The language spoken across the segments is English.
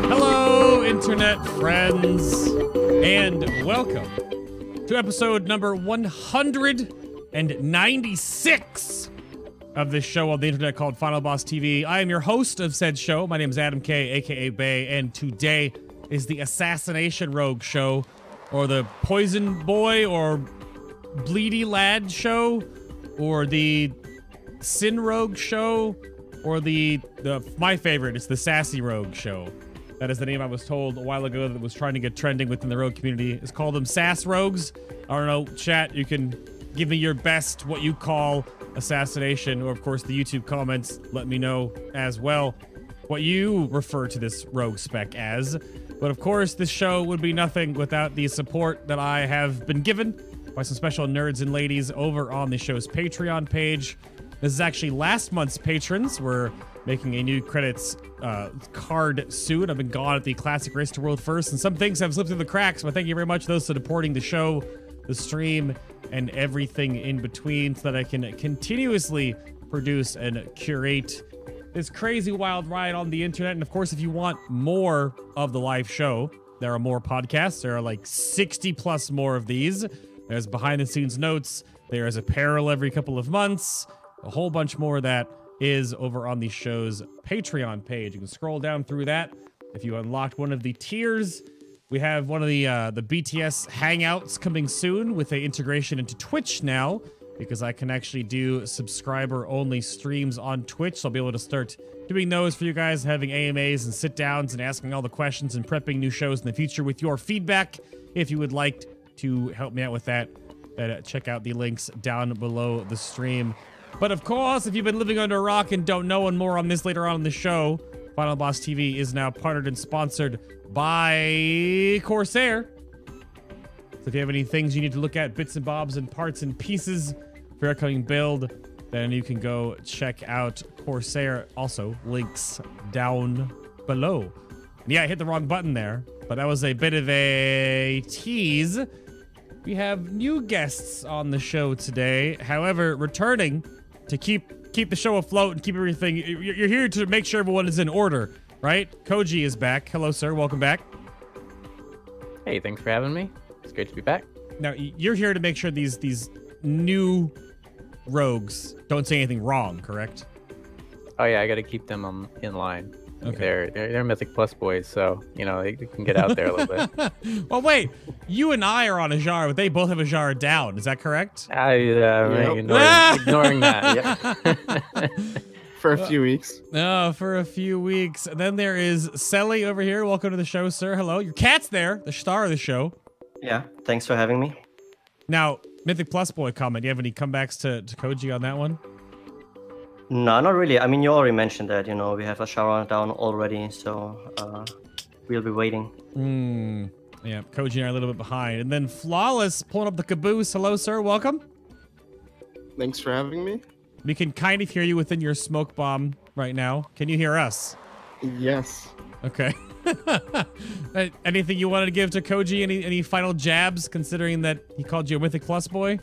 Hello, internet friends, and welcome to episode number 196 of this show on the internet called Final Boss TV. I am your host of said show. My name is Adam K, aka Bay, and today is the Assassination Rogue show, or the Poison Boy, or Bleedy Lad show, or the Sin Rogue show, or the my favorite, it's the Sassy Rogue show. That is the name I was told a while ago that was trying to get trending within the Rogue community. It's called them Sass Rogues. I don't know, chat, you can give me your best, what you call assassination, or of course the YouTube comments, let me know as well what you refer to this rogue spec as. But of course, this show would be nothing without the support that I have been given by some special nerds and ladies over on the show's Patreon page. This is actually last month's patrons. We're making a new credits card soon. I've been gone at the Classic Race to World First, and some things have slipped through the cracks, but thank you very much those supporting the show, the stream, and everything in between, so that I can continuously produce and curate this crazy wild ride on the internet. And of course, if you want more of the live show, there are more podcasts. There are like 60 plus more of these. There's behind the scenes notes. There is apparel every couple of months. A whole bunch more of that is over on the show's Patreon page. You can scroll down through that. If you unlocked one of the tiers, we have one of the BTS Hangouts coming soon with a integration into Twitch now, because I can actually do subscriber-only streams on Twitch. So I'll be able to start doing those for you guys, having AMAs and sit-downs and asking all the questions and prepping new shows in the future with your feedback. If you would like to help me out with that, check out the links down below the stream. But of course, if you've been living under a rock and don't know, and more on this later on in the show, Final Boss TV is now partnered and sponsored by Corsair. So if you have any things you need to look at, bits and bobs and parts and pieces for your upcoming build, then you can go check out Corsair. Also, links down below. And yeah, I hit the wrong button there, but that was a bit of a tease. We have new guests on the show today. However, returning to keep the show afloat and keep everything. You're here to make sure everyone is in order, right? Koji is back. Hello, sir. Welcome back. Hey, thanks for having me. It's great to be back. Now, you're here to make sure these new rogues don't say anything wrong, correct? Oh yeah, I got to keep them in line. Okay. They're Mythic Plus boys, so you know they can get out there a little bit. Well, wait, you and I are on a jar, but they both have a jar down. Is that correct? Ignoring that. For a few weeks. No, for a few weeks. And then there is Selly over here. Welcome to the show, sir. Hello. Your cat's there, the star of the show. Yeah, thanks for having me. Now, Mythic Plus boy comment. Do you have any comebacks to Koji on that one? No, not really. I mean, you already mentioned that, we have a shower down already, so we'll be waiting. Yeah, Koji and I are a little bit behind. And then Flawless pulling up the caboose. Hello, sir. Welcome. Thanks for having me. We can kind of hear you within your smoke bomb right now. Can you hear us? Yes. Okay. Anything you wanted to give to Koji? Any final jabs, considering that he called you a Mythic Plus boy?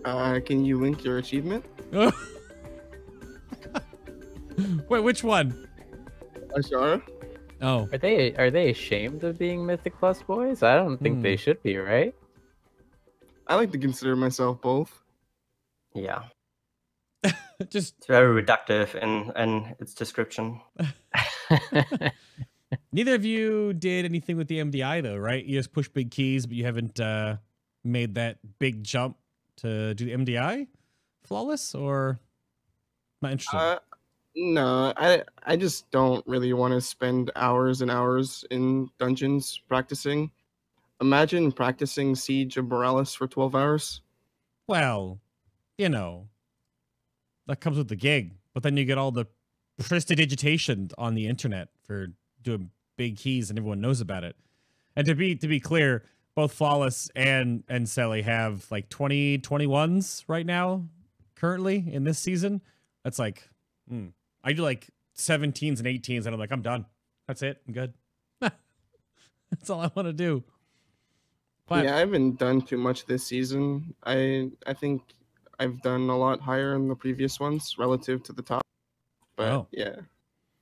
Can you link your achievement? Wait, which one? Ashara? Oh. Are they ashamed of being Mythic Plus boys? I don't think they should be, right? I like to consider myself both. Yeah. Just it's very reductive in its description. Neither of you did anything with the MDI though, right? You just push big keys, but you haven't made that big jump to do the MDI? Flawless, or not interested? No, I just don't really want to spend hours and hours in dungeons practicing. Imagine practicing Siege of Morales for 12 hours. Well, that comes with the gig, but then you get all the prestidigitation on the internet for doing big keys and everyone knows about it. And to be clear, both Flawless and Selly have like 21s right now, currently in this season. That's like, I do like 17s and 18s, and I'm like, I'm done. That's it. I'm good. That's all I want to do. But Yeah, I haven't done too much this season. I think I've done a lot higher in the previous ones relative to the top. But yeah.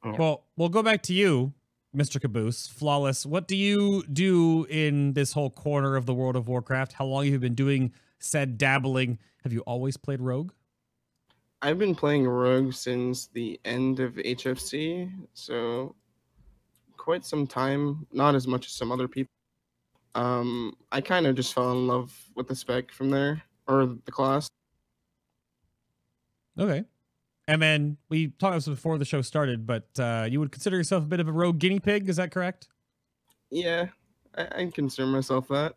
Well, we'll go back to you, Mr. Caboose, Flawless. What do you do in this whole corner of the World of Warcraft? How long have you been doing said dabbling? Have you always played Rogue? I've been playing Rogue since the end of HFC, so quite some time. Not as much as some other people. I kind of just fell in love with the spec from there, or the class. Okay. And then we talked about this before the show started, but you would consider yourself a bit of a rogue guinea pig, is that correct? Yeah, I consider myself that.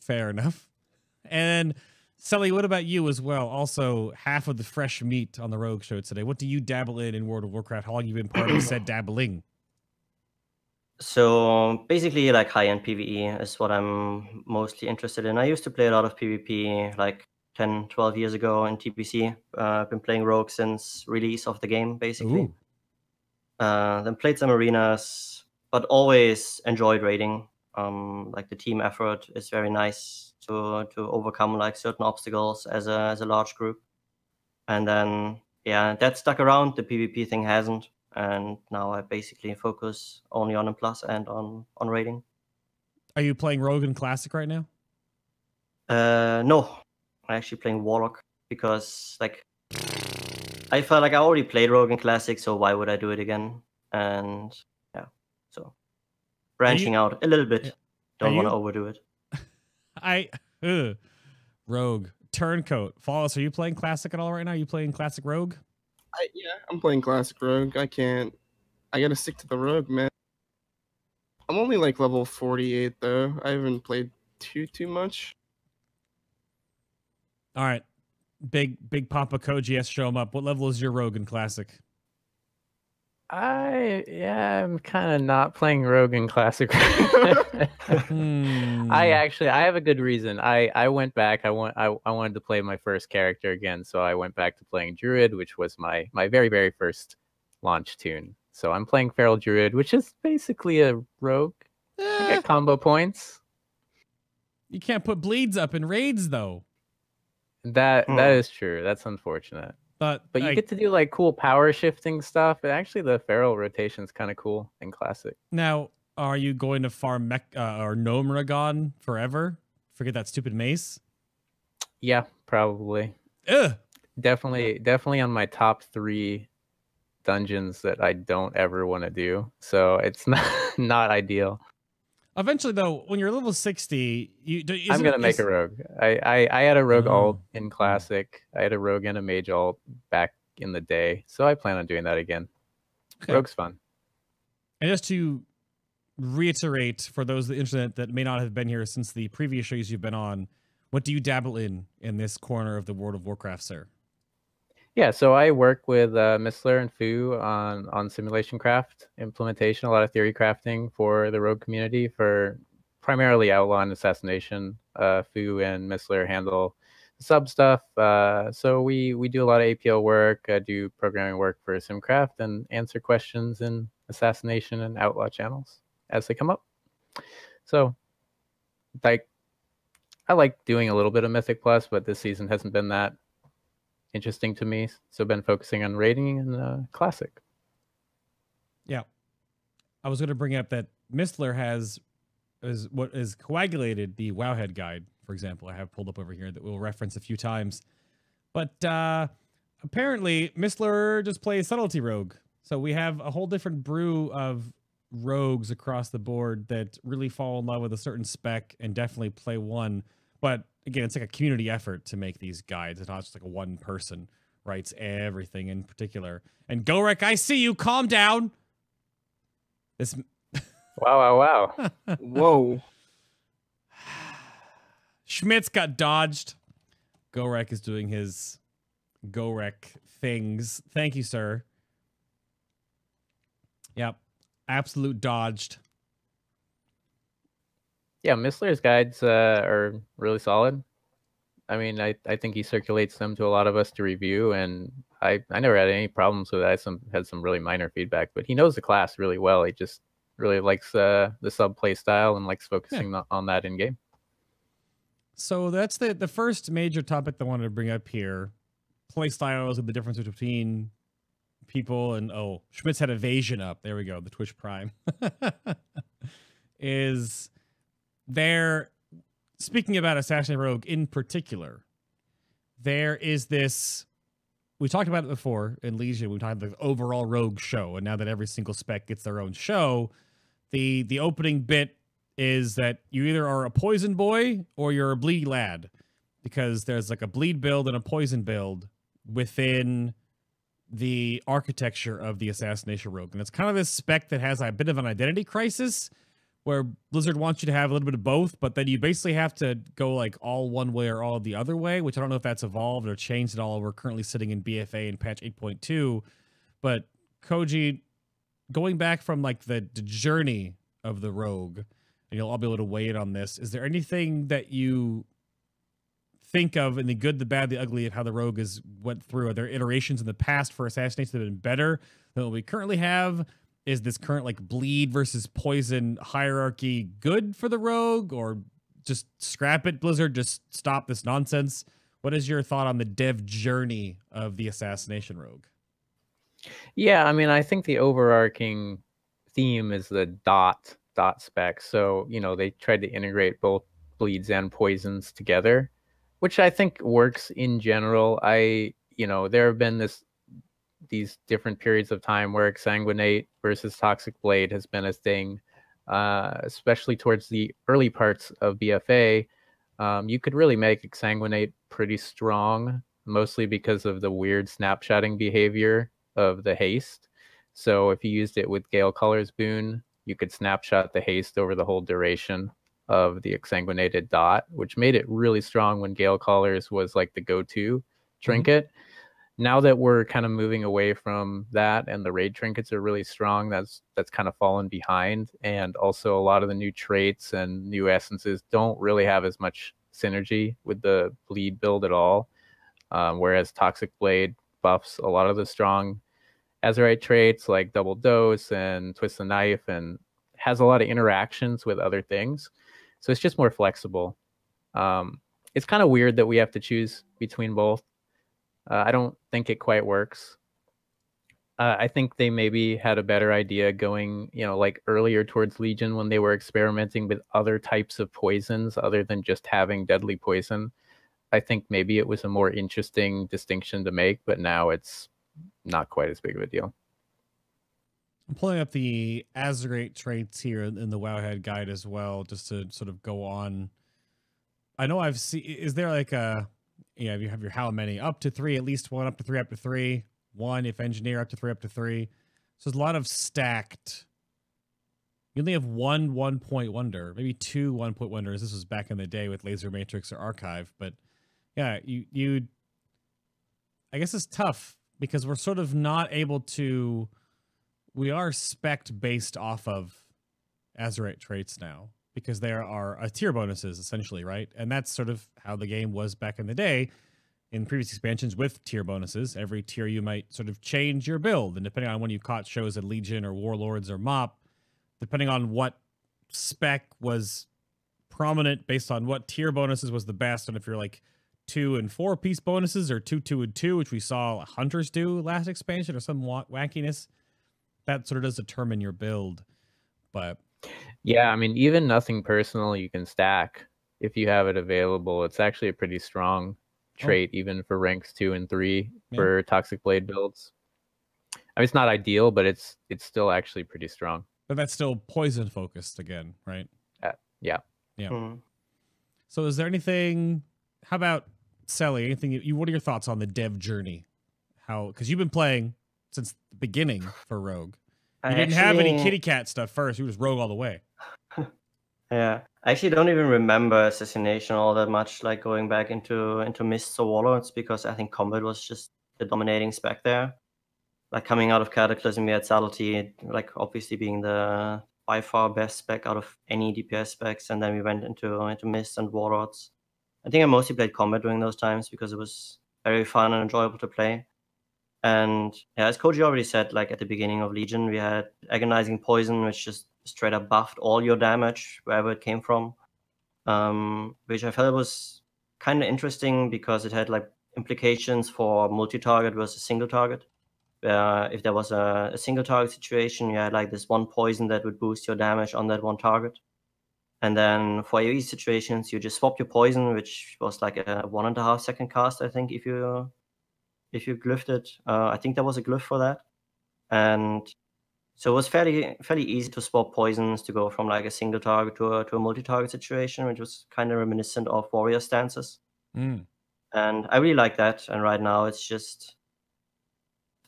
Fair enough. And Sully, what about you as well? Also, half of the fresh meat on the Rogue show today. What do you dabble in World of Warcraft? How long have you been part of said dabbling? So basically, like high-end PvE is what I'm mostly interested in. I used to play a lot of PvP like 10, 12 years ago in TPC. I've been playing Rogue since release of the game, basically. Then played some arenas, but always enjoyed raiding. Like the team effort is very nice to overcome like certain obstacles as a large group. And then yeah, that stuck around. The PvP thing hasn't. And now I basically focus only on M+ and on raiding. Are you playing Rogue in Classic right now? No, I'm actually playing Warlock because like I felt like I already played Rogue in Classic, so why would I do it again? And yeah, so branching out a little bit. Don't want to overdo it. Rogue Turncoat. Flawless, are you playing Classic at all right now? Are you playing Classic Rogue? Yeah, I'm playing Classic Rogue. I gotta stick to the Rogue, man. I'm only like level 48 though. I haven't played too much. All right. Big Papa Koji has to show him up. What level is your Rogue in Classic? I'm kind of not playing Rogue in Classic. I have a good reason. I went back. I wanted to play my first character again, so I went back to playing Druid, which was my very first launch tune. So I'm playing Feral Druid, which is basically a rogue. I get combo points. You can't put bleeds up in raids though. That is true. That's unfortunate. But you get to do like cool power shifting stuff. And actually, the feral rotation is kind of cool in Classic. Now, are you going to farm or Gnomragon forever? Forget that stupid mace. Yeah, probably. Ugh. Definitely on my top 3 dungeons that I don't ever want to do. So it's not ideal. Eventually, though, when you're level 60, I'm gonna make a rogue. I had a rogue alt in Classic. I had a rogue and a mage alt back in the day, so I plan on doing that again. Okay. Rogue's fun. And just to reiterate for those on the internet that may not have been here since the previous shows you've been on, what do you dabble in this corner of the World of Warcraft, sir? Yeah, so I work with Mistler and Fu on simulation craft implementation, a lot of theory crafting for the Rogue community for primarily Outlaw and Assassination. Fu and Mistler handle sub stuff. So we do a lot of APL work, do programming work for SimCraft, and answer questions in Assassination and Outlaw channels as they come up. So like I like doing a little bit of Mythic Plus, but this season hasn't been that interesting to me, so I've been focusing on raiding and Classic. Yeah, I was going to bring up that Mistler has what is coagulated the Wowhead guide, for example. I have pulled up over here that we'll reference a few times, but apparently Mistler just plays Subtlety Rogue, so we have a whole different brew of rogues across the board that really fall in love with a certain spec and definitely play one, but again, it's like a community effort to make these guides. It's not just like a one person writes everything in particular. And Gorek, I see you. Calm down. This. Wow. Whoa. Schmitz got dodged. Gorek is doing his Gorek things. Thank you, sir. Yep. Absolute dodged. Yeah, Mistler's guides are really solid. I mean, I think he circulates them to a lot of us to review, and I never had any problems with it. I had some really minor feedback, but he knows the class really well. He just really likes the sub play style and likes focusing on that in game. So that's the first major topic that I wanted to bring up here. Play styles and the difference between people. And Schmitz had evasion up. There we go. The Twitch Prime is there. Speaking about Assassination Rogue in particular, there is this. We talked about it before in Legion. We talked about the overall Rogue show, and now that every single spec gets their own show, the opening bit is that you either are a poison boy or you're a bleed lad, because there's like a bleed build and a poison build within the architecture of the Assassination Rogue. And it's kind of this spec that has a bit of an identity crisis where Blizzard wants you to have a little bit of both, but then you basically have to go like all one way or all the other way, which I don't know if that's evolved or changed at all. We're currently sitting in BFA and patch 8.2. But Koji, going back from like the journey of the Rogue, and you'll all be able to weigh in on this, is there anything that you think of in the good, the bad, the ugly of how the Rogue has went through? Are there iterations in the past for Assassination that have been better than what we currently have? Is this current like bleed versus poison hierarchy good for the Rogue, or just scrap it, Blizzard, just stop this nonsense? What is your thought on the dev journey of the Assassination Rogue? Yeah, I mean, I think the overarching theme is the dot spec. So, you know, they tried to integrate both bleeds and poisons together, which I think works in general. There have been these different periods of time where Exsanguinate versus Toxic Blade has been a thing, especially towards the early parts of BFA. You could really make Exsanguinate pretty strong, mostly because of the weird snapshotting behavior of the haste. So if you used it with Gale Color's boon, you could snapshot the haste over the whole duration of the Exsanguinated dot, which made it really strong when Gale Colors was like the go-to trinket. Now that we're kind of moving away from that and the raid trinkets are really strong, that's kind of fallen behind. And also a lot of the new traits and new essences don't really have as much synergy with the bleed build at all. Whereas Toxic Blade buffs a lot of the strong Azerite traits like Double Dose and Twist the Knife, and has a lot of interactions with other things. So it's just more flexible. It's kind of weird that we have to choose between both. I don't think it quite works. I think they maybe had a better idea going, like earlier towards Legion when they were experimenting with other types of poisons other than just having deadly poison. I think maybe it was a more interesting distinction to make, but now it's not quite as big of a deal. I'm pulling up the Azerite traits here in the Wowhead guide as well, just to sort of go on. I know I've seen, is there like a, you have your how many? Up to 3, at least 1, up to 3, up to 3. 1 if engineer, up to 3, up to 3. So there's a lot of stacked. You only have 1 1-point wonder, maybe 2 1-point wonders. This was back in the day with Laser Matrix or Archive, but yeah, I guess it's tough because we're sort of not able to. We are spec'd based off of Azerite traits now because there are tier bonuses essentially, right? And that's sort of how the game was back in the day. In previous expansions with tier bonuses, every tier you might sort of change your build, and depending on when you caught shows at Legion or Warlords or MOP, depending on what spec was prominent based on what tier bonuses was the best, and if you're like 2 and 4 piece bonuses or 2 2 and 2, which we saw Hunters do last expansion or some wackiness, that sort of does determine your build. But yeah, I mean, even nothing personal you can stack if you have it available. It's actually a pretty strong trait, even for ranks 2 and 3 for Toxic Blade builds. I mean, it's not ideal, but it's still actually pretty strong. But that's still poison focused again, right? Yeah. So is there anything, how about Selly, anything what are your thoughts on the dev journey? Because you've been playing since the beginning for Rogue. You didn't have any kitty cat stuff first. You were just Rogue all the way. Yeah, I actually don't even remember Assassination all that much, like going back into Mists or Warlords, because I think Combat was just the dominating spec there. Like coming out of Cataclysm, we had Subtlety, like obviously being the by far best spec out of any DPS specs, and then we went into Mists and Warlords. I think I mostly played Combat during those times because it was very fun and enjoyable to play. And yeah, as Koji already said, like at the beginning of Legion, we had Agonizing Poison, which just straight up buffed all your damage wherever it came from, which I felt was kind of interesting because it had like implications for multi-target versus single target. Where if there was a single target situation, you had like this one poison that would boost your damage on that one target. And then for AoE situations, you just swap your poison, which was like a 1.5 second cast, I think, if you glyphed it. I think there was a glyph for that. And so it was fairly easy to swap poisons to go from like a single target to a multi-target situation, which was kind of reminiscent of warrior stances. Mm. And I really like that. And right now it's just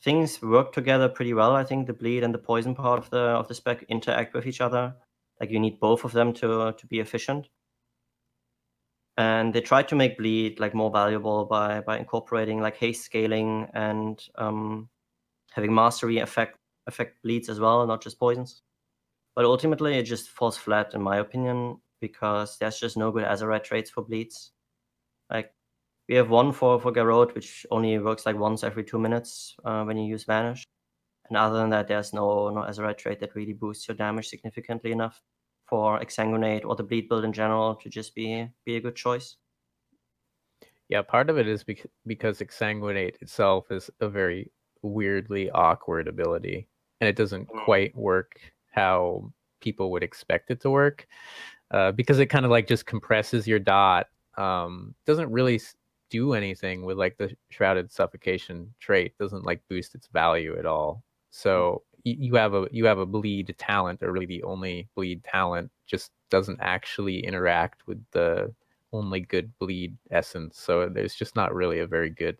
things work together pretty well. I think the bleed and the poison part of the spec interact with each other. Like you need both of them to be efficient. And they tried to make bleed like more valuable by incorporating like haste scaling and having mastery affect bleeds as well, not just poisons. But ultimately, it just falls flat in my opinion because there's just no good Azerite traits for bleeds. Like we have one for Garrote, which only works like once every 2 minutes when you use Vanish. And other than that, there's no Azerite trait that really boosts your damage significantly enough for Exsanguinate or the bleed build in general to just be a good choice. Yeah, part of it is because Exsanguinate itself is a very weirdly awkward ability, and it doesn't quite work how people would expect it to work, because it kind of like just compresses your dot. Doesn't really do anything with like the Shrouded Suffocation trait. Doesn't like boost its value at all. So you have a bleed talent, or really the only bleed talent, just doesn't actually interact with the only good bleed essence. So there's just not really a very good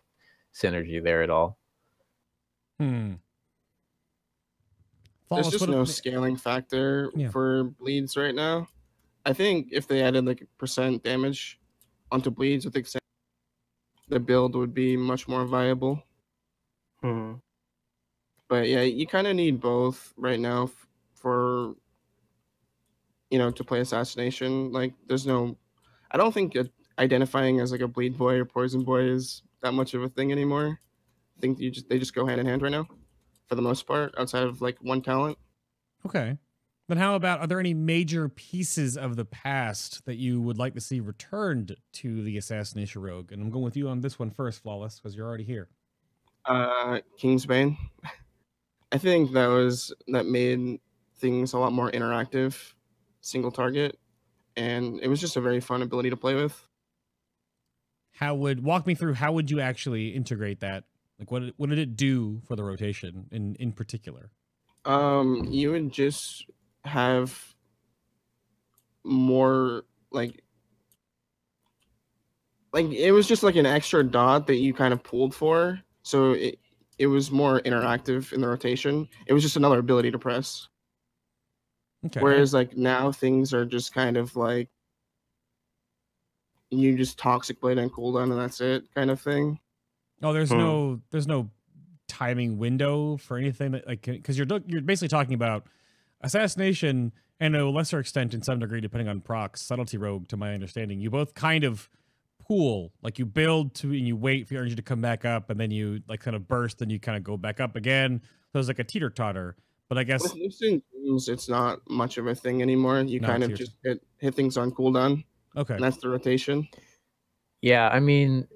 synergy there at all. Hmm. There's just no scaling factor for bleeds right now. I think if they added like % damage onto bleeds with Exsanguinate, the build would be much more viable. Hmm. But yeah, you kind of need both right now for, to play Assassination. Like, there's no, I don't think identifying as like a bleed boy or poison boy is that much of a thing anymore. I think they just go hand in hand right now, for the most part, outside of like one talent. Okay. Then how about, are there any major pieces of the past that you would like to see returned to the Assassination Rogue? And I'm going with you on this one first, Flawless, because you're already here. Kingsbane. I think that made things a lot more interactive, single target, and it was just a very fun ability to play with. Walk me through, how would you actually integrate that? Like what did it do for the rotation in particular? You would just have more like it was just like an extra dot that you kind of pulled for, so it was more interactive in the rotation. It was just another ability to press. Okay. Whereas like now things are just kind of like you just Toxic Blade and cooldown and that's it kind of thing. Oh, there's no timing window for anything that, like, because you're basically talking about Assassination and to a lesser extent, in some degree, depending on procs, Subtlety Rogue, to my understanding. You both kind of pool, like you build to and you wait for your energy to come back up, and then you like kind of burst and you kind of go back up again. So it's like a teeter-totter. But I guess with Lucent Dreams, it's not much of a thing anymore. You kind of just hit things on cooldown. Okay. And that's the rotation. Yeah, I mean,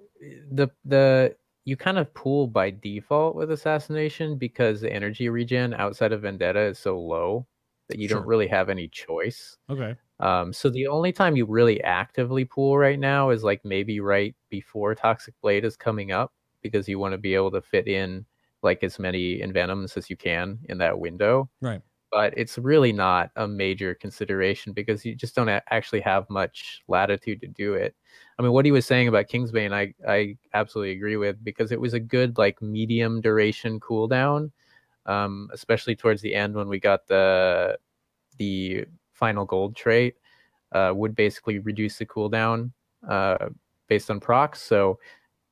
you kind of pool by default with Assassination because the energy regen outside of Vendetta is so low that you don't really have any choice. Okay. So the only time you really actively pool right now is like maybe right before Toxic Blade is coming up, because you want to be able to fit in like as many Envenoms as you can in that window. Right. But it's really not a major consideration because you just don't actually have much latitude to do it. I mean, what he was saying about Kingsbane, I absolutely agree with, because it was a good like medium duration cooldown, especially towards the end when we got the final gold trait, would basically reduce the cooldown based on procs. So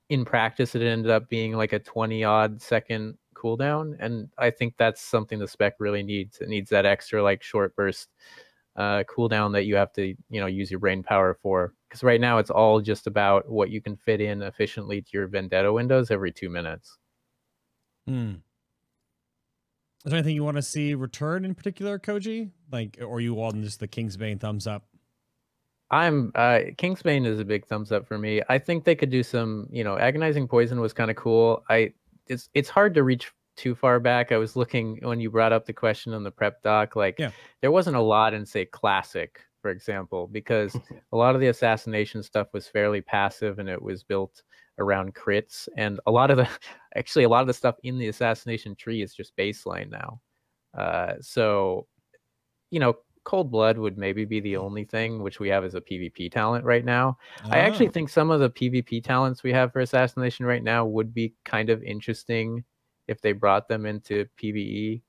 in practice, it ended up being like a 20-odd second cooldown, and I think that's something the spec really needs. It needs that extra like short burst cooldown that you have to use your brain power for, because right now it's all just about what you can fit in efficiently to your Vendetta windows every 2 minutes. Hmm. Is there anything you want to see return in particular, Koji? Like, or you all just the Kingsbane thumbs up? I'm Kingsbane is a big thumbs up for me. I think they could do some, Agonizing Poison was kind of cool. It's hard to reach too far back. I was looking when you brought up the question on the prep doc, like there wasn't a lot in say Classic, for example, because a lot of the assassination stuff was fairly passive and it was built around crits, and a lot of the stuff in the assassination tree is just baseline now. So Cold Blood would maybe be the only thing which we have as a PvP talent right now. I actually think some of the PvP talents we have for assassination right now would be kind of interesting if they brought them into PvE.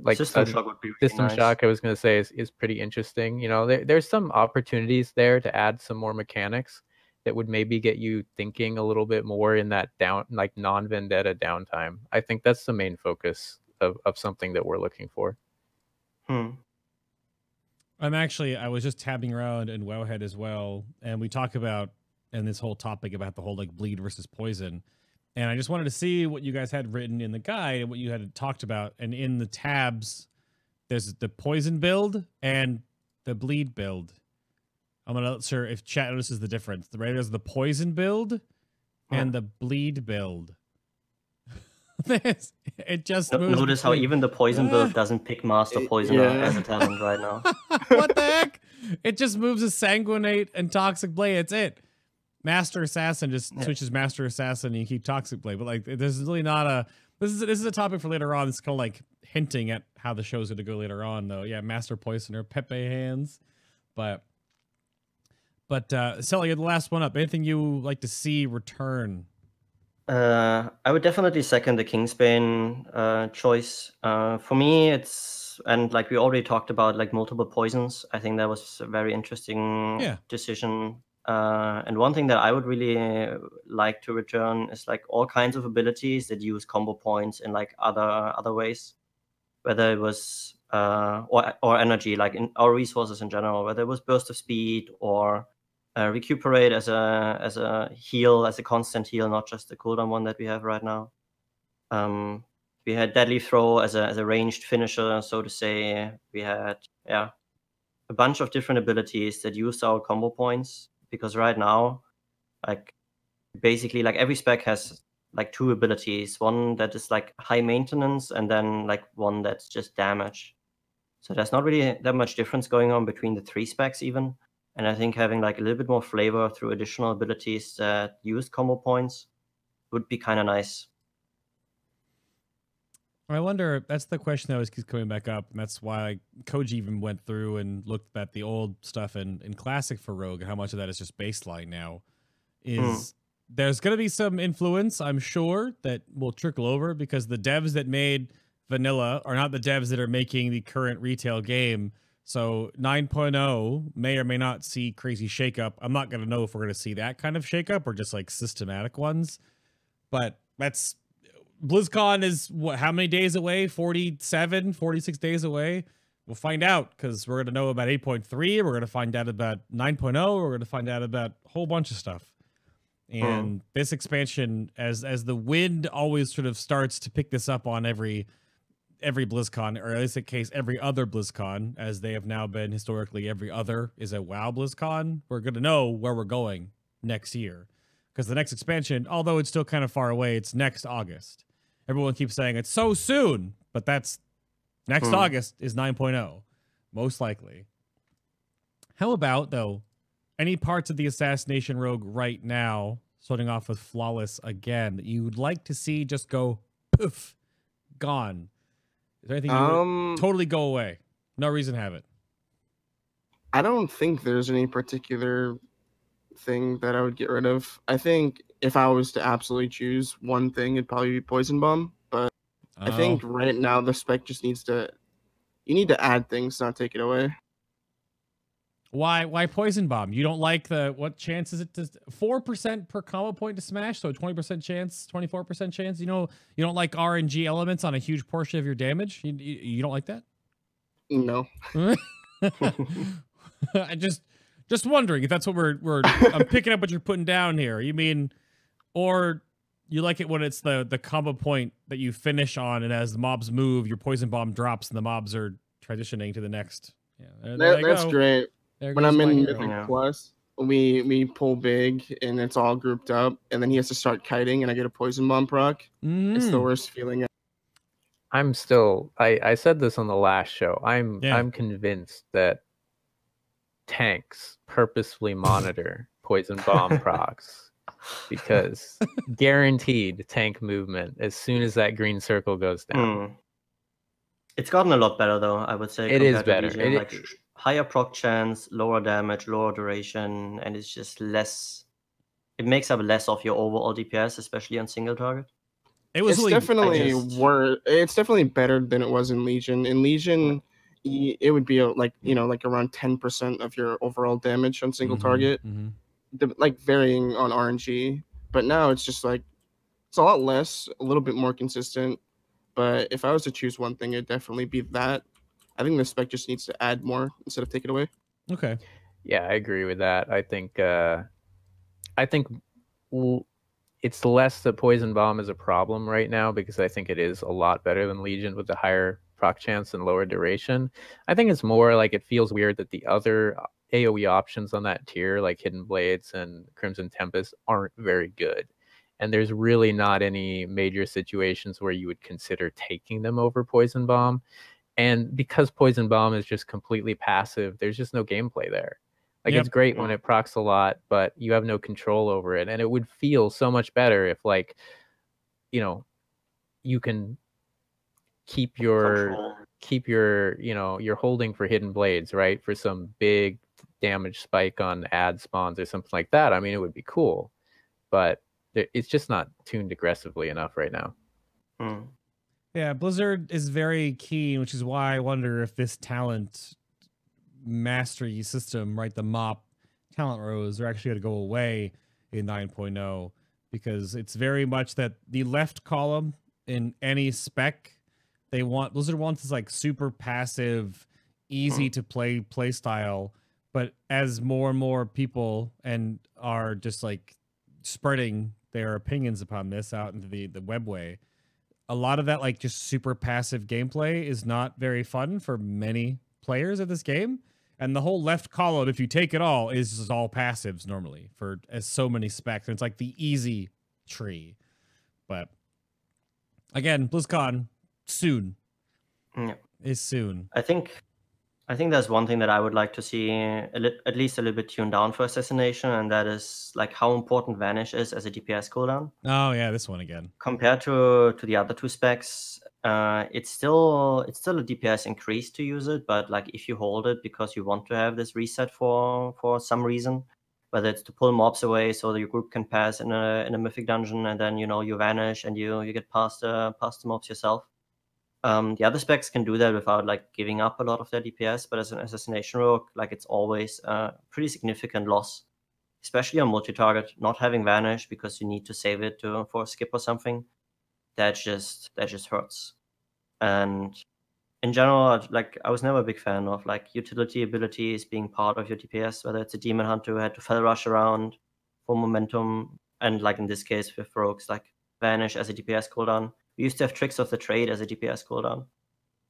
Like System Shock would be really System nice. Shock, I was going to say, is pretty interesting. There's some opportunities there to add some more mechanics that would maybe get you thinking a little bit more in that non-Vendetta downtime. I think that's the main focus of something that we're looking for. I was just tabbing around in Wowhead as well, and we talk about, and this whole topic about the whole like bleed versus poison. And I just wanted to see what you guys had written in the guide and what you had talked about. And in the tabs, there's the poison build and the bleed build. I'm not sure if chat notices the difference. There's the poison build and the bleed build. It just moves. Notice how even the poison build doesn't pick Master Poisoner as a talent right now. What the heck? It just moves a Sanguinate and Toxic Blade. It's it. Master Assassin just switches Master Assassin and you keep Toxic Blade. But like, this is really not a. This is a topic for later on. It's kind of like hinting at how the show's going to go later on, though. Yeah, Master Poisoner, Pepe hands, but Sally, you're the last one up. Anything you like to see return? I would definitely second the Kingsbane choice. For me, and like we already talked about, like multiple poisons. I think that was a very interesting decision. And one thing that I would really like to return is like all kinds of abilities that use combo points in like other ways, whether it was or energy, like in our resources in general, whether it was burst of speed or recuperate as a heal, as a constant heal, not just the cooldown one that we have right now. We had Deadly Throw as a ranged finisher, so to say. We had a bunch of different abilities that used our combo points, because right now, like basically like every spec has like two abilities, one that is like high maintenance and then like one that's just damage. So there's not really that much difference going on between the three specs even. And I think having like a little bit more flavor through additional abilities that use combo points would be kind of nice. I wonder, that's the question that always keeps coming back up, and that's why Koji even went through and looked at the old stuff in Classic for Rogue, how much of that is just baseline now. There's going to be some influence, I'm sure, that will trickle over, because the devs that made Vanilla are not the devs that are making the current retail game. So 9.0 may or may not see crazy shakeup. I'm not going to know if we're going to see that kind of shakeup or just like systematic ones. But that's... BlizzCon is what? How many days away? 47, 46 days away. We'll find out, because we're going to know about 8.3. We're going to find out about 9.0. We're going to find out about a whole bunch of stuff. And this expansion, as the wind always sort of starts to pick this up on every BlizzCon, or at least in case every other BlizzCon, as they have now been historically, every other is a WoW BlizzCon. We're going to know where we're going next year, because the next expansion, although it's still kind of far away, it's next August. Everyone keeps saying it's so soon, but that's next August is 9.0, most likely. How about, though, any parts of the Assassination Rogue right now, starting off with Flawless again, that you would like to see just go poof, gone? Is there anything you would totally go away? No reason to have it. I don't think there's any particular thing that I would get rid of. I think if I was to absolutely choose one thing, it'd probably be Poison Bomb. But I think right now the spec just needs to... You need to add things, not take it away. Why Poison Bomb? You don't like the... What chance is it to... 4% per combo point to smash, so 20% chance, 24% chance? You know, you don't like RNG elements on a huge portion of your damage? You don't like that? No. I just wondering if that's what I'm picking up what you're putting down here. You mean, or You like it when it's the combo point that you finish on, and as the mobs move, your poison bomb drops, and the mobs are transitioning to the next. Yeah, there they That's go. great. There When goes I'm my in hero. Mythic Yeah. Plus, we pull big and it's all grouped up, and then he has to start kiting, and I get a poison bomb proc. It's the worst feeling. I'm still. I said this on the last show. I'm convinced that tanks purposefully monitor poison bomb procs because guaranteed tank movement as soon as that green circle goes down. It's gotten a lot better though, I would say. It is compared to better. Legion. Like higher proc chance, lower damage, lower duration, and it's just less. It makes up less of your overall DPS, especially on single target. It's definitely better than it was in Legion. In Legion, it would be like around 10% of your overall damage on single target, like varying on RNG. But now it's just like it's a lot less, a little bit more consistent. But if I was to choose one thing, it'd definitely be that. I think the spec just needs to add more instead of take it away. Okay. Yeah, I agree with that. I think it's less that poison bomb is a problem right now because I think it is a lot better than Legion with the higher proc chance and lower duration. I think it's more like it feels weird that the other AoE options on that tier, like Hidden Blades and Crimson Tempest, aren't very good. And there's really not any major situations where you would consider taking them over Poison Bomb. And because Poison Bomb is just completely passive, there's just no gameplay there. Like, it's great when it procs a lot, but you have no control over it. And it would feel so much better if, like, you can keep your your holding for Hidden Blades, right? For some big damage spike on ad spawns or something like that. I mean, it would be cool, but it's just not tuned aggressively enough right now. Yeah, Blizzard is very keen, which is why I wonder if this talent mastery system, right, the MOP talent rows, are actually going to go away in 9.0, because it's very much that the left column in any spec, Blizzard wants this like super passive, easy to play style. But as more and more people and are just like spreading their opinions upon this out into the webway, a lot of that like just super passive gameplay is not very fun for many players of this game. And the whole left column, if you take it all, is just all passives normally for as so many specs. And it's like the easy tree. But again, BlizzCon soon. Is soon. I think there's one thing that I would like to see at least a little bit tuned down for Assassination, and that is like how important Vanish is as a DPS cooldown. Oh yeah, this one again. Compared to the other two specs, it's still a DPS increase to use it, but like if you hold it because you want to have this reset for some reason, whether it's to pull mobs away so that your group can pass in a mythic dungeon, and then you vanish and you get past the mobs yourself. The other specs can do that without like giving up a lot of their DPS, but as an assassination rogue, like it's always a pretty significant loss, especially on multi-target. Not having Vanish because you need to save it for a skip or something, that just hurts. And in general, like I was never a big fan of like utility abilities being part of your DPS, whether it's a demon hunter who had to fell rush around for momentum, and like in this case with rogues, like Vanish as a DPS cooldown. We used to have Tricks of the Trade as a DPS cooldown.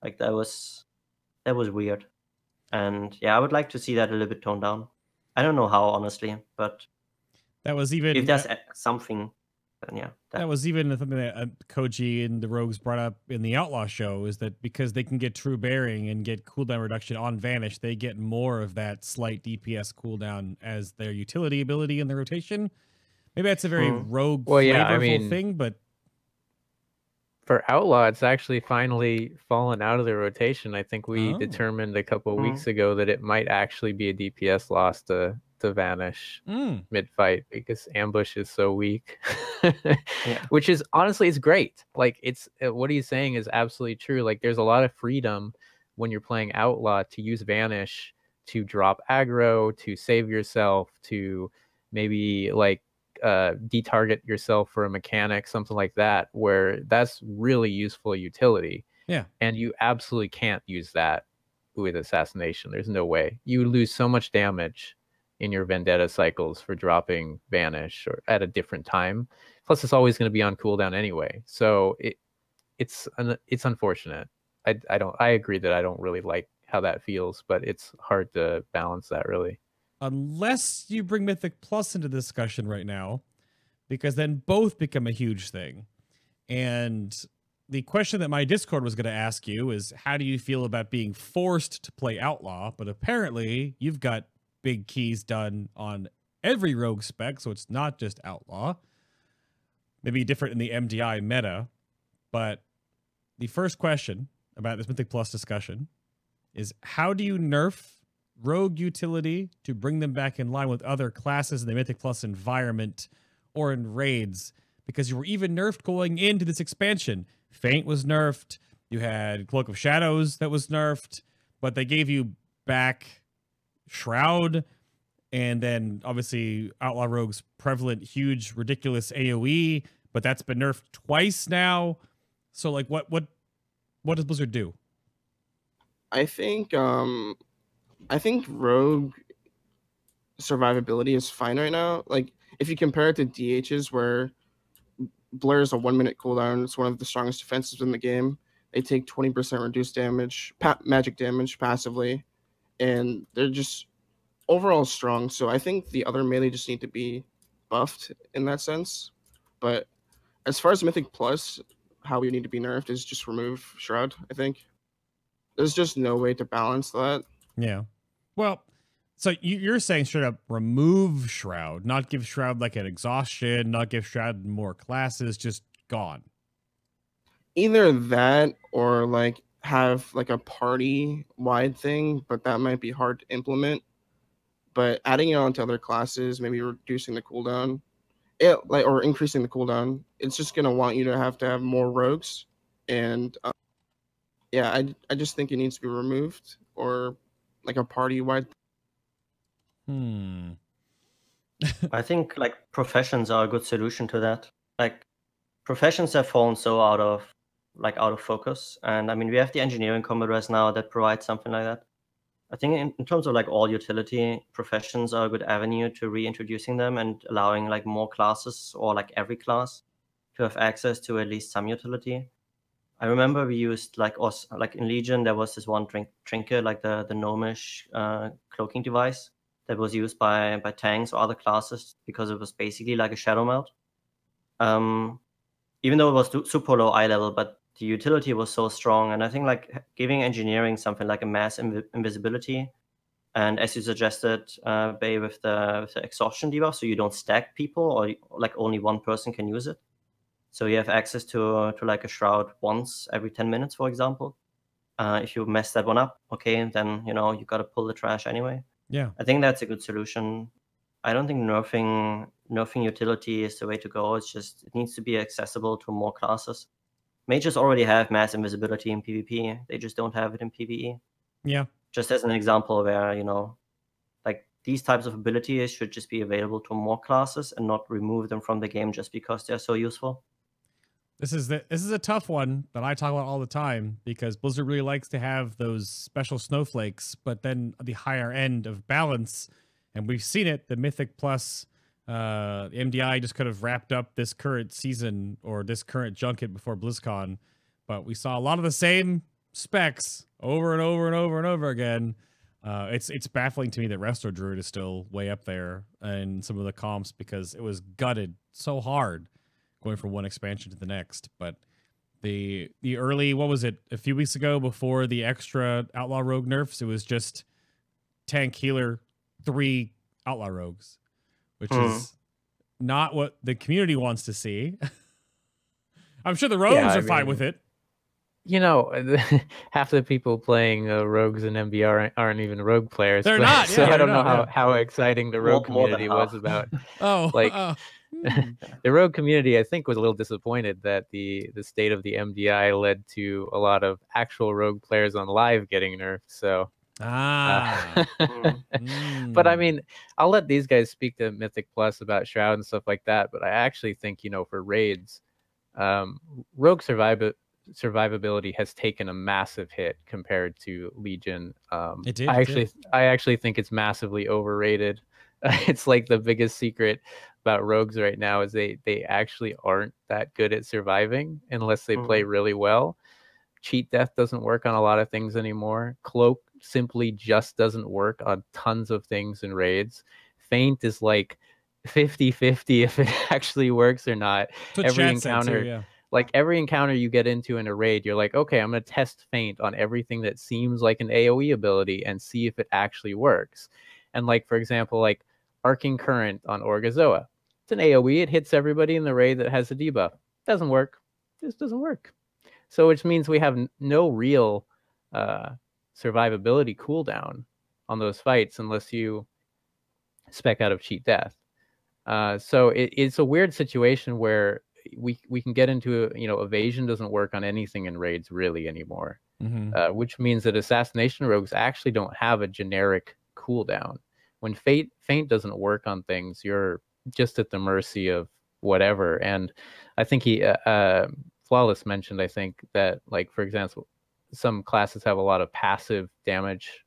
Like that was weird. And yeah, I would like to see that a little bit toned down. I don't know how, honestly, but that was even if there's something, then yeah. That was even something that Koji and the Rogues brought up in the Outlaw show, is that because they can get True Bearing and get cooldown reduction on Vanish, they get more of that slight DPS cooldown as their utility ability in the rotation. Maybe that's a very rogue flavorful thing, but for Outlaw, it's actually finally fallen out of the rotation. I think we determined a couple of weeks ago that it might actually be a DPS loss to Vanish mid-fight because Ambush is so weak. Which is, honestly, it's great. Like, it's what he's saying is absolutely true. Like, there's a lot of freedom when you're playing Outlaw to use Vanish to drop aggro, to save yourself, to maybe, like, detarget yourself for a mechanic, something like that, where that's really useful utility. Yeah. And you absolutely can't use that with Assassination. There's no way. You lose so much damage in your vendetta cycles for dropping Vanish or at a different time. Plus, it's always going to be on cooldown anyway, so it's unfortunate. I agree that I don't really like how that feels, but it's hard to balance that really. Unless you bring Mythic Plus into the discussion right now, because then both become a huge thing. And the question that my Discord was going to ask you is, how do you feel about being forced to play Outlaw? But apparently you've got big keys done on every rogue spec, so it's not just Outlaw. Maybe different in the MDI meta. But the first question about this Mythic Plus discussion is, how do you nerf rogue utility to bring them back in line with other classes in the Mythic Plus environment or in raids? Because you were even nerfed going into this expansion. Feint was nerfed. You had Cloak of Shadows that was nerfed, but they gave you back Shroud, and then obviously Outlaw Rogue's prevalent, huge, ridiculous AoE, but that's been nerfed twice now. So like, what does Blizzard do? I think Rogue survivability is fine right now. Like if you compare it to DHs, where Blur is a 1 minute cooldown, it's one of the strongest defenses in the game. They take 20% reduced damage, magic damage passively, and they're just overall strong. So I think the other melee just need to be buffed in that sense. But as far as Mythic Plus, how we need to be nerfed is just remove Shroud, I think. There's just no way to balance that. Yeah. Well, so you're saying straight up remove Shroud, not give Shroud like an exhaustion, not give Shroud more classes, just gone. Either that or like have like a party wide thing, but that might be hard to implement. But adding it onto other classes, maybe reducing the cooldown, or increasing the cooldown, it's just gonna want you to have more rogues, and yeah, I just think it needs to be removed, or like a party wide. I think like professions are a good solution to that. Like professions have fallen so out of focus, and I mean we have the engineering commodores now that provide something like that. I think in terms of like all utility, professions are a good avenue to reintroducing them and allowing like more classes or like every class to have access to at least some utility. I remember we used like in Legion there was this one trinket, like the gnomish cloaking device that was used by tanks or other classes because it was basically like a shadow melt. Even though it was super low eye level, but the utility was so strong. And I think like giving engineering something like a mass invisibility, and as you suggested, Bay, with the exhaustion debuff, so you don't stack people, or like only one person can use it. So you have access to like a Shroud once every 10 minutes, for example. If you mess that one up, okay, then you got to pull the trash anyway. Yeah, I think that's a good solution. I don't think nerfing utility is the way to go. It's just it needs to be accessible to more classes. Mages already have mass invisibility in PvP. They just don't have it in PvE. Yeah. Just as an example where, like these types of abilities should just be available to more classes and not remove them from the game just because they're so useful. This is a tough one that I talk about all the time, because Blizzard really likes to have those special snowflakes, but then the higher end of balance, and we've seen it, the Mythic Plus, the MDI just kind of wrapped up this current season or this current junket before BlizzCon, but we saw a lot of the same specs over and over and over and over again. It's baffling to me that Resto Druid is still way up there in some of the comps, because it was gutted so hard going from one expansion to the next. But the early, what was it, a few weeks ago before the extra Outlaw Rogue nerfs, it was just tank healer 3 Outlaw Rogues, which is not what the community wants to see. I'm sure the rogues are fine with it. Half the people playing rogues in MBR aren't even rogue players. They're not. So I don't know how exciting the rogue community was about. The rogue community, I think, was a little disappointed that the state of the MDI led to a lot of actual rogue players on live getting nerfed. So. But I mean, I'll let these guys speak to Mythic Plus about Shroud and stuff like that. But I actually think, for raids, rogue survivability has taken a massive hit compared to Legion. It did. I actually think it's massively overrated. It's like the biggest secret about rogues right now is they actually aren't that good at surviving unless they play really well. Cheat death doesn't work on a lot of things anymore. Cloak simply just doesn't work on tons of things in raids. Feint is like 50-50 if it actually works or not. Every encounter, like every encounter you get into in a raid, you're like, okay, I'm going to test Feint on everything that seems like an AoE ability and see if it actually works. And like, for example, like Arcing Current on Orgazoa. It's an AoE. It hits everybody in the raid that has a debuff. Doesn't work. Just doesn't work. So which means we have no real survivability cooldown on those fights unless you spec out of cheat death. So it's a weird situation where we can get into, evasion doesn't work on anything in raids really anymore, which means that assassination rogues actually don't have a generic cooldown. When Feint doesn't work on things, you're just at the mercy of whatever. And I think Flawless mentioned, I think, that, like, for example, some classes have a lot of passive damage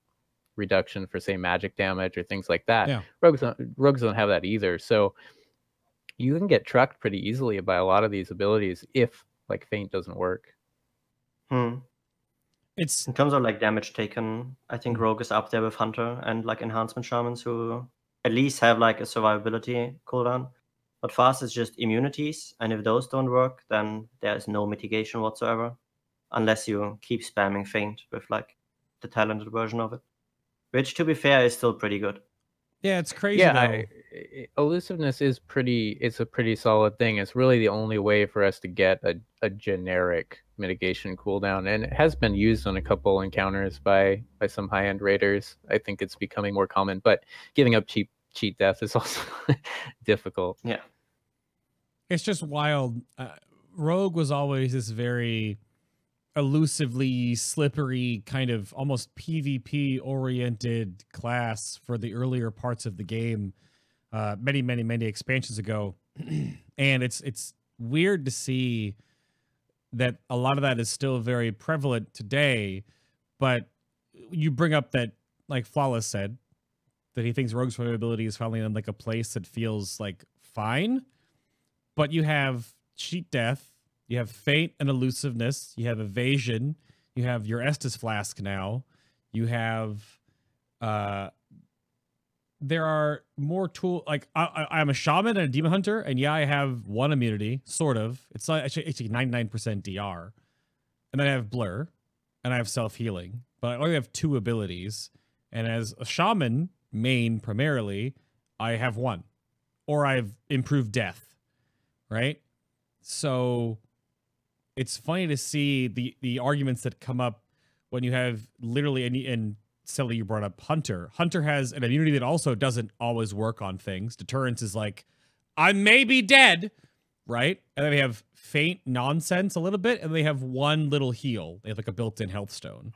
reduction for, say, magic damage or things like that. Yeah. Rogues don't have that either. So you can get trucked pretty easily by a lot of these abilities if, like, Feint doesn't work. It's in terms of like damage taken, I think Rogue is up there with Hunter and like enhancement shamans who at least have like a survivability cooldown. But fast is just immunities, and if those don't work, then there's no mitigation whatsoever, unless you keep spamming Feint with like the talented version of it, which, to be fair, is still pretty good. Yeah, it's crazy. Yeah, elusiveness is it's a pretty solid thing. It's really the only way for us to get a generic mitigation cooldown, and it has been used on a couple encounters by some high-end raiders. I think it's becoming more common, but giving up cheat death is also difficult. Yeah, it's just wild. Rogue was always this very elusively slippery kind of almost PvP oriented class for the earlier parts of the game, many expansions ago. And it's weird to see that a lot of that is still very prevalent today. But you bring up that, like Flawless said, that he thinks Rogue's survivability is finally in like a place that feels like fine. But you have cheat death, you have Feint and elusiveness, you have evasion, you have your Estus Flask now, you have there are more tools. Like I'm a shaman and a demon hunter, and yeah, I have one immunity, sort of. It's not actually 99% DR. And then I have blur, and I have self-healing, but I only have 2 abilities. And as a shaman main primarily, I have 1. Or I've improved death, right? So it's funny to see the arguments that come up when you have literally, and Sally, you brought up Hunter. Hunter has an immunity that also doesn't always work on things. Deterrence is like, I may be dead, right? And then they have Feint nonsense a little bit, and they have 1 little heal. They have like a built-in health stone.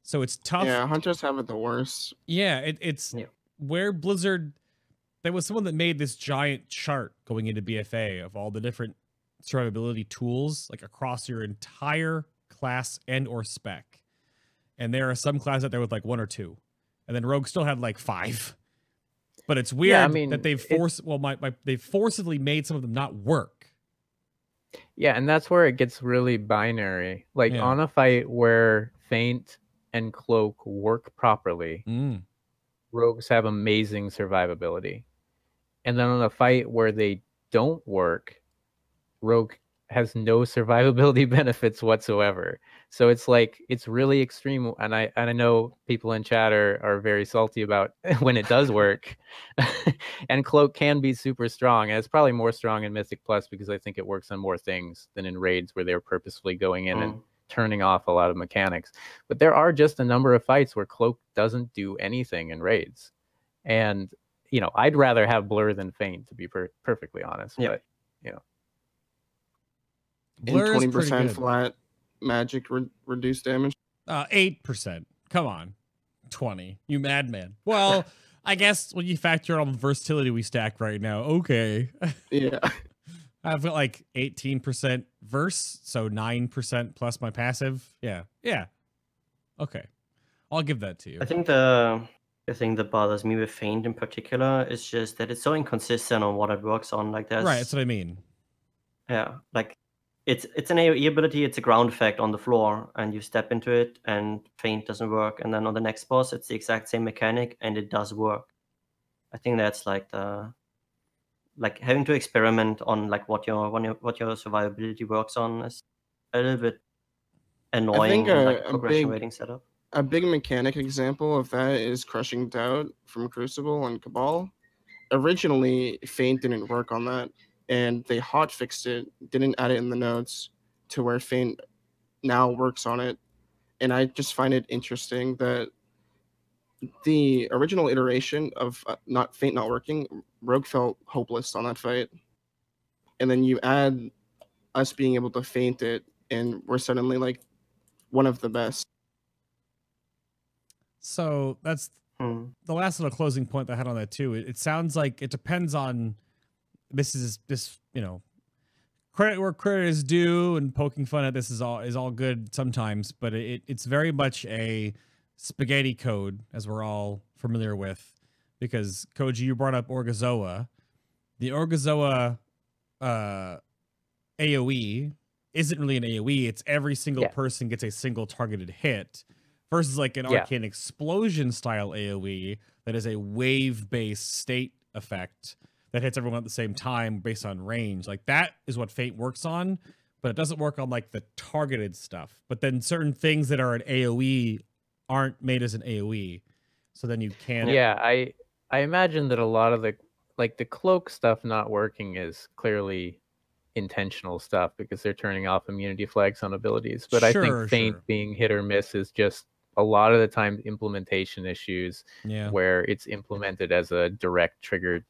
So it's tough. Yeah, Hunters have it the worst. Yeah, it's where Blizzard, there was someone that made this giant chart going into BFA of all the different survivability tools like across your entire class and or spec. And there are some classes out there with like 1 or 2. And then Rogue still had like 5. But it's weird that they've they've forcibly made some of them not work. Yeah, and that's where it gets really binary. Like on a fight where Feint and Cloak work properly, Rogues have amazing survivability. And then on a fight where they don't work, Rogue has no survivability benefits whatsoever. So it's like, it's really extreme. And I know people in chat are very salty about when it does work. And Cloak can be super strong. And it's probably more strong in Mythic Plus because I think it works on more things than in raids where they're purposefully going in and turning off a lot of mechanics. But there are just a number of fights where Cloak doesn't do anything in raids. And, I'd rather have Blur than Feint, to be perfectly honest. But, Blur and 20% flat magic reduced damage. 8%. Come on. 20. You madman. Well, I guess when you factor all the versatility we stack right now, okay. Yeah. I've got like 18% verse, so 9% plus my passive. Yeah. Okay. I'll give that to you. I think the The thing that bothers me with Feint in particular is just that it's so inconsistent on what it works on. Like there's Right, that's what I mean. Yeah, like it's an AoE ability, it's a ground effect on the floor, and you step into it and Feint doesn't work, and then on the next boss it's the exact same mechanic and it does work. I think that's like having to experiment on like what your survivability works on is a little bit annoying in like a progression rating setup. A big mechanic example of that is Crushing Doubt from Crucible and Cabal. Originally, Feint didn't work on that, and they hotfixed it, didn't add it in the notes, to where Feint now works on it. And I just find it interesting that the original iteration of Feint not working, Rogue felt hopeless on that fight. And then you add us being able to Feint it, and we're suddenly like one of the best. So that's the last little closing point that I had on that too. It sounds like it depends on this, you know, credit where credit is due, and poking fun at this is all good sometimes, but it's very much a spaghetti code, as we're all familiar with, because Koji, you brought up Orgozoa. The Orgozoa AoE isn't really an AoE. It's every single person gets a single targeted hit, versus like an Arcane Explosion style AoE that is a wave-based state effect that hits everyone at the same time based on range. Like that is what Feint works on, but it doesn't work on like the targeted stuff. But then certain things that are an AoE aren't made as an AoE. So then you can't. Yeah, I imagine that a lot of the cloak stuff not working is clearly intentional stuff because they're turning off immunity flags on abilities. But I think Feint being hit or miss is just a lot of the time implementation issues where it's implemented as a direct triggered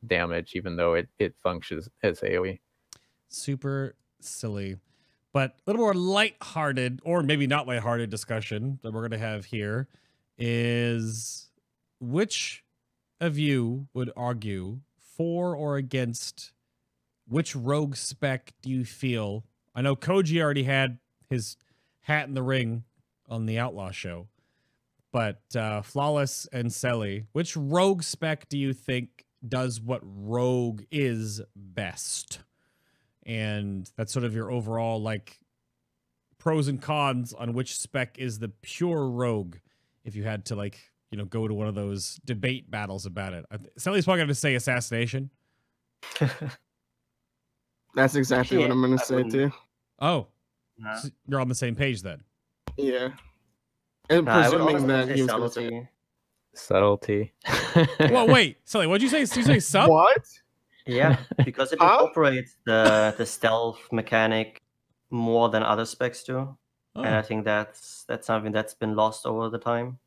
damage, even though it functions as AoE. Super silly. But a little more lighthearted, or maybe not lighthearted discussion that we're going to have here is, which of you would argue for or against which rogue spec do you feel? I know Koji already had his hat in the ring on the Outlaw show, but Flawless and Selly, which rogue spec do you think does what rogue is best? And that's sort of your overall like pros and cons on which spec is the pure rogue, if you had to like, you know, go to one of those debate battles about it. Selly's probably going to say assassination. That's exactly what I'm going to say too. Oh, so you're on the same page then. Yeah. And presuming that he was going to say subtlety. Well, wait, Selly, what'd you say? Did you say sub? What? Yeah, because it incorporates the stealth mechanic more than other specs do, and I think that's something that's been lost over the time.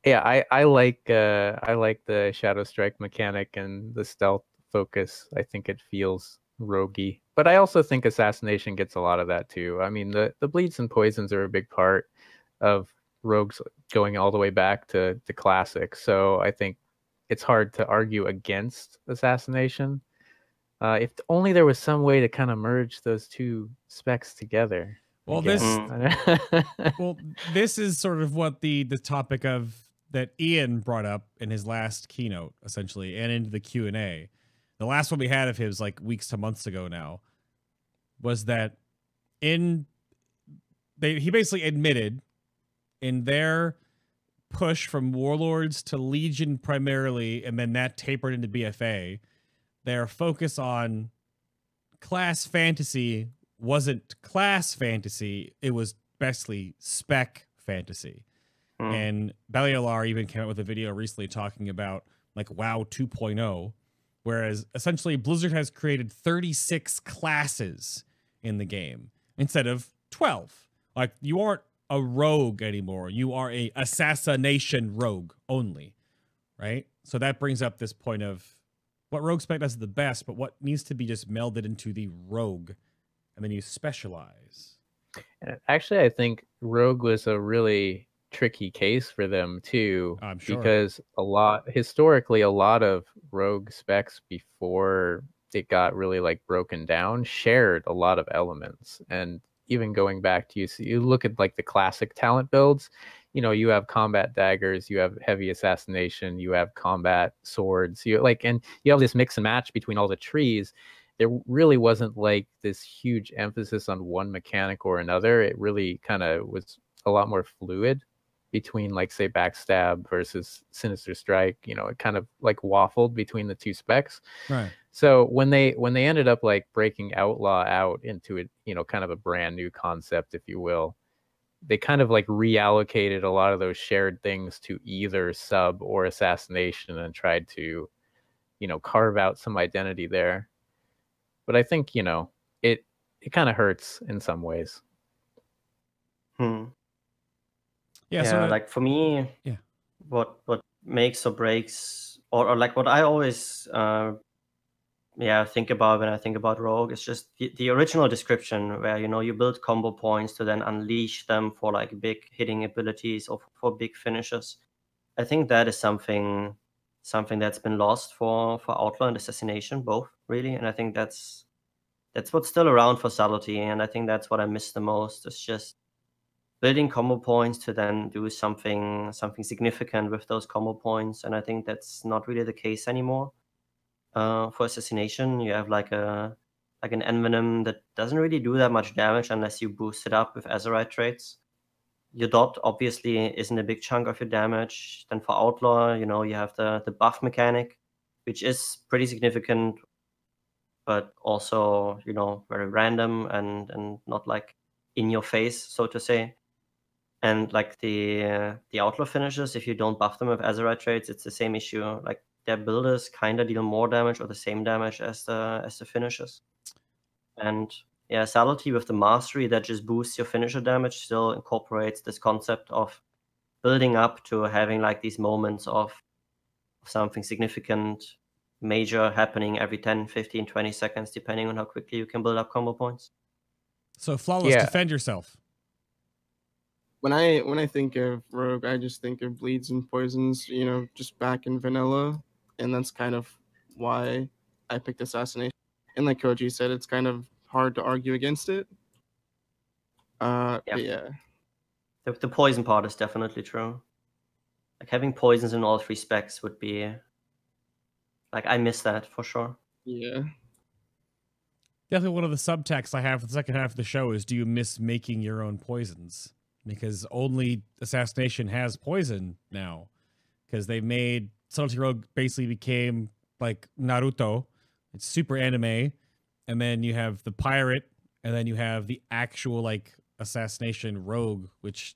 Yeah, I like the Shadow Strike mechanic and the stealth focus. I think it feels roguey, but I also think assassination gets a lot of that too. I mean, the bleeds and poisons are a big part of rogues going all the way back to classic. So I think it's hard to argue against assassination. If only there was some way to kind of merge those two specs together. Well, this is sort of what the topic of that Ian brought up in his last keynote, essentially, and into the Q&A. The last one we had of his, like weeks to months ago now, was that he basically admitted in their push from Warlords to Legion primarily, and then that tapered into BFA, their focus on class fantasy wasn't class fantasy, it was bestly spec fantasy. And Belialar even came out with a video recently talking about like WoW 2.0, whereas essentially Blizzard has created 36 classes in the game instead of 12. Like, you aren't a rogue anymore. You are a assassination rogue only, right? So that brings up this point of what rogue spec does the best, but what needs to be just melded into the rogue, and then you specialize. Actually, I think rogue was a really tricky case for them too. I'm sure. Because historically a lot of rogue specs before it got really like broken down shared a lot of elements. And even going back to you look at like the classic talent builds, you have combat daggers, you have heavy assassination, you have combat swords, and you have this mix and match between all the trees. There really wasn't like this huge emphasis on one mechanic or another. It really kind of was a lot more fluid between, like, say, backstab versus sinister strike. It kind of like waffled between the two specs. Right. So when they ended up like breaking outlaw out into it, kind of a brand new concept, if you will, they kind of like reallocated a lot of those shared things to either sub or assassination and tried to, carve out some identity there. But I think, it kind of hurts in some ways. Yeah. Yeah, So like for me, Yeah. what makes or breaks, or like what I always think about when I think about Rogue is just the original description, where you build combo points to then unleash them for like big hitting abilities or for big finishes. I think that is something that's been lost for Outlaw and Assassination both, really, and I think that's what's still around for Subtlety, and I think that's what I miss the most. It's just building combo points to then do something significant with those combo points, and I think that's not really the case anymore. For Assassination, you have like an Envenom that doesn't really do that much damage unless you boost it up with Azerite traits. Your dot obviously isn't a big chunk of your damage. Then for Outlaw, you have the buff mechanic, which is pretty significant, but also very random and not like in your face, so to say. And like the Outlaw finishes, if you don't buff them with Azerite traits, it's the same issue. Like their builders kind of deal more damage or the same damage as the finishes. And yeah, Subtlety with the Mastery that just boosts your finisher damage still incorporates this concept of building up to having like these moments of something significant, major happening every 10, 15, 20 seconds, depending on how quickly you can build up combo points. So Flawless, Yeah. defend yourself. When I think of Rogue, I just think of bleeds and poisons, just back in vanilla, and that's kind of why I picked Assassination. And like Koji said, it's kind of hard to argue against it. But yeah. The poison part is definitely true. Like having poisons in all three specs would be like, I miss that for sure. Yeah. Definitely one of the subtexts I have for the second half of the show is, do you miss making your own poisons? Because only Assassination has poison now. Because they made Subtlety Rogue basically became like Naruto. It's super anime. And then you have the pirate, and then you have the actual like Assassination Rogue, which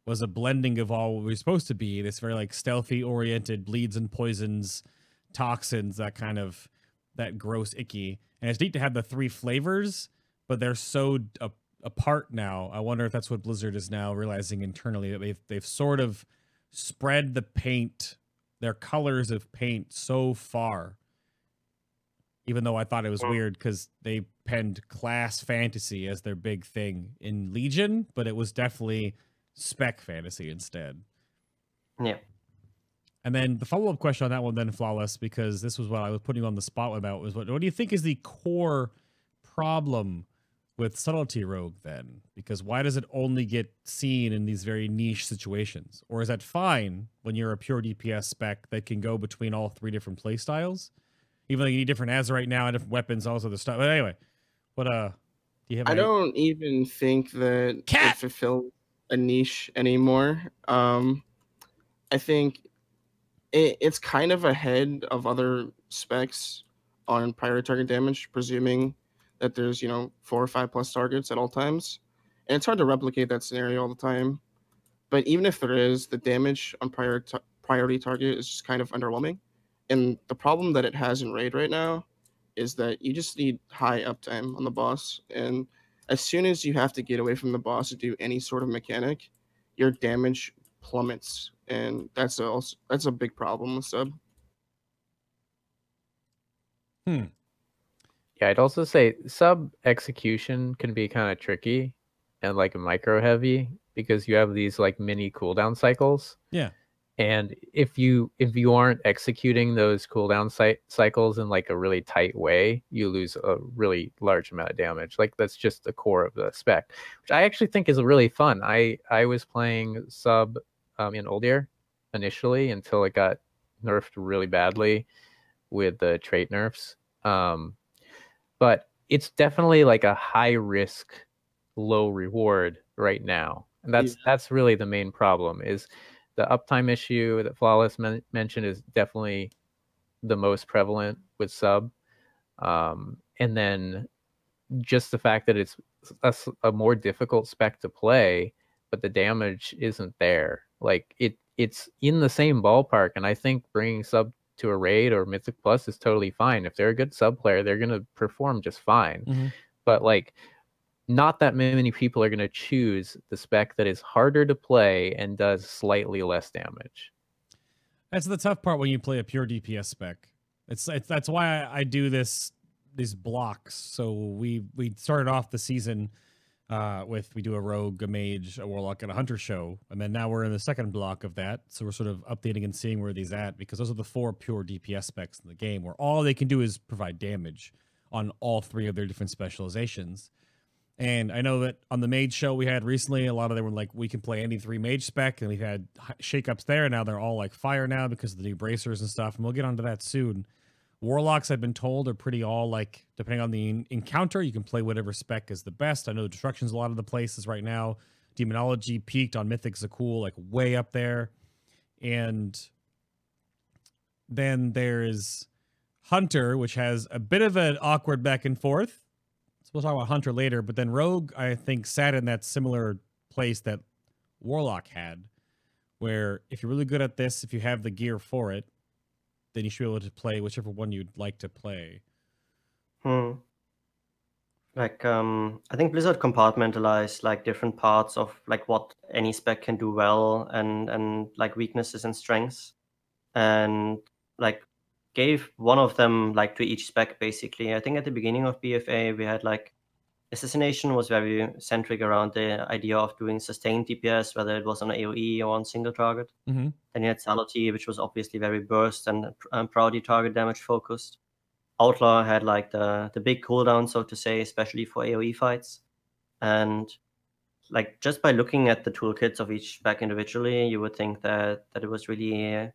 was a blending of all what we're supposed to be. This very like stealthy oriented bleeds and poisons, toxins, that gross icky. And it's neat to have the three flavors, but they're so apart now. I wonder if that's what Blizzard is now realizing internally, that they've sort of spread the paint, their colors of paint so far. Even though I thought it was weird because they penned class fantasy as their big thing in Legion, but it was definitely spec fantasy instead. Yeah. And then the follow-up question on that one, then, Flawless, because this was what I was putting you on the spot about, was what do you think is the core problem with Subtlety Rogue then? Because why does it only get seen in these very niche situations? Or is that fine when you're a pure DPS spec that can go between all three different playstyles? Even though you need different Azerite now and different weapons, all this other stuff. But anyway, do you have I don't even think that it fulfills a niche anymore. I think it's kind of ahead of other specs on priority target damage, presuming that there's 4 or 5 plus targets at all times, and it's hard to replicate that scenario all the time. But even if there is, the damage on priority target is just kind of underwhelming. And the problem that it has in Raid right now is that you just need high uptime on the boss, and as soon as you have to get away from the boss to do any sort of mechanic, your damage plummets, and that's a big problem with sub. Yeah, I'd also say sub execution can be kind of tricky and like micro heavy because you have these like mini cooldown cycles. Yeah. And if you aren't executing those cooldown cycles in like a really tight way, you lose a really large amount of damage. Like that's just the core of the spec, which I actually think is really fun. I was playing sub in Oldir initially until it got nerfed really badly with the trait nerfs. But it's definitely like a high risk, low reward right now, and that's really the main problem. Is the uptime issue that Flawless mentioned is definitely the most prevalent with sub. And then just the fact that it's a more difficult spec to play, but the damage isn't there. Like it's in the same ballpark. And I think bringing sub to a raid or Mythic Plus is totally fine. If they're a good sub player, they're going to perform just fine. Mm-hmm. But like, not that many people are going to choose the spec that is harder to play and does slightly less damage. That's the tough part when you play a pure DPS spec. That's why I do these blocks. So we started off the season with we do a rogue, a mage, a warlock, and a hunter show, and then now we're in the second block of that. So we're sort of updating and seeing where these at, because those are the 4 pure DPS specs in the game, where all they can do is provide damage on all 3 of their different specializations. And I know that on the mage show we had recently, a lot of them were like, we can play any 3 mage spec, and we've had shakeups there. And now they're all like fire now because of the new bracers and stuff. And we'll get onto that soon. Warlocks, I've been told, are pretty all like, depending on the encounter, you can play whatever spec is the best. I know Destruction's a lot of the places right now. Demonology peaked on Mythic Zakul, like way up there. And then there's Hunter, which has a bit of an awkward back and forth. So we'll talk about Hunter later, but then Rogue, I think, sat in that similar place that Warlock had, where if you're really good at this, if you have the gear for it, then you should be able to play whichever one you'd like to play. Like, I think Blizzard compartmentalized like different parts of like what any spec can do well and like weaknesses and strengths, and like gave one of them like to each spec basically. I think at the beginning of BFA we had like Assassination was very centric around the idea of doing sustained DPS, whether it was on AoE or on single target. Mm-hmm. Then you had Sality, which was obviously very burst and Proudy target damage focused. Outlaw had like the big cooldown, so to say, especially for AoE fights. And like just by looking at the toolkits of each spec individually, you would think that it was really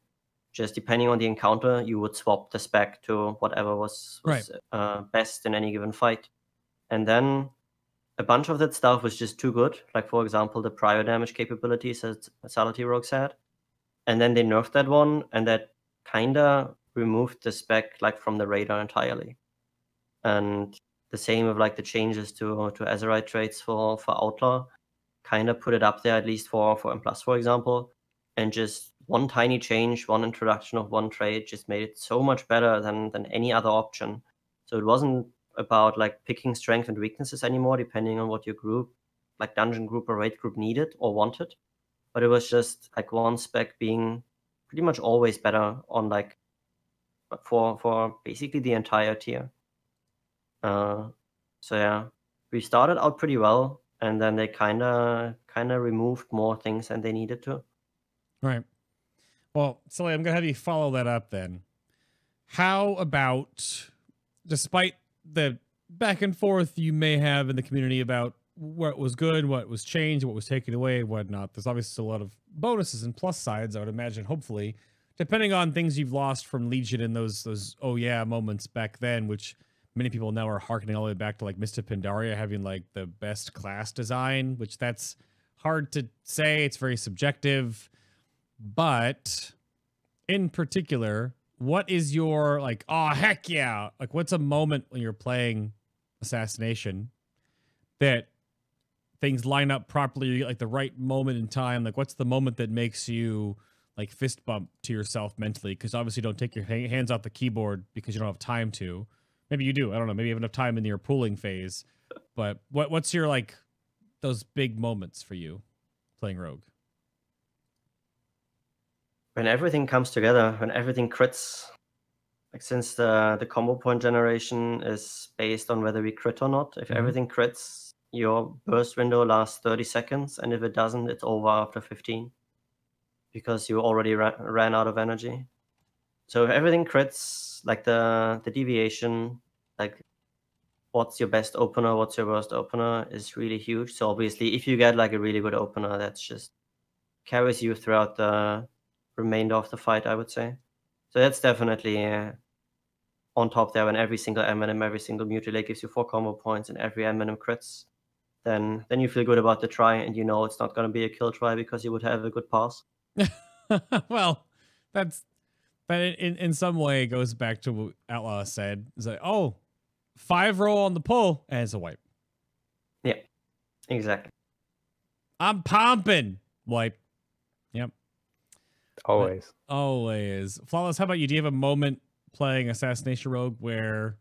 just depending on the encounter, you would swap the spec to whatever was right. Best in any given fight. And then a bunch of that stuff was just too good. Like, for example, the prior damage capabilities that Sality Rogues had. And then they nerfed that one, and that kind of removed the spec like from the radar entirely. And the same with like the changes to Azerite traits for Outlaw kind of put it up there, at least for M+, for example. And just one tiny change, one introduction of one trait just made it so much better than any other option. So it wasn't about like picking strength and weaknesses anymore, depending on what your group, like dungeon group or raid group, needed or wanted. But it was just like one spec being pretty much always better on like for basically the entire tier. So yeah, we started out pretty well, and then they kind of removed more things than they needed to. Right. Well, Sully, I'm gonna have you follow that up then. How about, despite the back and forth you may have in the community about what was good, what was changed, what was taken away, whatnot, there's obviously a lot of bonuses and plus sides, I would imagine, hopefully, depending on things you've lost from Legion and those oh yeah moments back then, which many people now are harkening all the way back to like Mists of Pandaria having like the best class design, which that's hard to say. It's very subjective. But in particular, what is your like, oh heck yeah, like what's a moment when you're playing Assassination that things line up properly, like the right moment in time? Like what's the moment that makes you like fist bump to yourself mentally? Because obviously you don't take your hands off the keyboard because you don't have time to. Maybe you do, I don't know, maybe you have enough time in your pooling phase. But what's your like those big moments for you playing Rogue? When everything comes together, when everything crits. Like, since the combo point generation is based on whether we crit or not, if everything crits, your burst window lasts 30 seconds, and if it doesn't, it's over after 15. because you already ran out of energy. So if everything crits, like the deviation, like what's your best opener, what's your worst opener, is really huge. So obviously, if you get like a really good opener, that's just carries you throughout the remainder of the fight, I would say. So that's definitely on top there. When every single M&M, every single mutilate gives you 4 combo points, and every M&M crits, then you feel good about the try, and you know it's not going to be a kill try because you would have a good pass. Well, but in some way it goes back to what Outlaw said. It's like, oh, 5 roll on the pull, and it's a wipe. Yeah, exactly. I'm pumping. Wipe. Yep. Always. Always. Flawless, how about you? Do you have a moment playing Assassination Rogue where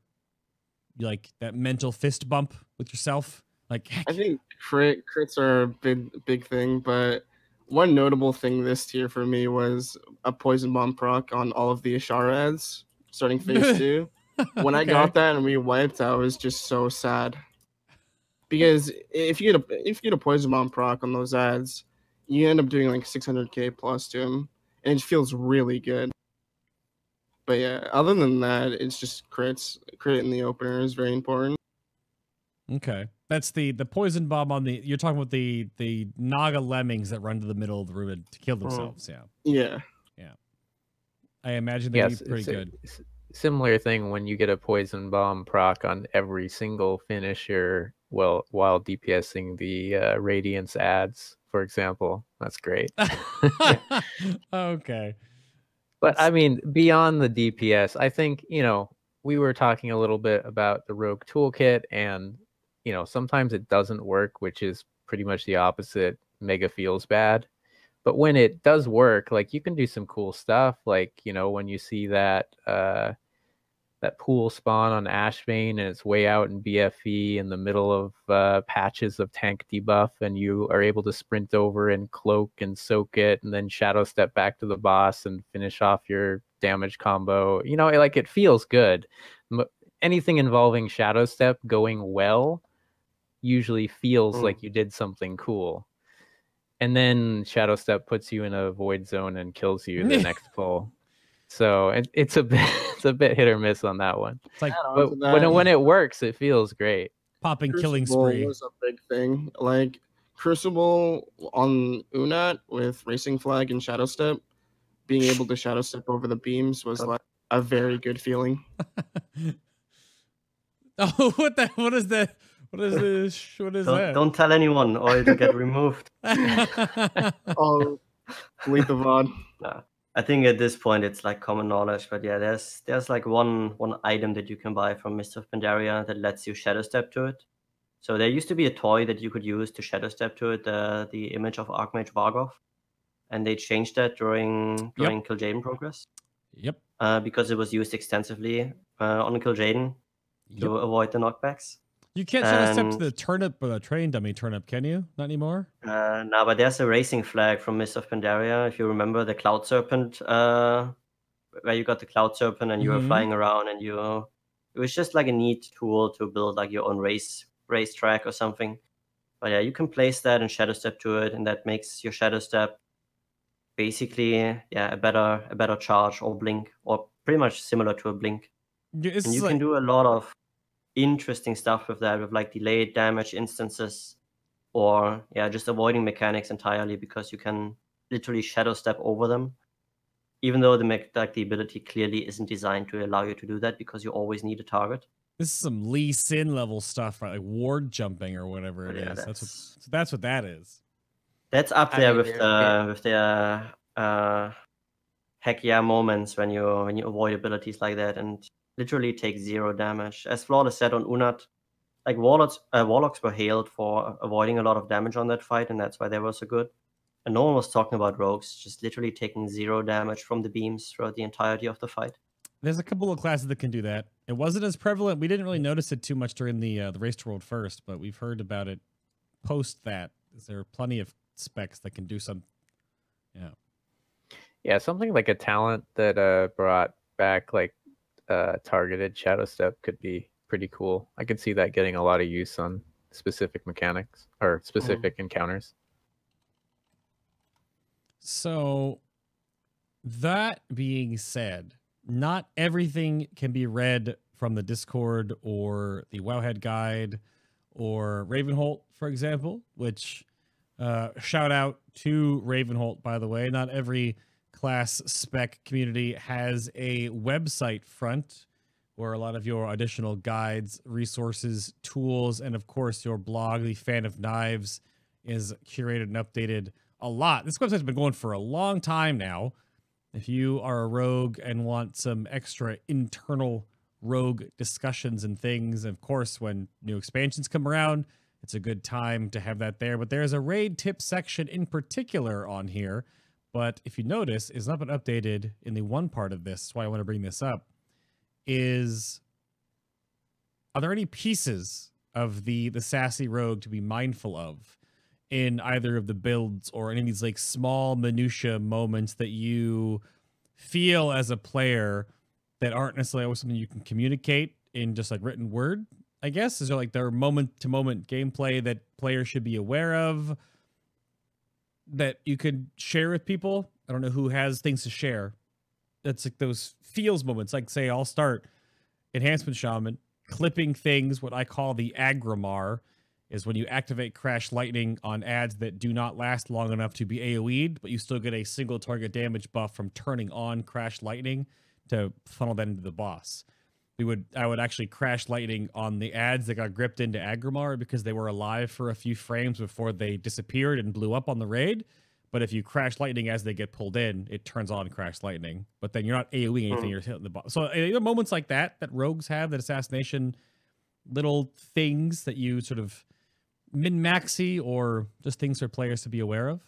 you like that mental fist bump with yourself? Like, heck. I think crits are a big thing, but one notable thing this tier for me was a poison bomb proc on all of the Ashara ads starting phase 2. When I got that and we wiped, I was just so sad. Because if you get a poison bomb proc on those ads, you end up doing like 600k plus to him, and it feels really good. But yeah, other than that, it's just crits. Crit in the opener is very important. Okay. That's the poison bomb on the, you're talking about the Naga lemmings that run to the middle of the room to kill themselves. Yeah. I imagine they'd be pretty good. Similar thing when you get a poison bomb proc on every single finisher, well, while DPSing the Radiance ads, for example. That's great. Okay. But I mean, beyond the DPS, I think, we were talking a little bit about the Rogue toolkit, and sometimes it doesn't work, which is pretty much the opposite. Mega feels bad. But when it does work, like, you can do some cool stuff. Like, when you see that pool spawn on Ashbane and it's way out in BFE in the middle of patches of tank debuff, and you are able to sprint over and cloak and soak it and then shadow step back to the boss and finish off your damage combo. It feels good. Anything involving shadow step going well usually feels like you did something cool. And then shadow step puts you in a void zone and kills you the next pull. So it's a bit hit or miss on that one. It's like, but when it works, it feels great. Popping Crucible killing spree was a big thing. Like Crucible on Unat with Racing Flag and Shadow Step, being able to Shadow Step over the beams was like a very good feeling. Oh, what is that? What is this? What is that? Don't tell anyone or it'll get removed. Oh, delete the VOD. Nah. I think at this point it's like common knowledge, but yeah, there's like one item that you can buy from Mist of Pandaria that lets you shadow step to it. So there used to be a toy that you could use to shadow step to it, the image of Archmage Vargov, and they changed that during Kil'jaeden progress. Yep. Because it was used extensively on Kil'jaeden to avoid the knockbacks. You can't shadow step to the turnip or the train dummy turnip, can you? Not anymore? No, but there's a racing flag from Mist of Pandaria. If you remember the Cloud Serpent, where you got the Cloud Serpent and you were flying around, and it was just like a neat tool to build like your own race track or something. But yeah, you can place that and shadow step to it, and that makes your shadow step basically a better charge or blink, or pretty much similar to a blink. And you can do a lot of interesting stuff with that, with like delayed damage instances, or just avoiding mechanics entirely, because you can literally shadow step over them, even though the ability clearly isn't designed to allow you to do that, because you always need a target. This is some Lee Sin level stuff, right? Like ward jumping or whatever it is. That's what that is. That's up there with the heck yeah moments when you avoid abilities like that and literally take 0 damage. As Flawless said on Unat, like warlocks were hailed for avoiding a lot of damage on that fight, and that's why they were so good. And no one was talking about rogues just literally taking 0 damage from the beams throughout the entirety of the fight. There's a couple of classes that can do that. It wasn't as prevalent. We didn't really notice it too much during the Race to World First, but we've heard about it post that. There are plenty of specs that can do some. Yeah, something like a talent that brought back like targeted shadow step could be pretty cool. I could see that getting a lot of use on specific mechanics or specific encounters. So that being said, not everything can be read from the Discord or the Wowhead Guide or Ravenholt, for example, which shout out to Ravenholt, by the way. Not every class spec community has a website front where a lot of your additional guides, resources, tools, and of course your blog, the Fan of Knives, is curated and updated a lot. This website's been going for a long time now. If you are a rogue and want some extra internal rogue discussions and things, of course, when new expansions come around, it's a good time to have that there. But there's a raid tip section in particular on here. But if you notice, it's not been updated in the one part of this. That's why I want to bring this up. Are there any pieces of the sassy rogue to be mindful of in either of the builds or any of these like small minutia moments that you feel as a player that aren't necessarily always something you can communicate in just like written word, I guess? Is there like there moment to moment gameplay that players should be aware of that you could share with people? I don't know who has things to share. That's like those feels moments. Like say I'll start Enhancement Shaman, clipping things, what I call the Agrimar, is when you activate Crash Lightning on ads that do not last long enough to be AoE'd, but you still get a single target damage buff from turning on Crash Lightning to funnel that into the boss. I would actually Crash Lightning on the ads that got gripped into Agrimar because they were alive for a few frames before they disappeared and blew up on the raid. But if you Crash Lightning as they get pulled in, it turns on Crash Lightning. But then you're not AoEing anything, you're hitting the boss. So there are moments like that rogues have, that assassination, little things that you sort of min-maxy or just things for players to be aware of?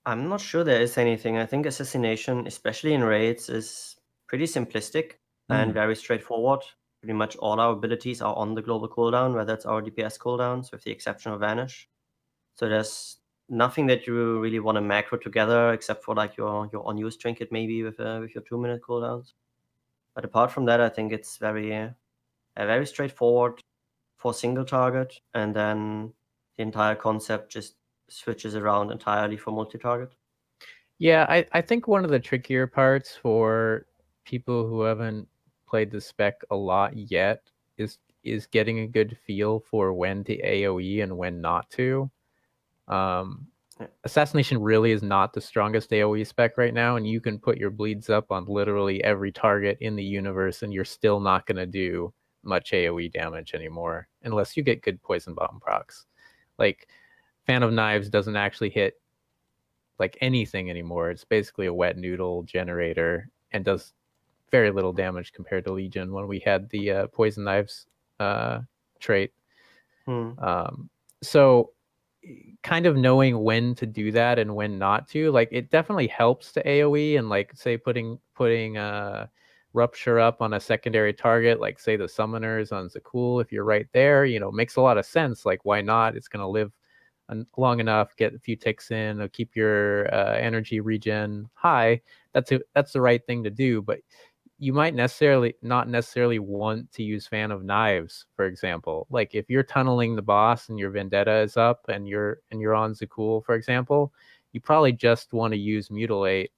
I'm not sure there is anything. I think assassination, especially in raids, is pretty simplistic and very straightforward. Pretty much all our abilities are on the global cooldown, whether it's our DPS cooldowns, with the exception of Vanish. So there's nothing that you really want to macro together, except for like your unused trinket maybe with your 2-minute cooldowns. But apart from that, I think it's very straightforward for single target, and then the entire concept just switches around entirely for multi-target. Yeah, I think one of the trickier parts for people who haven't played the spec a lot yet is getting a good feel for when to AoE and when not to. Assassination really is not the strongest AoE spec right now, and you can put your bleeds up on literally every target in the universe and you're still not going to do much AoE damage anymore unless you get good poison bomb procs. Like Fan of Knives doesn't actually hit like anything anymore. It's basically a wet noodle generator and does very little damage compared to Legion when we had the poison knives trait. So kind of knowing when to do that and when not to, like it definitely helps to AoE, and like say putting Rupture up on a secondary target, like say the Summoners on Zakul, if you're right there, makes a lot of sense. Like why not? It's going to live long enough, get a few ticks in, keep your energy regen high. That's the right thing to do. But you might not necessarily want to use Fan of Knives, for example. Like if you're tunneling the boss and your Vendetta is up and you're on Zakul, for example, you probably just want to use Mutilate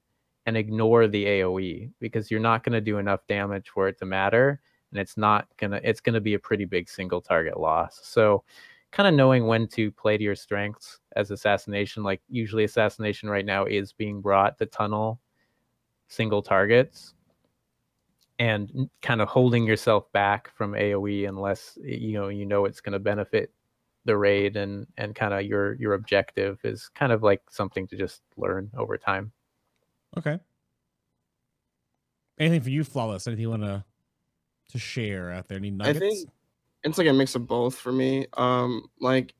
and ignore the AoE, because you're not going to do enough damage for it to matter, and it's going to be a pretty big single target loss. So kind of knowing when to play to your strengths as assassination, like usually assassination right now is being brought to tunnel single targets, and kind of holding yourself back from AoE unless you know it's going to benefit the raid, and kind of your objective is kind of like something to just learn over time. Okay. Anything for you, Flawless? Anything you want to share out there? Any nuggets? I think it's like a mix of both for me. Like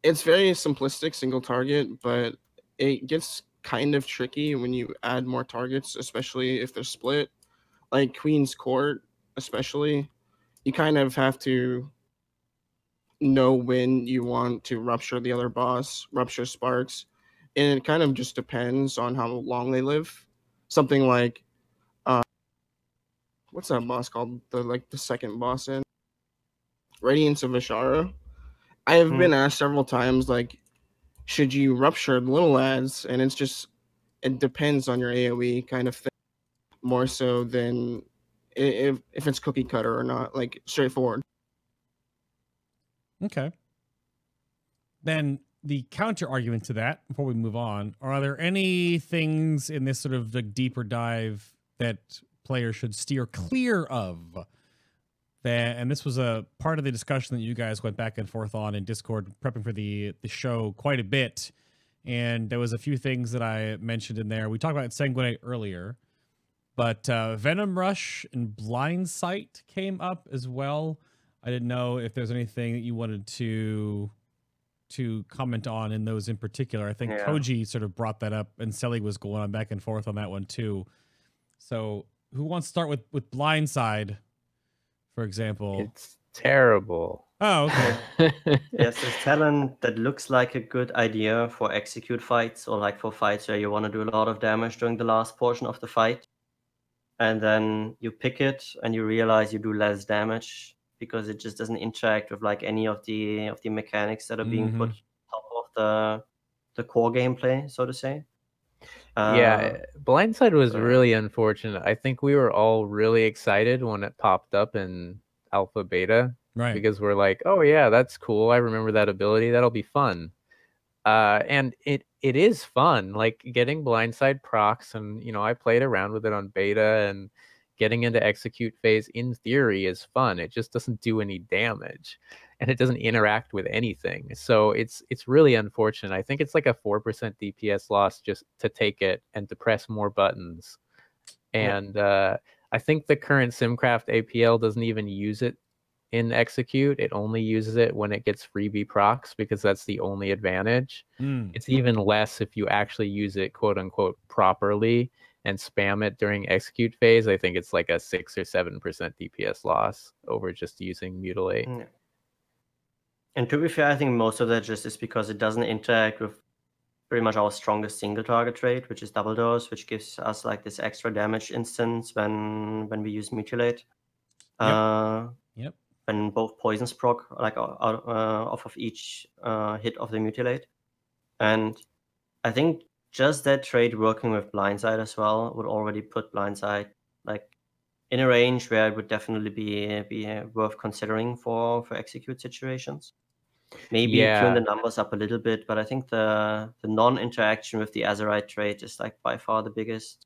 it's very simplistic single target, but it gets kind of tricky when you add more targets, especially if they're split. Like Queen's Court, especially, you kind of have to know when you want to rupture the other boss, rupture sparks, and it kind of just depends on how long they live. Something like, what's that boss called? The second boss in Radiance of Ashara. I have been asked several times, like, should you rupture little ads, and it depends on your AoE kind of thing, more so than if it's cookie cutter or not, like straightforward. Okay. Then the counter argument to that, before we move on, are there any things in this sort of like deeper dive that players should steer clear of? And this was a part of the discussion that you guys went back and forth on in Discord, prepping for the show quite a bit. And there was a few things that I mentioned in there. We talked about Sanguinate earlier, but Venom Rush and Blind Sight came up as well. I didn't know if there's anything that you wanted to comment on in those in particular. I think Koji sort of brought that up, and Selly was going on back and forth on that one too. So who wants to start with Blindside, for example? It's terrible. Oh, okay. Yes, there's talent that looks like a good idea for execute fights, or like for fights where you want to do a lot of damage during the last portion of the fight. And then you pick it and you realize you do less damage because it just doesn't interact with like any of the mechanics that are being put top of the core gameplay, so to say. Yeah, Blindside was really unfortunate. I think we were all really excited when it popped up in alpha beta, Right. because we're like, oh yeah, that's cool. I remember that ability. That'll be fun. And it is fun, like getting Blindside procs, and I played around with it on beta, and getting into execute phase in theory is fun. It just doesn't do any damage, and it doesn't interact with anything. So it's really unfortunate. I think it's like a 4% DPS loss just to take it and to press more buttons. And I think the current Simcraft APL doesn't even use it in execute. It only uses it when it gets freebie procs, because that's the only advantage. It's even less if you actually use it quote unquote properly and spam it during execute phase. I think it's like a 6 or 7% DPS loss over just using Mutilate. And to be fair, I think most of that just is because it doesn't interact with pretty much our strongest single target trait, which is double dose, which gives us like this extra damage instance when we use Mutilate. Yep. When both poisons proc like off of each hit of the Mutilate. And I think just that trait working with Blindside as well would already put Blindside like in a range where it would definitely be worth considering for execute situations. Maybe tune the numbers up a little bit, but I think the non-interaction with the Azerite trait is like by far the biggest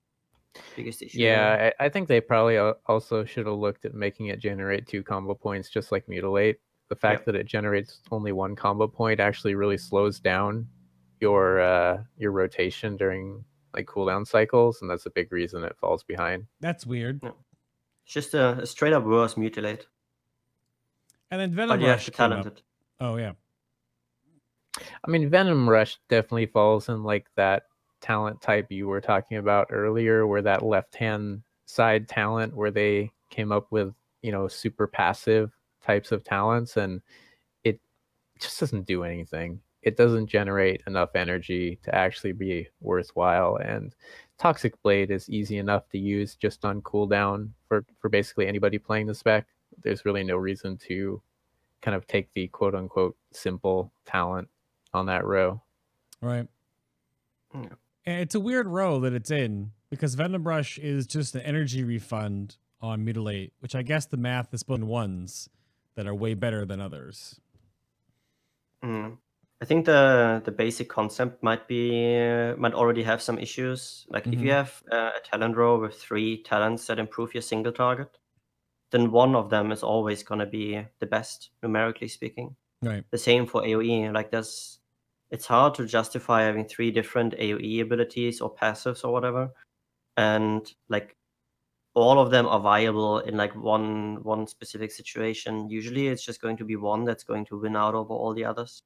issue. Yeah, I think they probably also should have looked at making it generate 2 combo points, just like Mutilate. The fact that it generates only 1 combo point actually really slows down your rotation during like cooldown cycles, and that's a big reason it falls behind. That's weird. Yeah. It's just a straight up worse Mutilate. And then Venom Rush came up. Oh yeah. I mean, Venom Rush definitely falls in like that talent type you were talking about earlier, where that left-hand side talent where they came up with, super passive types of talents, and it just doesn't do anything. It doesn't generate enough energy to actually be worthwhile. And Toxic Blade is easy enough to use just on cooldown for basically anybody playing the spec. There's really no reason to kind of take the quote unquote simple talent on that row. Right. And it's a weird row that it's in, because Venom Rush is just an energy refund on Mutilate, which I guess the math is split in ones that are way better than others. I think the basic concept might already have some issues. Like if you have a talent row with 3 talents that improve your single target, then one of them is always going to be the best, numerically speaking. Right. The same for AoE. Like it's hard to justify having 3 different AoE abilities or passives or whatever, and like all of them are viable in like one specific situation. Usually it's just going to be one that's going to win out over all the others.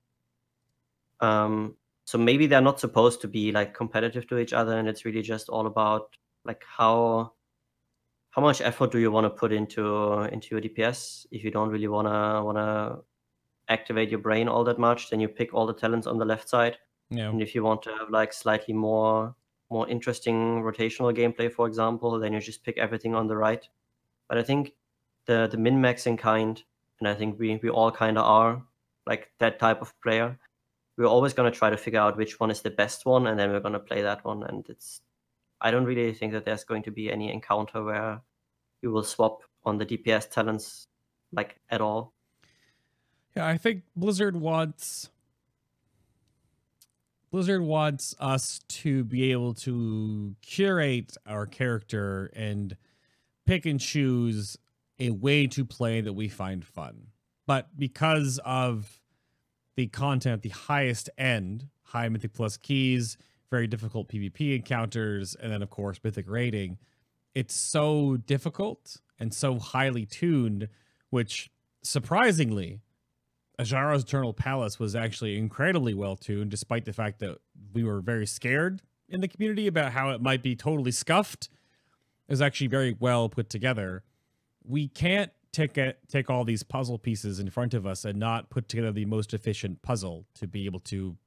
So maybe they're not supposed to be like competitive to each other, and it's really just all about like how much effort do you want to put into your DPS. If you don't really wanna activate your brain all that much, then you pick all the talents on the left side. Yeah. And if you want to have like slightly more interesting rotational gameplay, for example, then you just pick everything on the right. But I think the min-maxing kind, and I think we all kind of are like that type of player, we're always going to try to figure out which one is the best one, and then we're going to play that one. And I don't really think that there's going to be any encounter where you will swap on the DPS talents like at all. Yeah, I think Blizzard wants us to be able to curate our character and pick and choose a way to play that we find fun. But because of the content at the highest end, high Mythic Plus keys, very difficult PvP encounters, and then of course Mythic rating, it's so difficult and so highly tuned, which surprisingly, Azshara's Eternal Palace was actually incredibly well tuned, despite the fact that we were very scared in the community about how it might be totally scuffed. It was actually very well put together. We can't take all these puzzle pieces in front of us and not put together the most efficient puzzle to be able to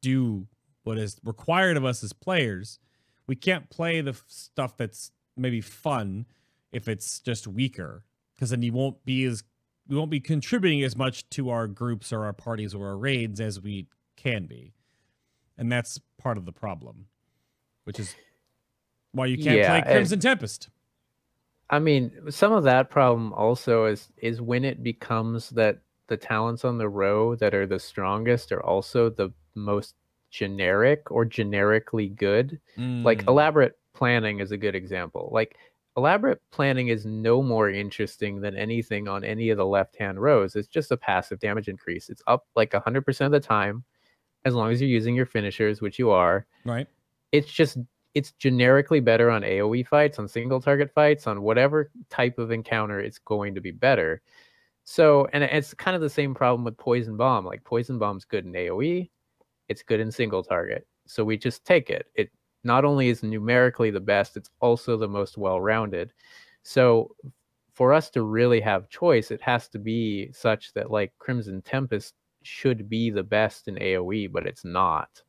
do what is required of us as players. We can't play the stuff that's maybe fun if it's just weaker, because then we won't be contributing as much to our groups or our parties or our raids as we can be. And that's part of the problem, which is why you can't play Crimson Tempest. I mean, some of that problem also is when it becomes that the talents on the row that are the strongest are also the most generic or generically good. Like elaborate planning is a good example. Like elaborate planning is no more interesting than anything on any of the left-hand rows. It's just a passive damage increase. It's up like 100% of the time, as long as you're using your finishers, which you are. Right. It's generically better on AoE fights, on single target fights, on whatever type of encounter, it's going to be better. So, and it's kind of the same problem with Poison Bomb. Like Poison Bomb's good in AoE, it's good in single target. So we just take it. It not only is numerically the best, it's also the most well-rounded. So for us to really have choice, it has to be such that like Crimson Tempest should be the best in AoE, but it's not.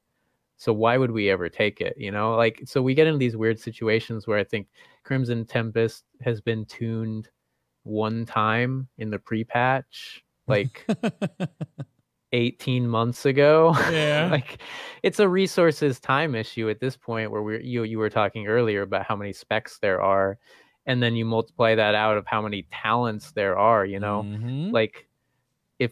So why would we ever take it? You know, like, so we get into these weird situations where I think Crimson Tempest has been tuned one time in the pre-patch, like 18 months ago. Yeah. Like it's a resources time issue at this point where you were talking earlier about how many specs there are, and then you multiply that out of how many talents there are, you know. Like if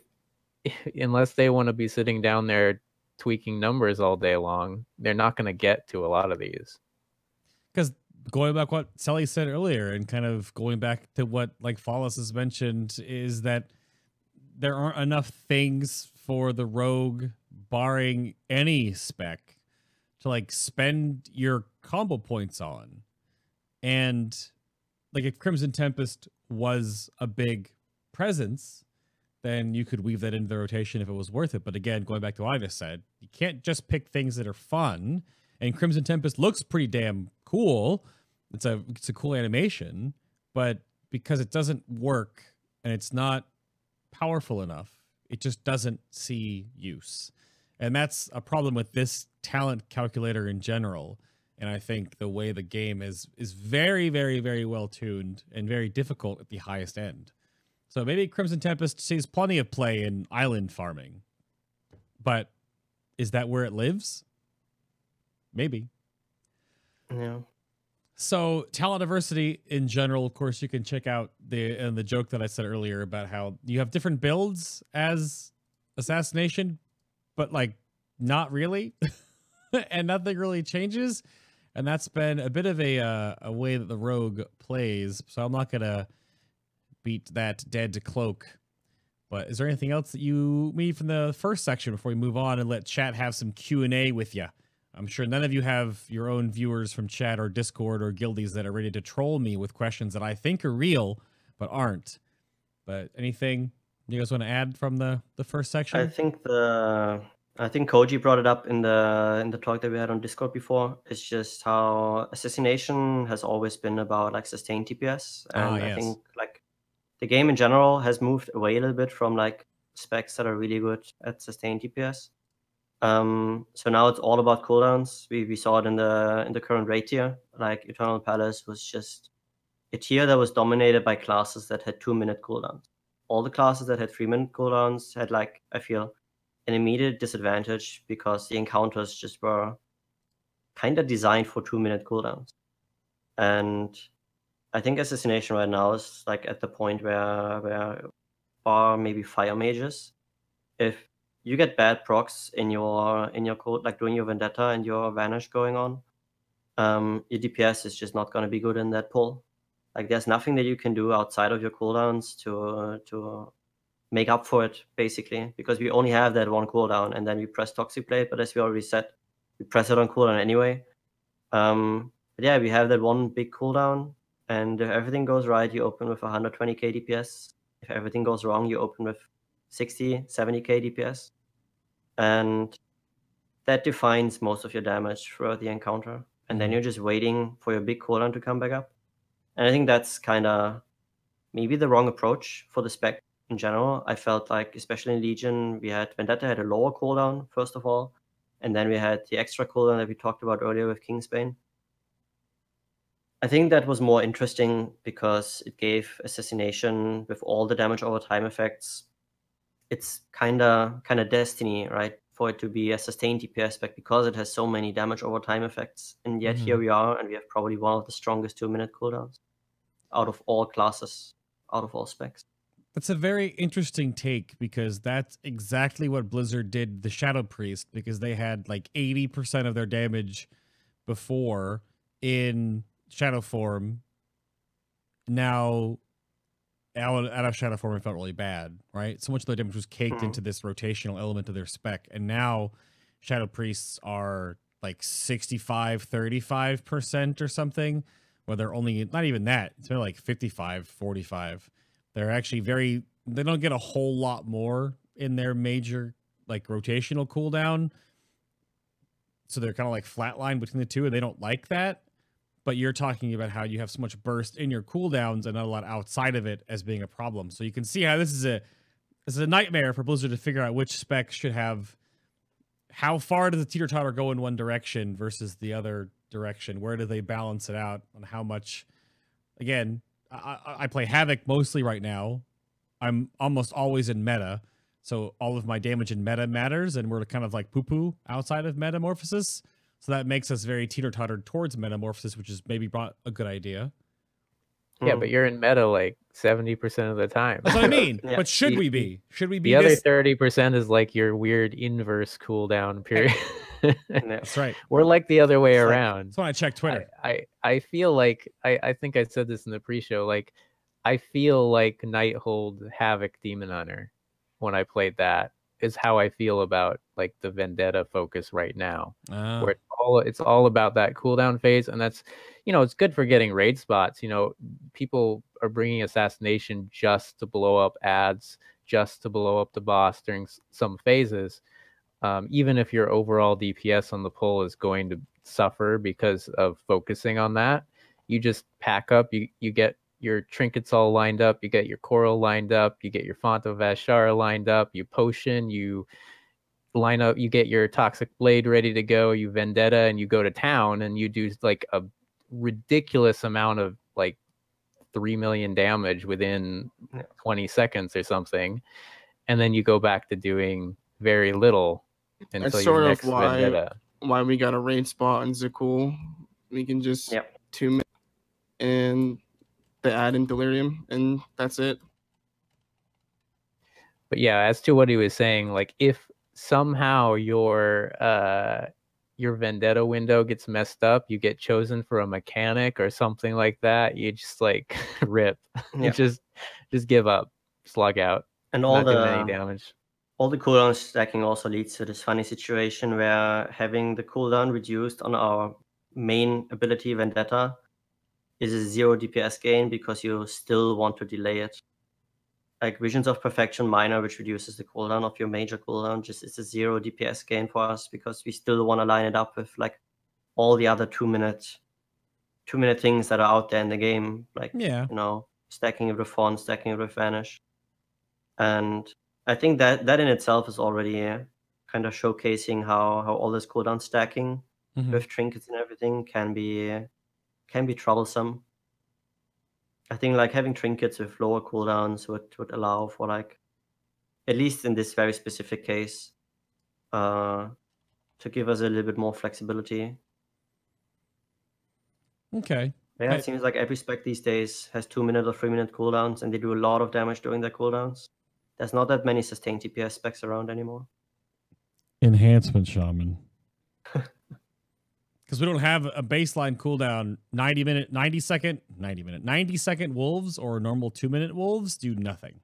unless they want to be sitting down there tweaking numbers all day long, they're not going to get to a lot of these. Because going back what Sally said earlier, and kind of going back to what like Follis has mentioned, is that there aren't enough things for the rogue, barring any spec, to like spend your combo points on. And like if Crimson Tempest was a big presence, then you could weave that into the rotation if it was worth it. But again, going back to what I just said, you can't just pick things that are fun. And Crimson Tempest looks pretty damn cool. It's a cool animation, but because it doesn't work and it's not powerful enough, it just doesn't see use. And that's a problem with this talent calculator in general. And I think the way the game is very, very, very well tuned and very difficult at the highest end. So maybe Crimson Tempest sees plenty of play in island farming. But is that where it lives? Maybe. Yeah. So talent diversity in general, of course, you can check out the joke that I said earlier about how you have different builds as Assassination, but like not really, and nothing really changes. And that's been a bit of a way that the rogue plays. So I'm not gonna beat that dead to cloak. But is there anything else that you need from the first section before we move on and let chat have some Q&A with you? I'm sure none of you have your own viewers from chat or Discord or guildies that are ready to troll me with questions that I think are real, but aren't. But anything you guys want to add from the first section? I think Koji brought it up in the talk that we had on Discord before. It's just how Assassination has always been about like sustained TPS, and I think like the game in general has moved away a little bit from like specs that are really good at sustained TPS. So now it's all about cooldowns. We saw it in the current raid tier. Like Eternal Palace was just a tier that was dominated by classes that had 2-minute cooldowns. All the classes that had 3-minute cooldowns had like, I feel, an immediate disadvantage because the encounters just were kind of designed for 2-minute cooldowns. And I think Assassination right now is like at the point where bar maybe Fire Mages, if you get bad procs in your code, like doing your Vendetta and your Vanish going on, your DPS is just not going to be good in that pull. Like there's nothing that you can do outside of your cooldowns to make up for it, basically, because we only have that one cooldown, and then we press Toxic Blade. But as we already said, we press it on cooldown anyway. But yeah, we have that one big cooldown, and if everything goes right, you open with 120k DPS. If everything goes wrong, you open with 60, 70k DPS, and that defines most of your damage throughout the encounter. And then you're just waiting for your big cooldown to come back up. And I think that's kind of maybe the wrong approach for the spec in general. I felt like, especially in Legion, Vendetta had a lower cooldown, first of all, and then we had the extra cooldown that we talked about earlier with Kingsbane. I think that was more interesting because it gave Assassination, with all the damage over time effects, it's kind of Destiny, right? For it to be a sustained DPS spec because it has so many damage over time effects. And yet here we are, and we have probably one of the strongest 2-minute cooldowns out of all classes, out of all specs. That's a very interesting take because that's exactly what Blizzard did the Shadow Priest, because they had like 80% of their damage before in Shadow form. Now out of Shadow form, it felt really bad, right? So much of the damage was caked into this rotational element of their spec. And now Shadow Priests are like 65-35% or something, where they're only, not even that, it's maybe like 55-45. They're actually they don't get a whole lot more in their major like rotational cooldown. So they're kind of like flatline between the two, and they don't like that. But you're talking about how you have so much burst in your cooldowns and not a lot outside of it as being a problem. So you can see how this is a nightmare for Blizzard to figure out which specs should have, how far does the teeter-totter go in one direction versus the other direction? Where do they balance it out on how much? Again, I play Havoc mostly right now. I'm almost always in meta, so all of my damage in meta matters, and we're kind of like poo-poo outside of Metamorphosis. So that makes us very teeter-tottered towards Metamorphosis, which is maybe brought a good idea. Yeah, but you're in meta like 70% of the time. That's what I mean. Yeah. But should we be? Should we be? The other 30% is like your weird inverse cooldown period. That's right. We're like the other way around. That's when I check Twitter. I feel like I think I said this in the pre-show. Like I feel like Nighthold Havoc Demon Hunter when I played that is how I feel about like the Vendetta focus right now, where it's all about that cooldown phase, and that's, you know, it's good for getting raid spots. You know, people are bringing Assassination just to blow up ads, just to blow up the boss during some phases. Even if your overall DPS on the pull is going to suffer because of focusing on that, you just pack up, you get your trinkets all lined up, you get your coral lined up, you get your Font of Ashara lined up, you potion, you line up, you get your Toxic Blade ready to go, you Vendetta, and you go to town and you do like a ridiculous amount of like 3 million damage within 20 seconds or something. And then you go back to doing very little until that's your sort next of Vendetta. Why we got a raid spot in Zakul. We can just 2 minutes and the ad in Delirium, and that's it. But yeah, as to what he was saying, like if somehow your Vendetta window gets messed up, you get chosen for a mechanic or something like that, you just like rip. You just give up, slug out, and not doing any damage. All the cooldown stacking also leads to this funny situation where having the cooldown reduced on our main ability Vendetta is a 0 DPS gain because you still want to delay it. Like Visions of Perfection Minor, which reduces the cooldown of your major cooldown, just it's a 0 DPS gain for us because we still want to line it up with like all the other 2-minute things that are out there in the game, like you know, stacking it with Fawn, stacking it with Vanish. And I think that in itself is already kind of showcasing how all this cooldown stacking with trinkets and everything can be troublesome. I think like having trinkets with lower cooldowns would allow for like, at least in this very specific case, to give us a little bit more flexibility. Okay. Yeah, it seems like every spec these days has 2-minute or 3-minute cooldowns, and they do a lot of damage during their cooldowns. There's not that many sustained DPS specs around anymore. Enhancement Shaman. Because we don't have a baseline cooldown. 90 second wolves or normal 2-minute wolves do nothing.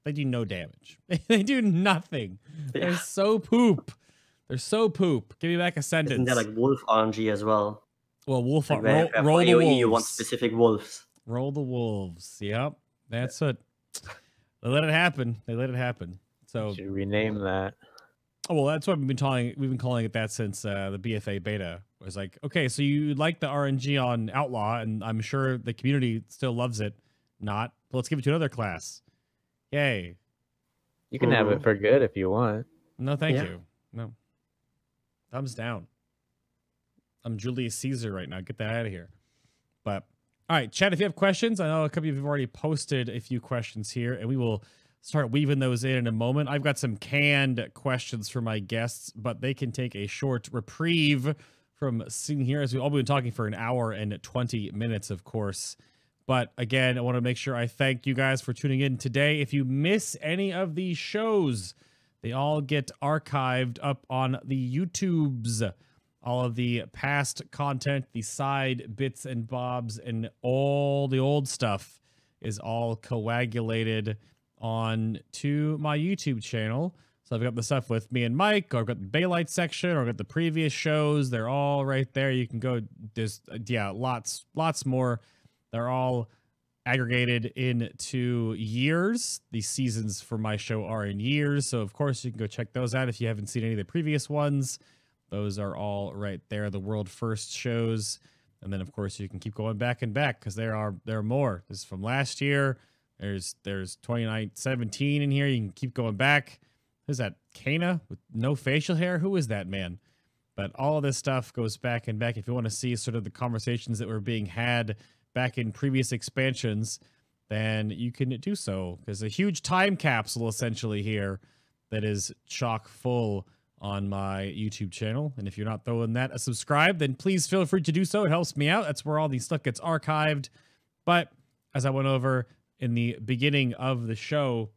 They do no damage. They do nothing. Yeah. They're so poop. They're so poop. Give me back Ascendance. Isn't there like wolf RNG as well? Well, wolf Like roll for the AoE, wolves. you want specific wolves. Roll the wolves. Yep. That's what. They let it happen. They let it happen. So You should rename that. oh, well, that's what we've been calling it that since the BFA beta. It was like, okay, so you like the RNG on Outlaw, and I'm sure the community still loves it. Not. Let's give it to another class. Yay. You can have it for good if you want. No, thank Yeah. you. No. Thumbs down. I'm Julius Caesar right now. Get that out of here. But all right, chat, if you have questions, I know a couple of you have already posted a few questions here, and we will start weaving those in a moment. I've got some canned questions for my guests, but they can take a short reprieve from sitting here, as we've all been talking for an hour and 20 minutes, of course. But again, I want to make sure I thank you guys for tuning in today. If you miss any of these shows, they all get archived up on the YouTubes. All of the past content, the side bits and bobs, and all the old stuff is all coagulated on to my YouTube channel. So I've got the stuff with me and Mike, or I've got the Baylight section, or I've got the previous shows. They're all right there. You can go, there's, yeah, lots more. They're all aggregated into years. The seasons for my show are in years. So, of course, you can go check those out if you haven't seen any of the previous ones. Those are all right there, the world first shows. And then, of course, you can keep going back and back because there are more. This is from last year. There's 2017 in here. You can keep going back. Who's that? Kana with no facial hair? Who is that man? But all of this stuff goes back and back. If you want to see sort of the conversations that were being had back in previous expansions, then you can do so. There's a huge time capsule essentially here that is chock full on my YouTube channel. And if you're not throwing that a subscribe, then please feel free to do so. It helps me out. That's where all these stuff gets archived. But as I went over in the beginning of the show,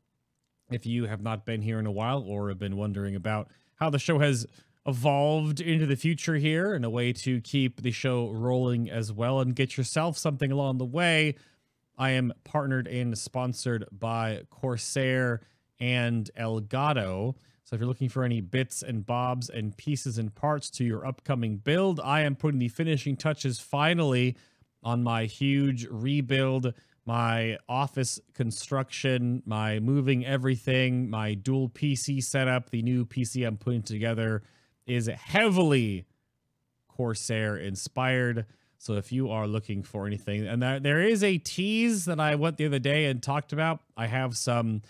if you have not been here in a while or have been wondering about how the show has evolved into the future here and a way to keep the show rolling as well and get yourself something along the way, I am partnered and sponsored by Corsair and Elgato. So if you're looking for any bits and bobs and pieces and parts to your upcoming build, I am putting the finishing touches finally on my huge rebuild, my office construction, my moving everything, my dual PC setup. The new PC I'm putting together is heavily Corsair inspired. So if you are looking for anything, and there is a tease that I went the other day and talked about. I have some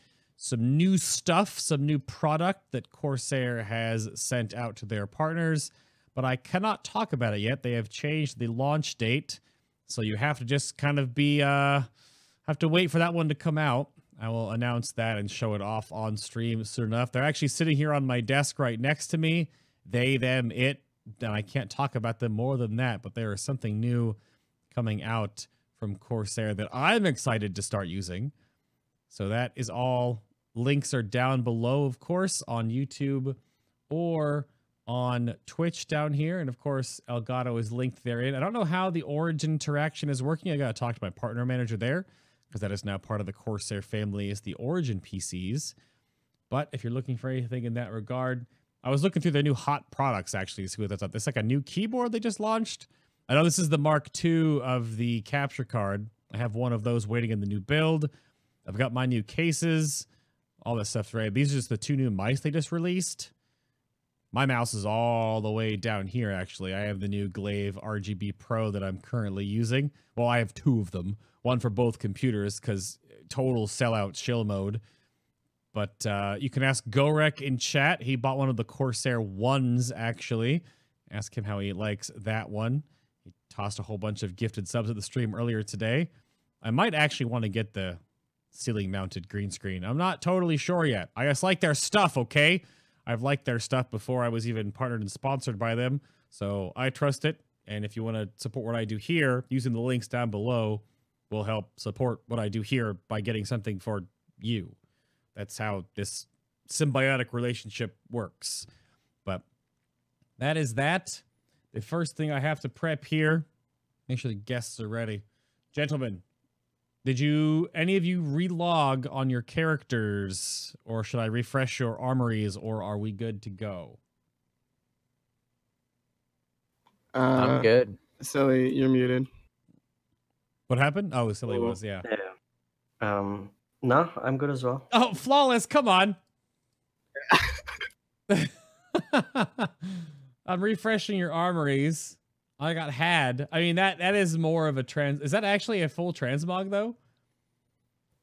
new stuff, some new product that Corsair has sent out to their partners, but I cannot talk about it yet. They have changed the launch date, so you have to just kind of be have to wait for that one to come out. I will announce that and show it off on stream soon enough. They're actually sitting here on my desk right next to me. They, them, it, and I can't talk about them more than that, but there is something new coming out from Corsair that I'm excited to start using. So that is all. Links are down below, of course, on YouTube or on Twitch down here. And of course, Elgato is linked therein. I don't know how the Origin interaction is working. I got to talk to my partner manager there because that is now part of the Corsair family, is the Origin PCs. But if you're looking for anything in that regard, I was looking through their new hot products actually to see what that's up. There's like a new keyboard they just launched. I know this is the Mark II of the capture card. I have one of those waiting in the new build. I've got my new cases. All that stuff's right. These are just the 2 new mice they just released. My mouse is all the way down here, actually. I have the new Glaive RGB Pro that I'm currently using. Well, I have 2 of them. One for both computers, because total sellout shill mode. But you can ask Gorek in chat. He bought one of the Corsair ones, actually. Ask him how he likes that one. He tossed a whole bunch of gifted subs at the stream earlier today. I might actually want to get the ceiling mounted green screen. I'm not totally sure yet. I just like their stuff, okay? I've liked their stuff before I was even partnered and sponsored by them, so I trust it. And if you want to support what I do here, using the links down below will help support what I do here by getting something for you. That's how this symbiotic relationship works. But that is that. The first thing I have to prep here, make sure the guests are ready. Gentlemen, did any of you relog on your characters, or should I refresh your armories, or are we good to go? I'm good. Silly, you're muted. What happened? Oh, Silly was, yeah. No, I'm good as well. Oh, Flawless, come on. I'm refreshing your armories. I got had. I mean, that is more of a trans. Is that actually a full transmog though?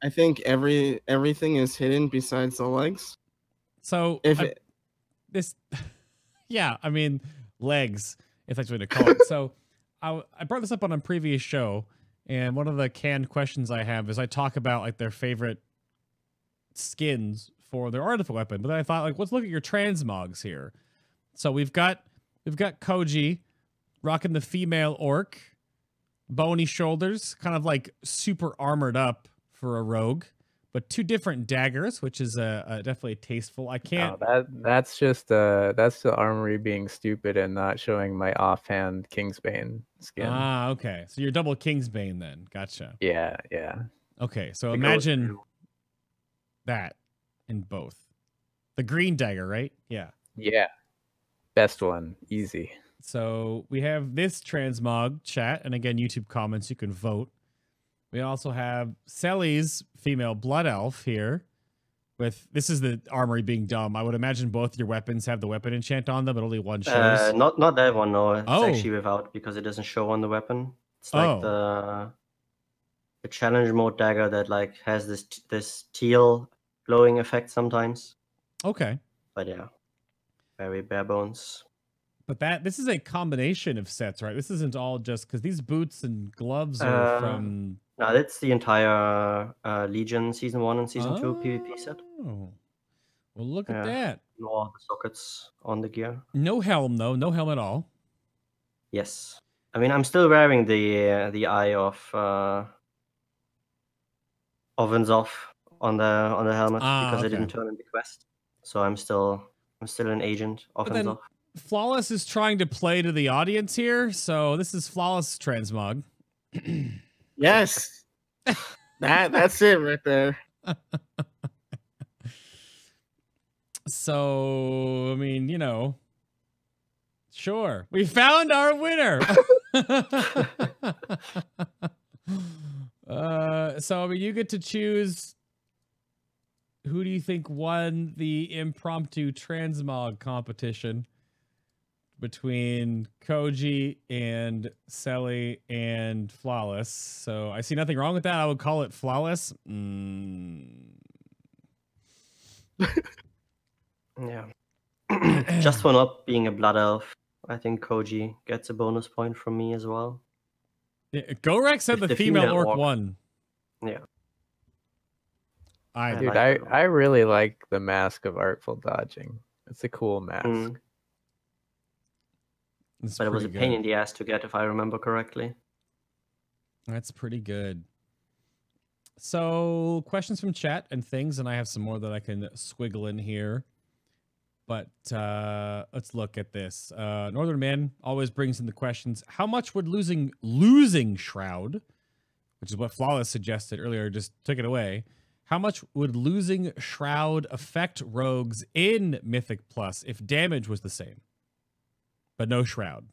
I think everything is hidden besides the legs. So If yeah, I mean legs, if that's what to call it. So I brought this up on a previous show, and one of the canned questions I have is I talk about like their favorite skins for their artifact weapon, but then I thought like, let's look at your transmogs here. So we've got Koji rocking the female orc, bony shoulders, kind of like super armored up for a rogue, but two different daggers, which is definitely tasteful. I can't. No, that's just that's the armory being stupid and not showing my offhand Kingsbane skin. Ah, okay. So you're double Kingsbane then. Gotcha. Yeah. Okay, so It goes imagine through. that in both. The green dagger, right? Yeah. Yeah. Best one. Easy. So we have this transmog chat, and again, YouTube comments, you can vote. We also have Selly's female blood elf here. This is the armory being dumb. I would imagine both your weapons have the weapon enchant on them, but only one shows. Not that one, no. It's Oh. actually without, because it doesn't show on the weapon. It's like the challenge mode dagger that like has this teal glowing effect sometimes. Okay. But yeah, very bare bones. But this is a combination of sets, right? This isn't all just because these boots and gloves are from. No, that's the entire Legion Season 1 and Season 2 PvP set. Oh. Well, look at Yeah. that. All the sockets on the gear. No helm, though. No helm at all. Yes. I mean, I'm still wearing the eye of Ovenzov on the helmet because I didn't turn in the quest. So I'm still an agent of But then Ovenzov. Flawless is trying to play to the audience here, so this is Flawless transmog. Yes, that's it right there. So, I mean, sure. We found our winner. So, I mean, you get to choose who do you think won the impromptu transmog competition between Koji and Selly and Flawless. So I see nothing wrong with that. I would call it Flawless. Yeah. Just for not being a blood elf, I think Koji gets a bonus point from me as well. Yeah, Gorek said If the the female female orc orc- won. Yeah. I Dude, like I, that one. I really like the Mask of Artful Dodging. It's a cool mask. Mm. It's But it was a pretty pain good. in the ass to get, if I remember correctly. That's pretty good. So, questions from chat and things, and I have some more that I can squiggle in here. But let's look at this. Northern Man always brings in the questions. How much would losing Shroud, which is what Flawless suggested earlier, just took it away. How much would losing Shroud affect rogues in Mythic Plus if damage was the same, but no Shroud?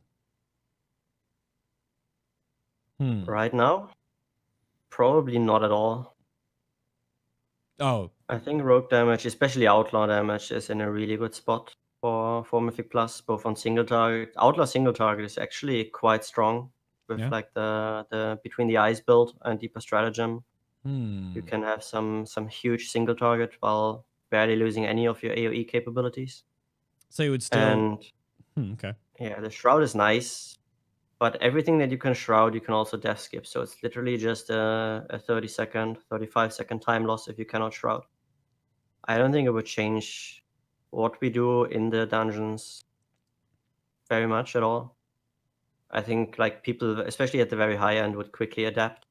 Right now, probably not at all. Oh, I think rogue damage, especially outlaw damage, is in a really good spot for Mythic Plus, both on single target. Outlaw single target is actually quite strong with Yeah. like the Between the Eyes build and Deeper Stratagem. hmm. You can have some huge single target while barely losing any of your AoE capabilities. So you would still. And Okay. yeah, the Shroud is nice, but everything that you can Shroud, you can also death skip. So it's literally just a 30-second, 35-second time loss if you cannot Shroud. I don't think it would change what we do in the dungeons very much at all. I think like people, especially at the very high end, would quickly adapt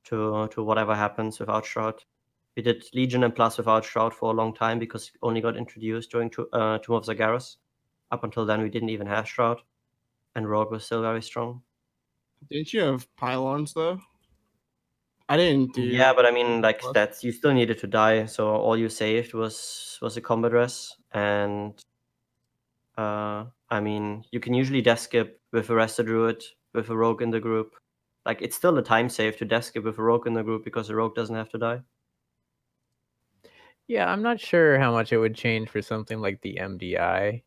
to whatever happens without Shroud. We did Legion and Plus without Shroud for a long time because it only got introduced during Tomb of Zagreus. Up until then, we didn't even have Shroud, and Rogue was still very strong. Didn't you have pylons though? I didn't do. Yeah, but I mean, like that's you still needed to die, so all you saved was a combat dress, and I mean, you can usually death skip with a Resto Druid with a Rogue in the group. Like it's still a time save to death skip with a Rogue in the group because the Rogue doesn't have to die. Yeah, I'm not sure how much it would change for something like the MDI,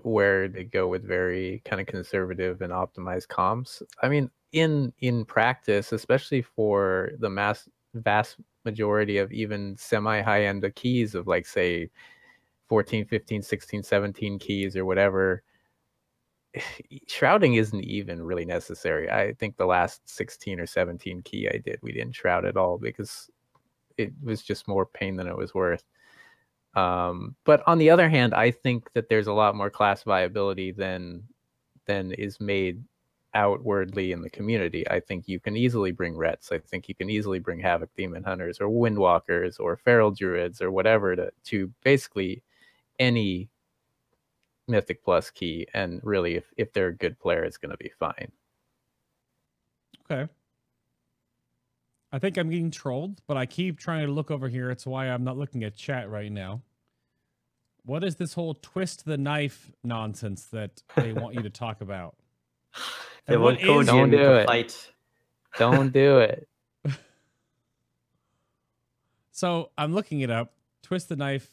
where they go with very kind of conservative and optimized comps. I mean, in practice, especially for the vast majority of even semi-high-end keys of like, say, 14, 15, 16, 17 keys or whatever, shrouding isn't even really necessary. I think the last 16 or 17 key I did, we didn't shroud at all because it was just more pain than it was worth. But on the other hand, I think that there's a lot more class viability than is made outwardly in the community. I think you can easily bring Rets. I think you can easily bring Havoc Demon Hunters or Windwalkers or Feral Druids or whatever to basically any Mythic Plus key, and really if they're a good player, it's going to be fine. Okay. I think I'm getting trolled, but I keep trying to look over here. It's why I'm not looking at chat right now. What is this whole twist the knife nonsense that they want you to talk about? They want Koji Don't do to it. fight. Don't do it. So I'm looking it up. Twist the knife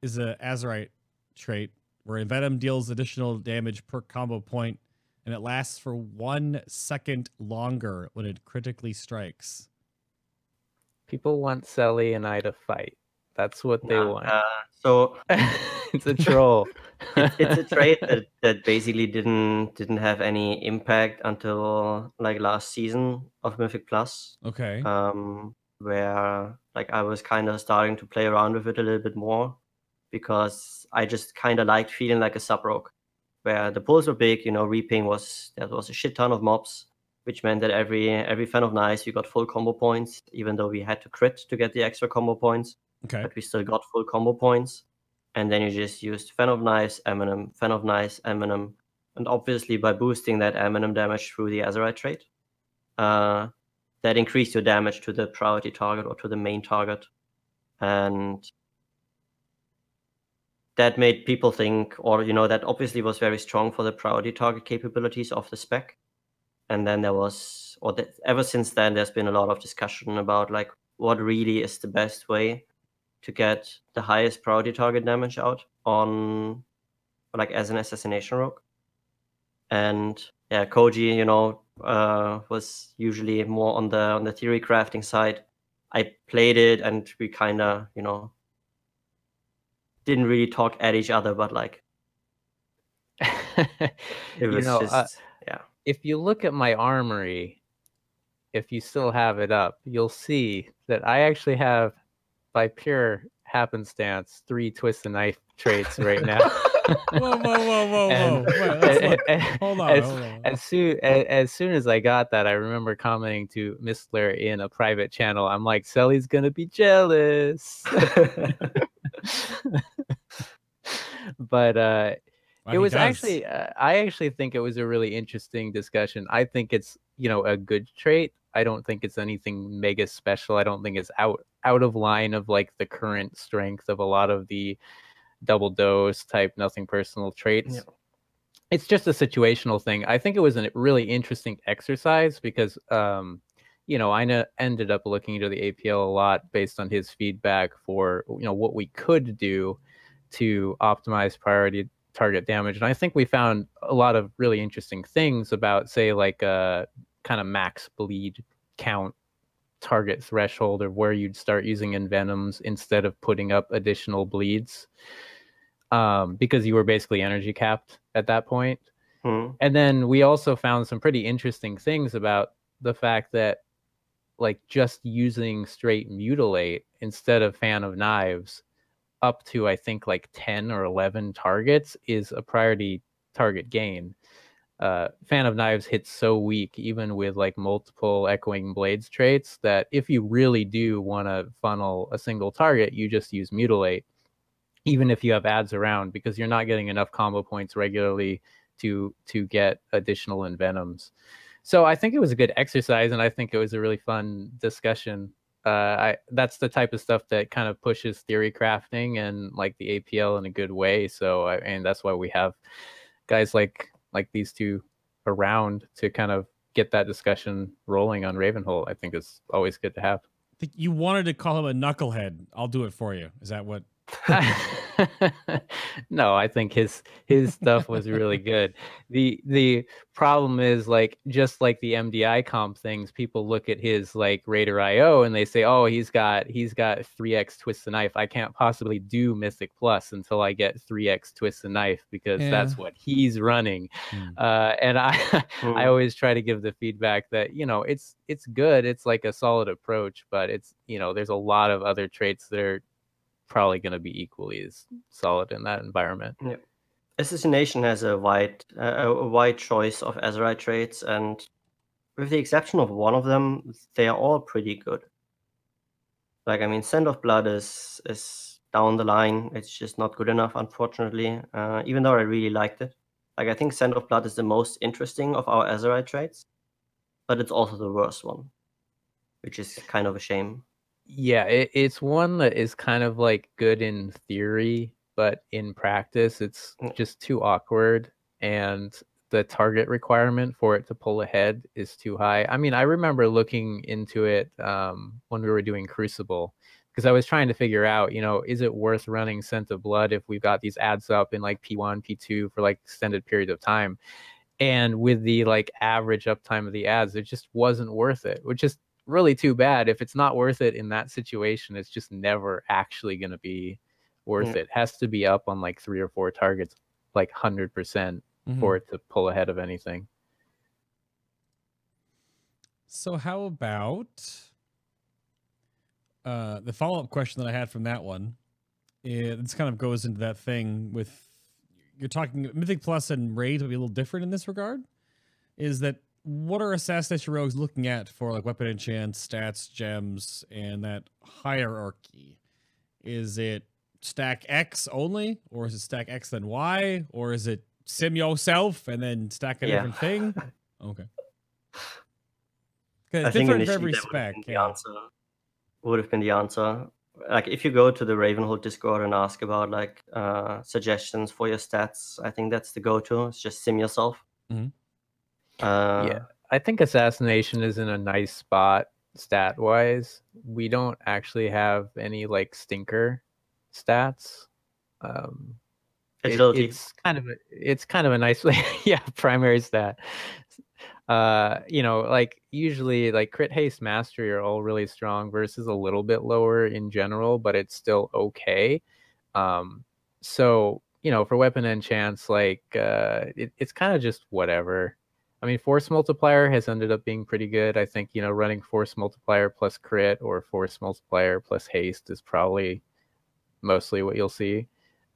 is a Azerite trait where Venom deals additional damage per combo point, and it lasts for 1 second longer when it critically strikes. People want Selly and I to fight. That's what they want. So it's a troll. it's a trait that basically didn't have any impact until like last season of Mythic Plus. Okay. Where like I was kind of starting to play around with it a little bit more because I just kind of liked feeling like a sub-rogue, where the pools were big. You know, reaping there was a shit ton of mobs, which meant that every Fan of Nice you got full combo points, even though we had to crit to get the extra combo points. Okay. But we still got full combo points. And then you just used Fan of Nice, Eminem, Fan of Nice, Eminem. And obviously by boosting that Eminem damage through the Azerite trait, that increased your damage to the priority target or to the main target. And that made people think, or, you know, that obviously was very strong for the priority target capabilities of the spec. And then there was, ever since then, there's been a lot of discussion about like what really is the best way to get the highest priority target damage out on, like, as an assassination rogue. And yeah, Koji, you know, was usually more on the theory crafting side. I played it, and we kind of, you know, didn't really talk at each other, but like, it was just, yeah. If you look at my armory, if you still have it up, you'll see that I actually have, by pure happenstance, 3 twist the knife traits right now. Whoa. Wait, hold on. As soon as I got that, I remember commenting to Mistler in a private channel. I'm like, Selly's gonna be jealous. But it was actually, I actually think it was a really interesting discussion. I think it's, you know, a good trait. I don't think it's anything mega special. I don't think it's out of line of like the current strength of a lot of the double dose type nothing personal traits. Yeah. It's just a situational thing. I think it was a really interesting exercise because you know, I ended up looking into the APL a lot based on his feedback for, you know, what we could do to optimize priority target damage. And I think we found a lot of really interesting things about, say, like kind of max bleed count target threshold, or where you'd start using envenoms instead of putting up additional bleeds, because you were basically energy capped at that point. And then we also found some pretty interesting things about the fact that, like, just using straight mutilate instead of Fan of Knives up to, I think, like 10 or 11 targets is a priority target gain. Fan of Knives hits so weak, even with like multiple Echoing Blades traits, that if you really do want to funnel a single target, you just use Mutilate, even if you have ads around, because you're not getting enough combo points regularly to get additional Envenoms. So I think it was a good exercise, and I think it was a really fun discussion. That's the type of stuff that kind of pushes theory crafting and like the APL in a good way. So and that's why we have guys like these two around to kind of get that discussion rolling on Ravenhold. I think it's always good to have. I think you wanted to call him a knucklehead. I'll do it for you. Is that what? No, I think his stuff was really good. The problem is, like, just like the MDI comp things, people look at his like Raider IO and they say, oh, he's got 3x Twist the Knife. I can't possibly do Mythic Plus until I get 3x Twist the Knife, because that's what he's running. And I always try to give the feedback that, you know, it's good. It's like a solid approach, but it's, you know, there's a lot of other traits that are probably going to be equally as solid in that environment. Yeah. Assassination has a wide choice of Azerite traits, and with the exception of one of them, they are all pretty good. Like, I mean, Scent of Blood is down the line. It's just not good enough, unfortunately, even though I really liked it. Like, I think Scent of Blood is the most interesting of our Azerite traits, but it's also the worst one, which is kind of a shame. Yeah, it's one that is kind of like good in theory, but in practice, it's just too awkward, and the target requirement for it to pull ahead is too high. I mean, I remember looking into it when we were doing Crucible, because I was trying to figure out, you know, is it worth running Scent of Blood if we've got these ads up in like P1, P2 for like extended period of time? And with the like average uptime of the ads, it just wasn't worth it, which is really too bad. If it's not worth it in that situation, it's just never actually going to be worth it. It has to be up on like 3 or 4 targets, like 100% for it to pull ahead of anything. So how about the follow-up question that I had from that one? This kind of goes into that thing with, you're talking Mythic Plus and Raid will be a little different in this regard, is that what are Assassination Rogues looking at for like weapon enchants, stats, gems, and that hierarchy? Is it stack X only, or is it stack X then Y, or is it sim yourself and then stack a different thing? Okay. It's different for every spec. Would have been the answer. Like, if you go to the Ravenhold Discord and ask about like suggestions for your stats, I think that's the go-to. It's just sim yourself. Yeah, I think Assassination is in a nice spot stat wise. We don't actually have any like stinker stats. It's kind of a nice primary stat. You know, like usually like crit, haste, mastery are all really strong versus a little bit lower in general, but it's still okay. So, you know, for weapon enchants, like it's kind of just whatever. I mean, force multiplier has ended up being pretty good. I think, you know, running force multiplier plus crit or force multiplier plus haste is probably mostly what you'll see.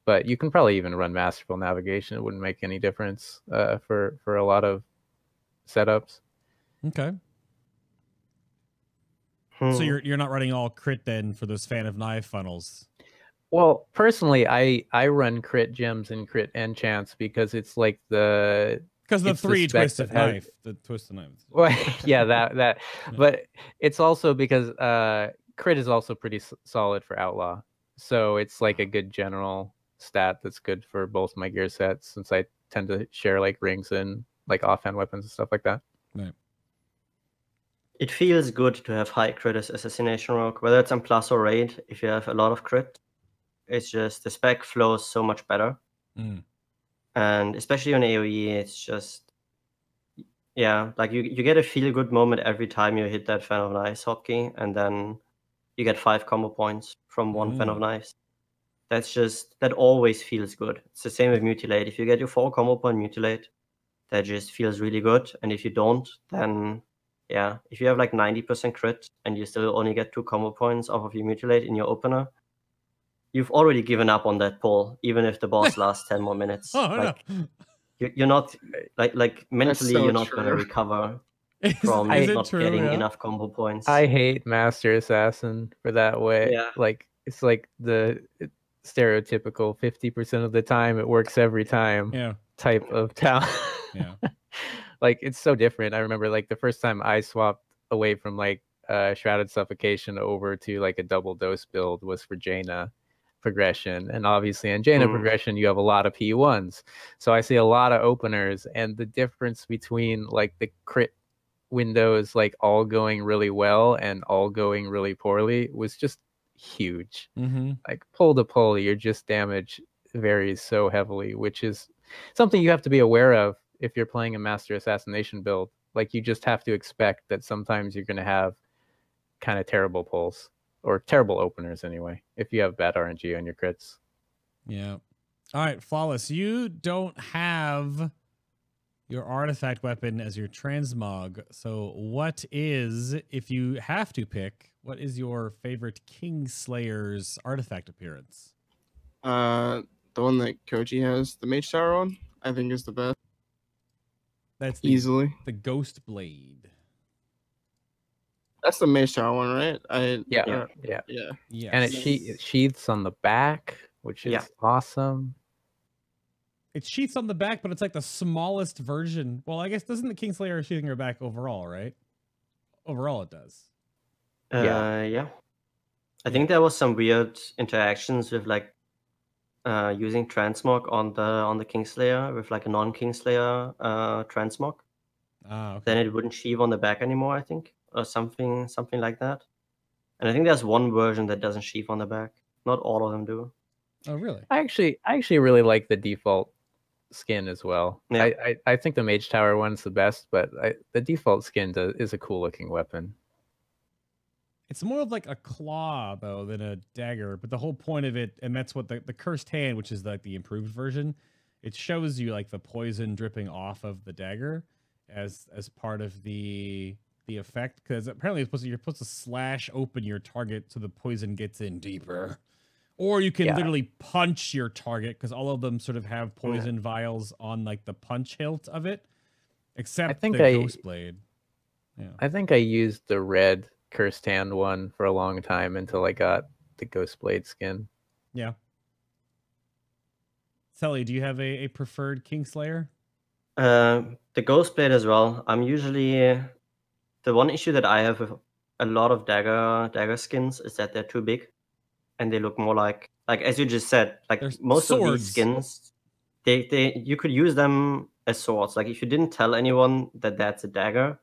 But you can probably even run masterful navigation. It wouldn't make any difference for a lot of setups. Okay. So you're not running all crit then for those Fan of Knife funnels? Well, personally, I run crit gems and crit enchants because it's like the... Because the 3 twisted knife, the twisted knife. Well, yeah, that. But it's also because crit is also pretty solid for Outlaw. So it's like a good general stat that's good for both my gear sets, since I tend to share like rings and like offhand weapons and stuff like that. Right. It feels good to have high crit as Assassination Rogue, whether it's on Plus or Raid. If you have a lot of crit, it's just the spec flows so much better. And especially on AoE, it's just, yeah, like you get a feel-good moment every time you hit that Fan of Knives hotkey, and then you get 5 combo points from one Fan of Knives. That always feels good. It's the same with Mutilate. If you get your 4 combo point Mutilate, that just feels really good. And if you don't, then, yeah, if you have like 90% crit and you still only get 2 combo points off of your Mutilate in your opener, you've already given up on that pull, even if the boss lasts 10 more minutes. Oh, Like no. you're not like mentally so you're not gonna true. recover Is, from is it not true? getting Yeah. enough combo points. I hate Master Assassin for that way. Yeah. Like it's like the stereotypical 50% of the time it works every time Yeah. type of talent. Yeah. Like it's so different. I remember like the first time I swapped away from like Shrouded Suffocation over to like a double dose build was for Jaina progression, and obviously in Jaina progression you have a lot of P1s, so I see a lot of openers, and the difference between like the crit windows like all going really well and all going really poorly was just huge. Mm-hmm. Like pull to pull, your just damage varies so heavily, which is something you have to be aware of if you're playing a Master Assassination build. Like you just have to expect that sometimes you're going to have kind of terrible pulls, or terrible openers anyway, if you have bad RNG on your crits. Yeah. All right, Flawless. You don't have your artifact weapon as your transmog. So what is, if you have to pick, what is your favorite Kingslayer's artifact appearance? The one that Koji has, the Mage Tower one, I think is the best. That's the, Easily. the Ghost Blade. That's the Mage Tower one, right? Yeah. Yes. And it sheaths on the back, which is awesome. It sheaths on the back, but it's like the smallest version. Well, I guess doesn't the Kingslayer sheathing her back overall, right? Overall, it does. Yeah. I think there was some weird interactions with like using transmog on the Kingslayer with like a non-Kingslayer transmog. Okay. Then it wouldn't sheath on the back anymore, I think, or something like that. And I think there's one version that doesn't sheath on the back. Not all of them do. Oh, really? I actually really like the default skin as well. Yeah. I think the Mage Tower one's the best, but the default skin is a cool looking weapon. It's more of like a claw, though, than a dagger. But the whole point of it, and that's what the Cursed Hand, which is like the improved version, it shows you like the poison dripping off of the dagger as part of the effect. Because apparently you're supposed to slash open your target so the poison gets in deeper. Or you can literally punch your target, because all of them sort of have poison vials on like the punch hilt of it, except the Ghost Blade. Yeah. I think I used the red Cursed Hand one for a long time until I got the Ghost Blade skin. Yeah. Sully, do you have a preferred Kingslayer? The Ghost Blade as well. I'm usually the one issue that I have with a lot of dagger skins is that they're too big, and they look more like as you just said, like There's most swords. of these skins, they you could use them as swords. Like if you didn't tell anyone that that's a dagger,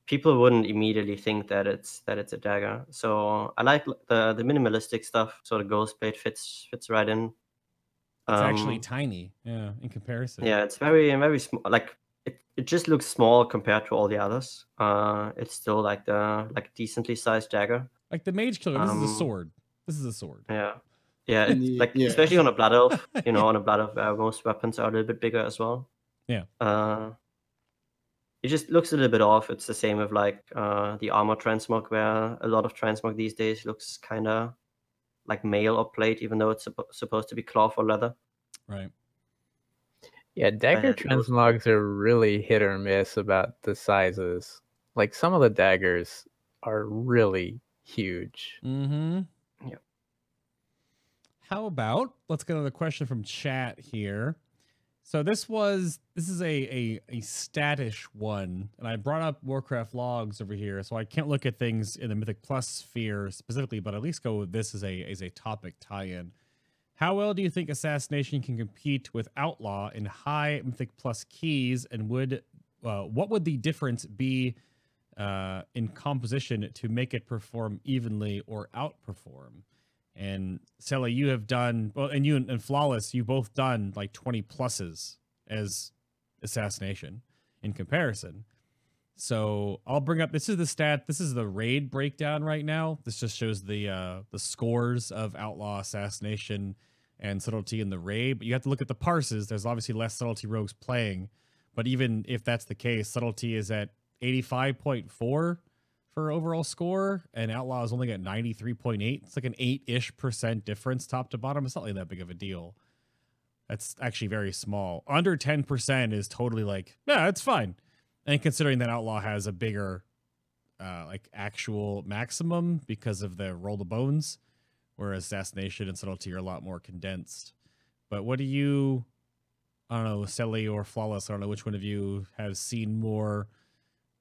people wouldn't immediately think that it's a dagger. So I like the minimalistic stuff. So the Ghost Blade fits right in. It's actually tiny, in comparison. Yeah, it's very small. Like it just looks small compared to all the others. It's still like decently sized dagger. Like the Mage Killer, this is a sword. This is a sword. Yeah, it's especially on a Blood Elf. On a Blood Elf, most weapons are a little bit bigger as well. Yeah. It just looks a little bit off. It's the same with like the armor transmog, where a lot of transmog these days looks kind of like mail or plate, even though it's supposed to be cloth or leather. Right. Yeah, dagger transmogs are really hit or miss about the sizes. Like some of the daggers are really huge. Mm-hmm. Yeah. How about, let's get another question from chat here. So this is a statish one, and I brought up Warcraft logs over here, so I can't look at things in the Mythic Plus sphere specifically, but at least go with this as a topic tie-in. How well do you think Assassination can compete with Outlaw in high Mythic Plus keys, and what would the difference be in composition to make it perform evenly or outperform? And Sally, you have done, well, and you and Flawless, you both done like 20 pluses as Assassination in comparison. So I'll bring up, this is the stat, this is the raid breakdown right now. This just shows the scores of Outlaw, Assassination, and Subtlety in the raid. But you have to look at the parses. There's obviously less Subtlety rogues playing. But even if that's the case, Subtlety is at 85.4 for overall score, and Outlaw is only at 93.8. It's like an 8-ish% difference top to bottom. It's not like that big of a deal. That's actually very small. Under 10% is totally like, yeah, it's fine. And considering that Outlaw has a bigger like actual maximum because of the roll the bones, whereas Assassination and Subtlety are a lot more condensed. But what do you, I don't know, Selly or Flawless, I don't know which one of you has seen more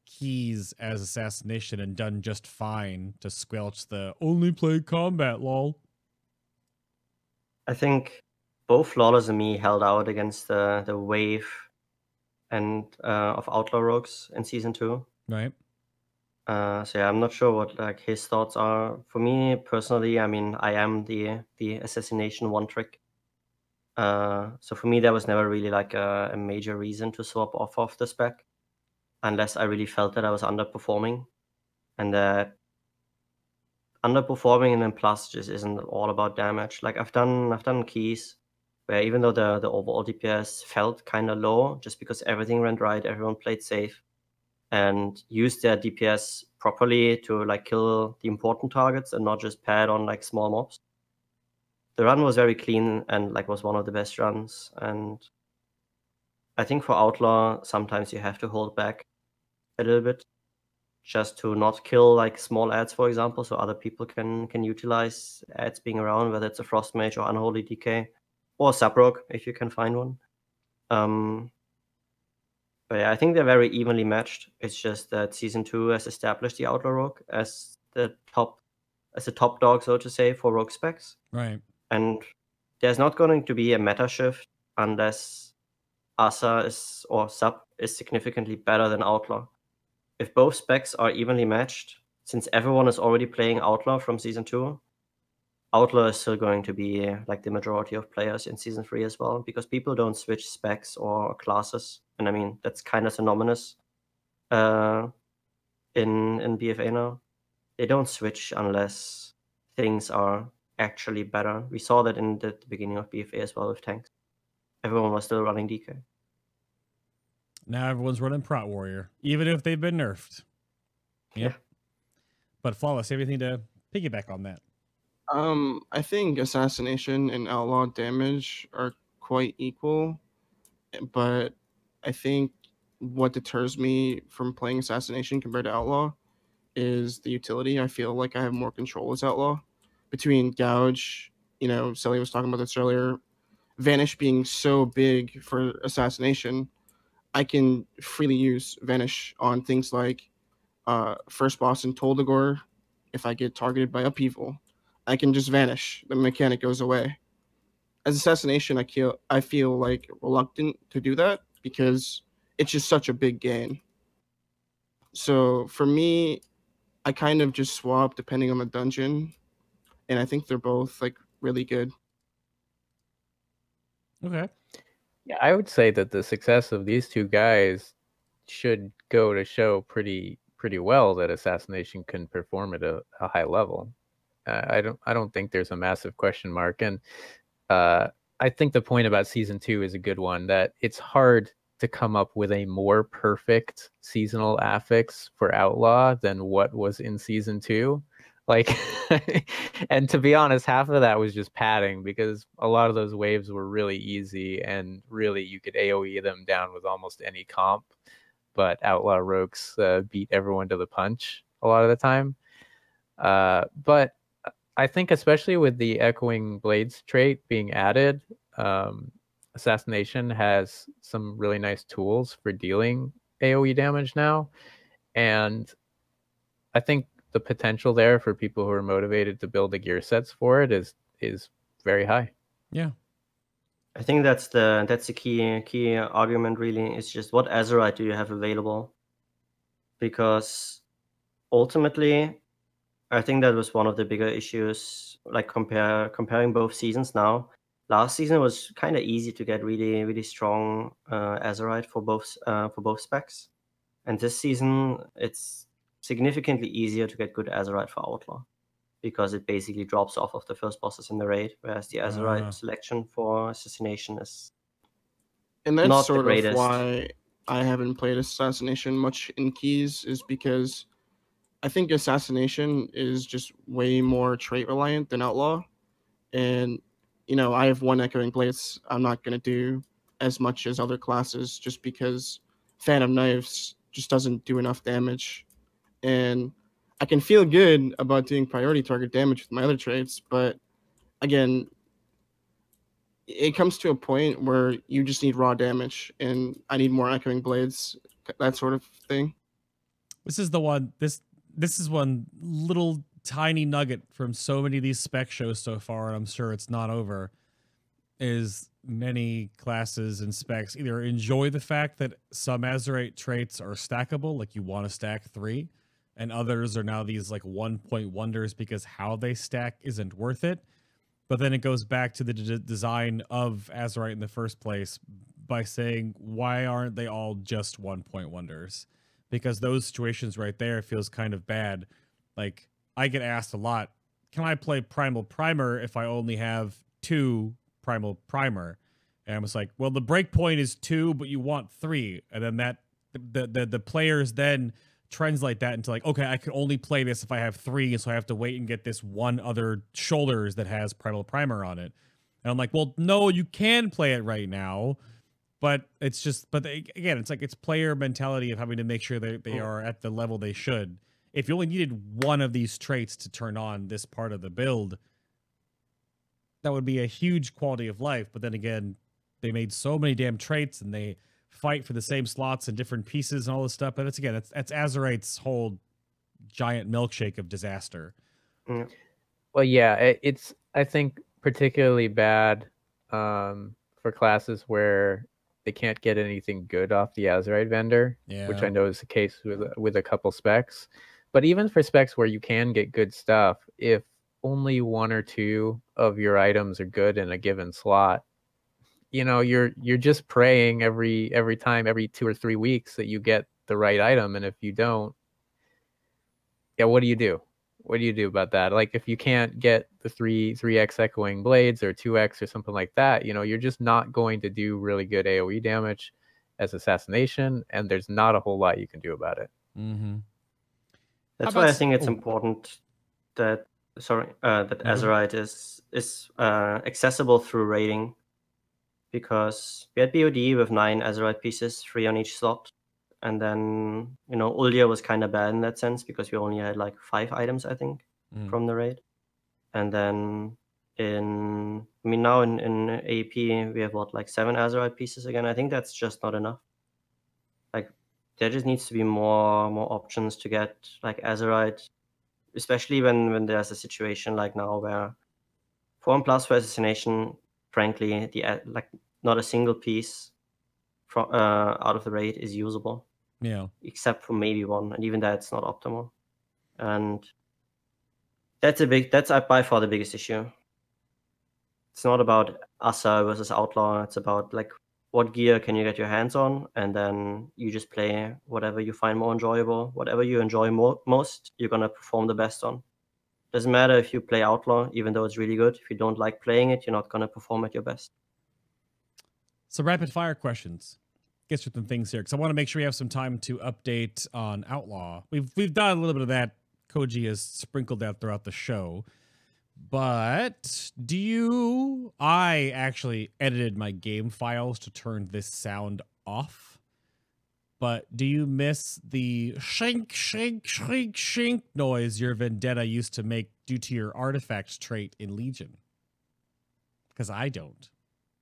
keys as Assassination and done just fine to squelch the only play combat lol? I think both Flawless and me held out against the wave and of Outlaw Rogues in Season 2. Right. So yeah, I'm not sure what like his thoughts are. For me personally, I mean, I am the Assassination one trick. So for me, there was never really like a major reason to swap off of the spec, unless I really felt that I was underperforming, and that underperforming and then plus just isn't all about damage. Like I've done keys where even though the overall DPS felt kind of low, just because everything went right, everyone played safe, and used their DPS properly to like kill the important targets and not just pad on like small mobs. The run was very clean and like was one of the best runs. And I think for Outlaw, sometimes you have to hold back a little bit just to not kill like small ads, for example, so other people can utilize ads being around, whether it's a Frost Mage or Unholy DK or Sub-Rogue if you can find one. But yeah, I think they're very evenly matched. It's just that Season 2 has established the Outlaw Rogue as the top dog, so to say, for Rogue specs. Right. And there's not going to be a meta shift unless Asa or Sub is significantly better than Outlaw. If both specs are evenly matched, since everyone is already playing Outlaw from Season 2, Outlaw is still going to be like the majority of players in Season 3 as well, because people don't switch specs or classes. And I mean, that's kind of synonymous in BFA now. They don't switch unless things are actually better. We saw that in the beginning of BFA as well with tanks. Everyone was still running DK. Now everyone's running Prot Warrior, even if they've been nerfed. Yep. Yeah. But Flawless, everything to piggyback on that. I think Assassination and Outlaw damage are quite equal, but I think what deters me from playing Assassination compared to Outlaw is the utility. I feel like I have more control as Outlaw. Between Gouge, Selly was talking about this earlier, Vanish being so big for Assassination, I can freely use Vanish on things like first boss in Toldagor. If I get targeted by Upheaval, I can just vanish. The mechanic goes away. As Assassination, I feel like reluctant to do that because it's just such a big gain. So for me, I kind of just swap depending on the dungeon, and I think they're both like really good. Okay. Yeah, I would say that the success of these two guys should go to show pretty well that Assassination can perform at a high level. I don't think there's a massive question mark, and I think the point about Season 2 is a good one, that it's hard to come up with a more perfect seasonal affix for Outlaw than what was in Season 2. Like, and to be honest, half of that was just padding, because a lot of those waves were really easy and really you could AoE them down with almost any comp. But Outlaw Rogues beat everyone to the punch a lot of the time. But I think especially with the Echoing Blades trait being added, Assassination has some really nice tools for dealing AoE damage now. And I think the potential there for people who are motivated to build the gear sets for it is very high. Yeah. I think that's the key argument really, is just what Azerite do you have available? Because ultimately, I think that was one of the bigger issues, like comparing both seasons now. Last season was kind of easy to get really, really strong Azerite for both specs. And this season, it's significantly easier to get good Azerite for Outlaw, because it basically drops off of the first bosses in the raid, whereas the Azerite selection for Assassination is and that's not sort the greatest. of why I haven't played Assassination much in keys, is because I think assassination is just way more trait reliant than outlaw. And I have one echoing blades. I'm not gonna do as much as other classes just because Phantom Knives just doesn't do enough damage. And I can feel good about doing priority target damage with my other traits, but again, it comes to a point where you just need raw damage, and I need more echoing blades, that sort of thing. This is the one. This is one little tiny nugget from so many of these spec shows so far, and I'm sure it's not over. Is many classes and specs either enjoy the fact that some Azerite traits are stackable, like you want to stack 3, and others are now these like 1-point wonders because how they stack isn't worth it. But then it goes back to the design of Azerite in the first place by saying, why aren't they all just 1-point wonders? Because those situations right there feels kind of bad. Like, I get asked a lot, can I play Primal Primer if I only have 2 Primal Primer? And I was like, well, the breakpoint is 2, but you want 3. And then that the players then translate that into like, okay, I can only play this if I have 3, so I have to wait and get this one other shoulders that has Primal Primer on it. And I'm like, well, no, you can play it right now, but it's just, but again, it's like, it's player mentality of having to make sure that they are at the level they should. If you only needed one of these traits to turn on this part of the build, that would be a huge quality of life. But then again, they made so many damn traits and they fight for the same slots and different pieces and all this stuff. But it's again, that's Azerite's whole giant milkshake of disaster. Well, yeah, it's I think particularly bad for classes where they can't get anything good off the Azerite vendor, which I know is the case with a couple specs. But even for specs where you can get good stuff, if only 1 or 2 of your items are good in a given slot, you're just praying every time, every 2 or 3 weeks that you get the right item. And if you don't, what do you do? What do you do about that? Like, if you can't get the 3x echoing blades or 2x or something like that, you're just not going to do really good AoE damage as assassination, and there's not a whole lot you can do about it. Mm-hmm. That's why I think it's important that Azerite is accessible through raiding, because we had BOD with 9 Azerite pieces, 3 on each slot. And then, Uldia was kind of bad in that sense because we only had like 5 items, I think, from the raid. And then now in AP, we have like 7 Azerite pieces again. I think that's just not enough. Like, there just needs to be more options to get like Azerite, especially when there's a situation like now where 4+ for assassination, frankly, not a single piece from out of the raid is usable. Yeah. Except for maybe 1, and even that's not optimal. And that's by far the biggest issue. It's not about Asa versus Outlaw. It's about like what gear can you get your hands on, and then you just play whatever you find more enjoyable. Whatever you enjoy most, you're gonna perform the best on. Doesn't matter if you play Outlaw, even though it's really good. If you don't like playing it, you're not gonna perform at your best. So rapid fire questions. Get through some things here because I want to make sure we have some time to update on Outlaw. We've done a little bit of that. Koji has sprinkled that throughout the show. But I actually edited my game files to turn this sound off. But do you miss the shink, shink, shink, shink noise your Vendetta used to make due to your artifacts trait in Legion? Because I don't.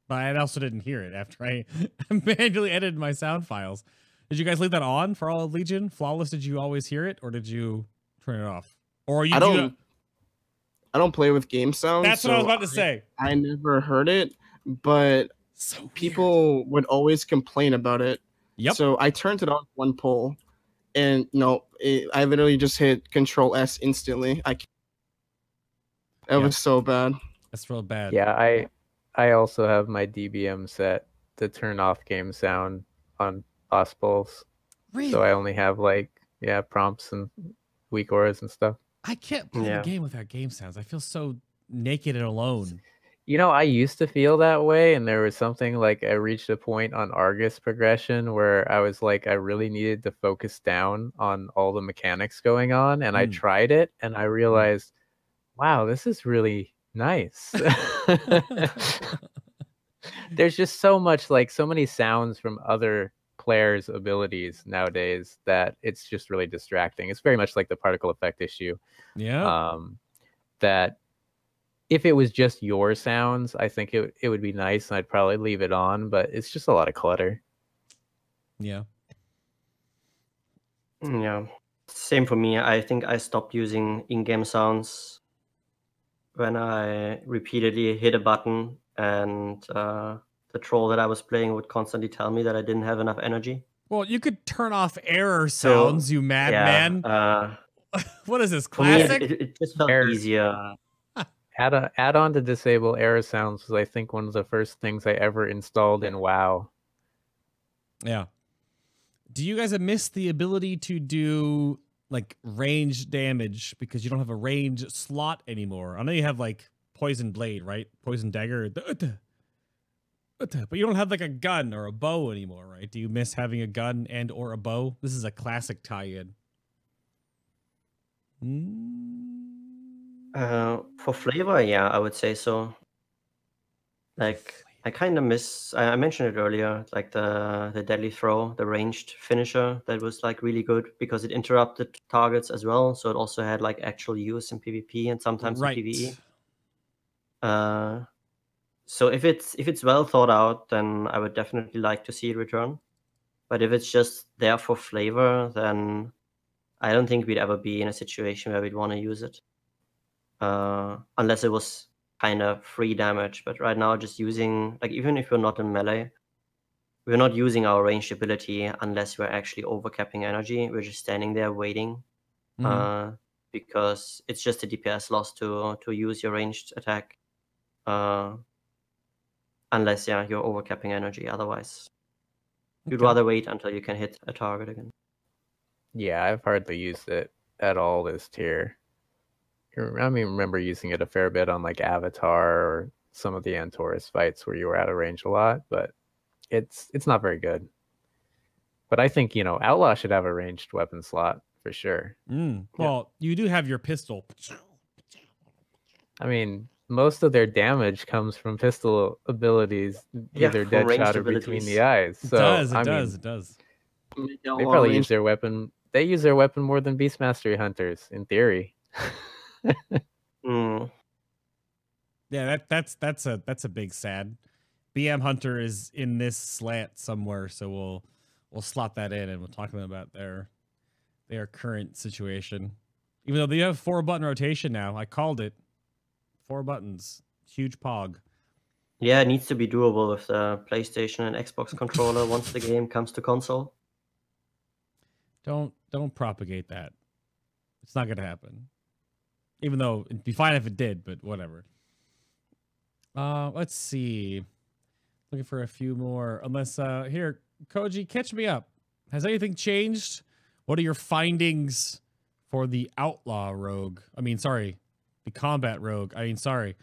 But I also didn't hear it after I manually edited my sound files. Did you guys leave that on for all of Legion? Flawless, did you always hear it, or did you turn it off? Or you? I don't play with game sound. That's what I was about to say. I never heard it, but people would always complain about it. Yep. So I turned it on one pull, and I literally just hit Control S instantly. That was so bad. That's real bad. Yeah, I also have my DBM set to turn off game sound on Ospulse. Really? So I only have prompts and weak auras and stuff. I can't play a game without game sounds. I feel so naked and alone. I used to feel that way, and there was something like I reached a point on Argus progression where I was like, I really needed to focus down on all the mechanics going on, and I tried it, and I realized, wow, this is really nice. There's just so much, like, so many sounds from other players' abilities nowadays that it's just really distracting. It's very much like the particle effect issue. Yeah. That if it was just your sounds, I think it would be nice, and I'd probably leave it on, but it's just a lot of clutter. Yeah. Yeah. Same for me. I think I stopped using in-game sounds when I repeatedly hit a button and the troll that I was playing would constantly tell me that I didn't have enough energy. Well, you could turn off error sounds, you madman. Yeah, what is this, for me, classic? it just felt easier. Add on to disable error sounds was, I think, one of the first things I ever installed in WoW. Yeah. Do you guys miss the ability to do like range damage because you don't have a range slot anymore? I know you have like poison blade, right? Poison dagger. But you don't have like a gun or a bow anymore, right? Do you miss having a gun and or a bow? This is a classic tie-in. For flavor, yeah, I would say so. Like, I kind of miss, I mentioned it earlier, like the deadly throw, the ranged finisher that was like really good because it interrupted targets as well. So it also had like actual use in PvP and sometimes in PvE. So if it's well thought out, then I would definitely like to see it return. But if it's just there for flavor, then I don't think we'd ever be in a situation where we'd want to use it. Unless it was kind of free damage. But right now, just using, like, even if we're not in melee, we're not using our ranged ability unless we're actually overcapping energy. We're just standing there waiting. Because it's just a DPS loss to use your ranged attack. Unless, yeah, you're overcapping energy. Otherwise, you'd rather wait until you can hit a target again. Yeah, I've hardly used it at all this tier. I mean, remember using it a fair bit on like Avatar or some of the Antorus fights where you were out of range a lot, but it's not very good. But I think, Outlaw should have a ranged weapon slot for sure. Well, you do have your pistol. I mean, most of their damage comes from pistol abilities, either Deadshot or between the eyes. So it does. They probably use their weapon. They use their weapon more than Beast Mastery hunters, in theory. Yeah, that's a big sad. BM Hunter is in this slant somewhere, so we'll slot that in and we'll talk to them about their current situation. Even though they have 4-button rotation now, I called it. 4 buttons, huge pog. Yeah, it needs to be doable with the PlayStation and Xbox controller once the game comes to console. Don't propagate that. It's not gonna happen. Even though it'd be fine if it did, but whatever. Let's see. Looking for a few more. Unless here, Koji, catch me up. Has anything changed? What are your findings for the outlaw rogue? I mean, sorry, the combat rogue. I mean, sorry.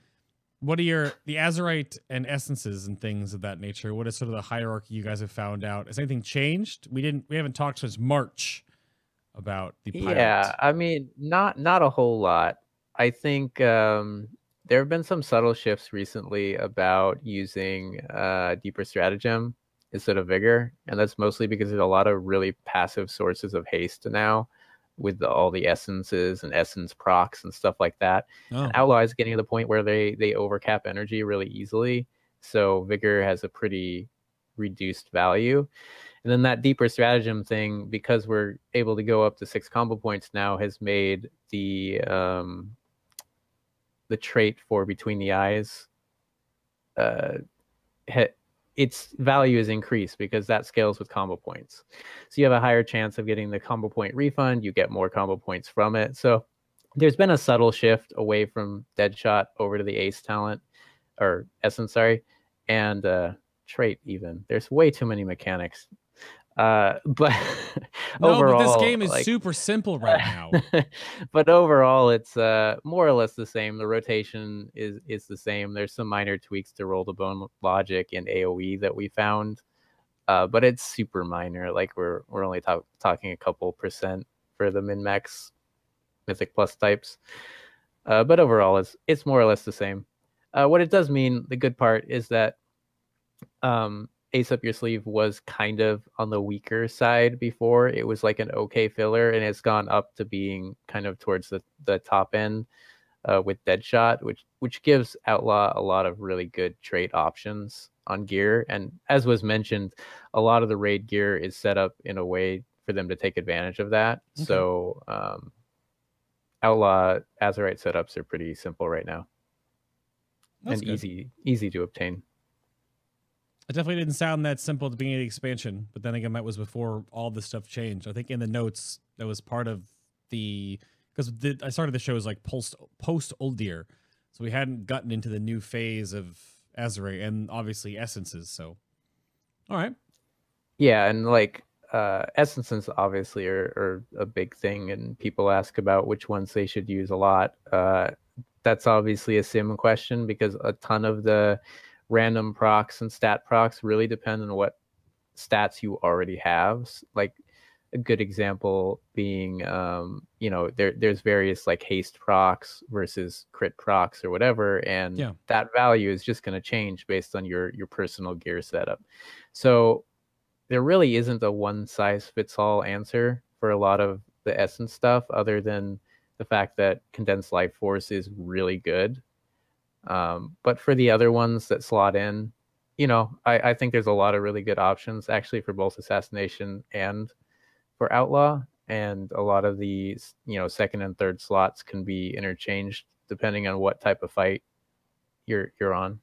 What are the Azerite and essences and things of that nature? What is sort of the hierarchy you guys have found out? Has anything changed? We haven't talked since March about the pirate. Yeah, I mean, not a whole lot. I think there have been some subtle shifts recently about using deeper stratagem instead of vigor, and that's mostly because there's a lot of really passive sources of haste now with all the essences and essence procs and stuff like that. And Outlaw is getting to the point where they overcap energy really easily, so vigor has a pretty reduced value. And then that deeper stratagem thing, because we're able to go up to 6 combo points now, has made the trait for between the eyes, its value is increased because that scales with combo points. So you have a higher chance of getting the combo point refund. You get more combo points from it. So there's been a subtle shift away from Deadshot over to the Ace talent, or Essence, sorry, and trait even. There's way too many mechanics. But No, overall, but this game is like, super simple right now. but overall, it's more or less the same. The rotation is the same. There's some minor tweaks to roll the bone logic and AOE that we found, but it's super minor. Like we're only talking a couple percent for the min max Mythic Plus types. But overall, it's more or less the same. What it does mean, the good part is that Ace Up Your Sleeve was kind of on the weaker side before. It was like an okay filler, and it's gone up to being kind of towards the top end with Deadshot, which gives Outlaw a lot of really good trait options on gear. And as was mentioned, a lot of the raid gear is set up in a way for them to take advantage of that. Okay. So Outlaw Azerite setups are pretty simple right now. That's and good. easy to obtain. It definitely didn't sound that simple at the beginning of the expansion, but then again, that was before all this stuff changed. I think in the notes, that was part of the... Because I started the show as like post Uldir, so we hadn't gotten into the new phase of Azerite and obviously essences, so... All right. Yeah, and like essences obviously are a big thing, and people ask about which ones they should use a lot. That's obviously a sim question, because a ton of the random procs and stat procs really depend on what stats you already have. Like a good example being, there's various like haste procs versus crit procs or whatever, and that value is just going to change based on your personal gear setup. So there really isn't a one size fits all answer for a lot of the essence stuff, other than the fact that Condensed Life Force is really good. But for the other ones that slot in, I think there's a lot of really good options actually for both Assassination and for Outlaw. And a lot of these, second and third slots can be interchanged depending on what type of fight you're on.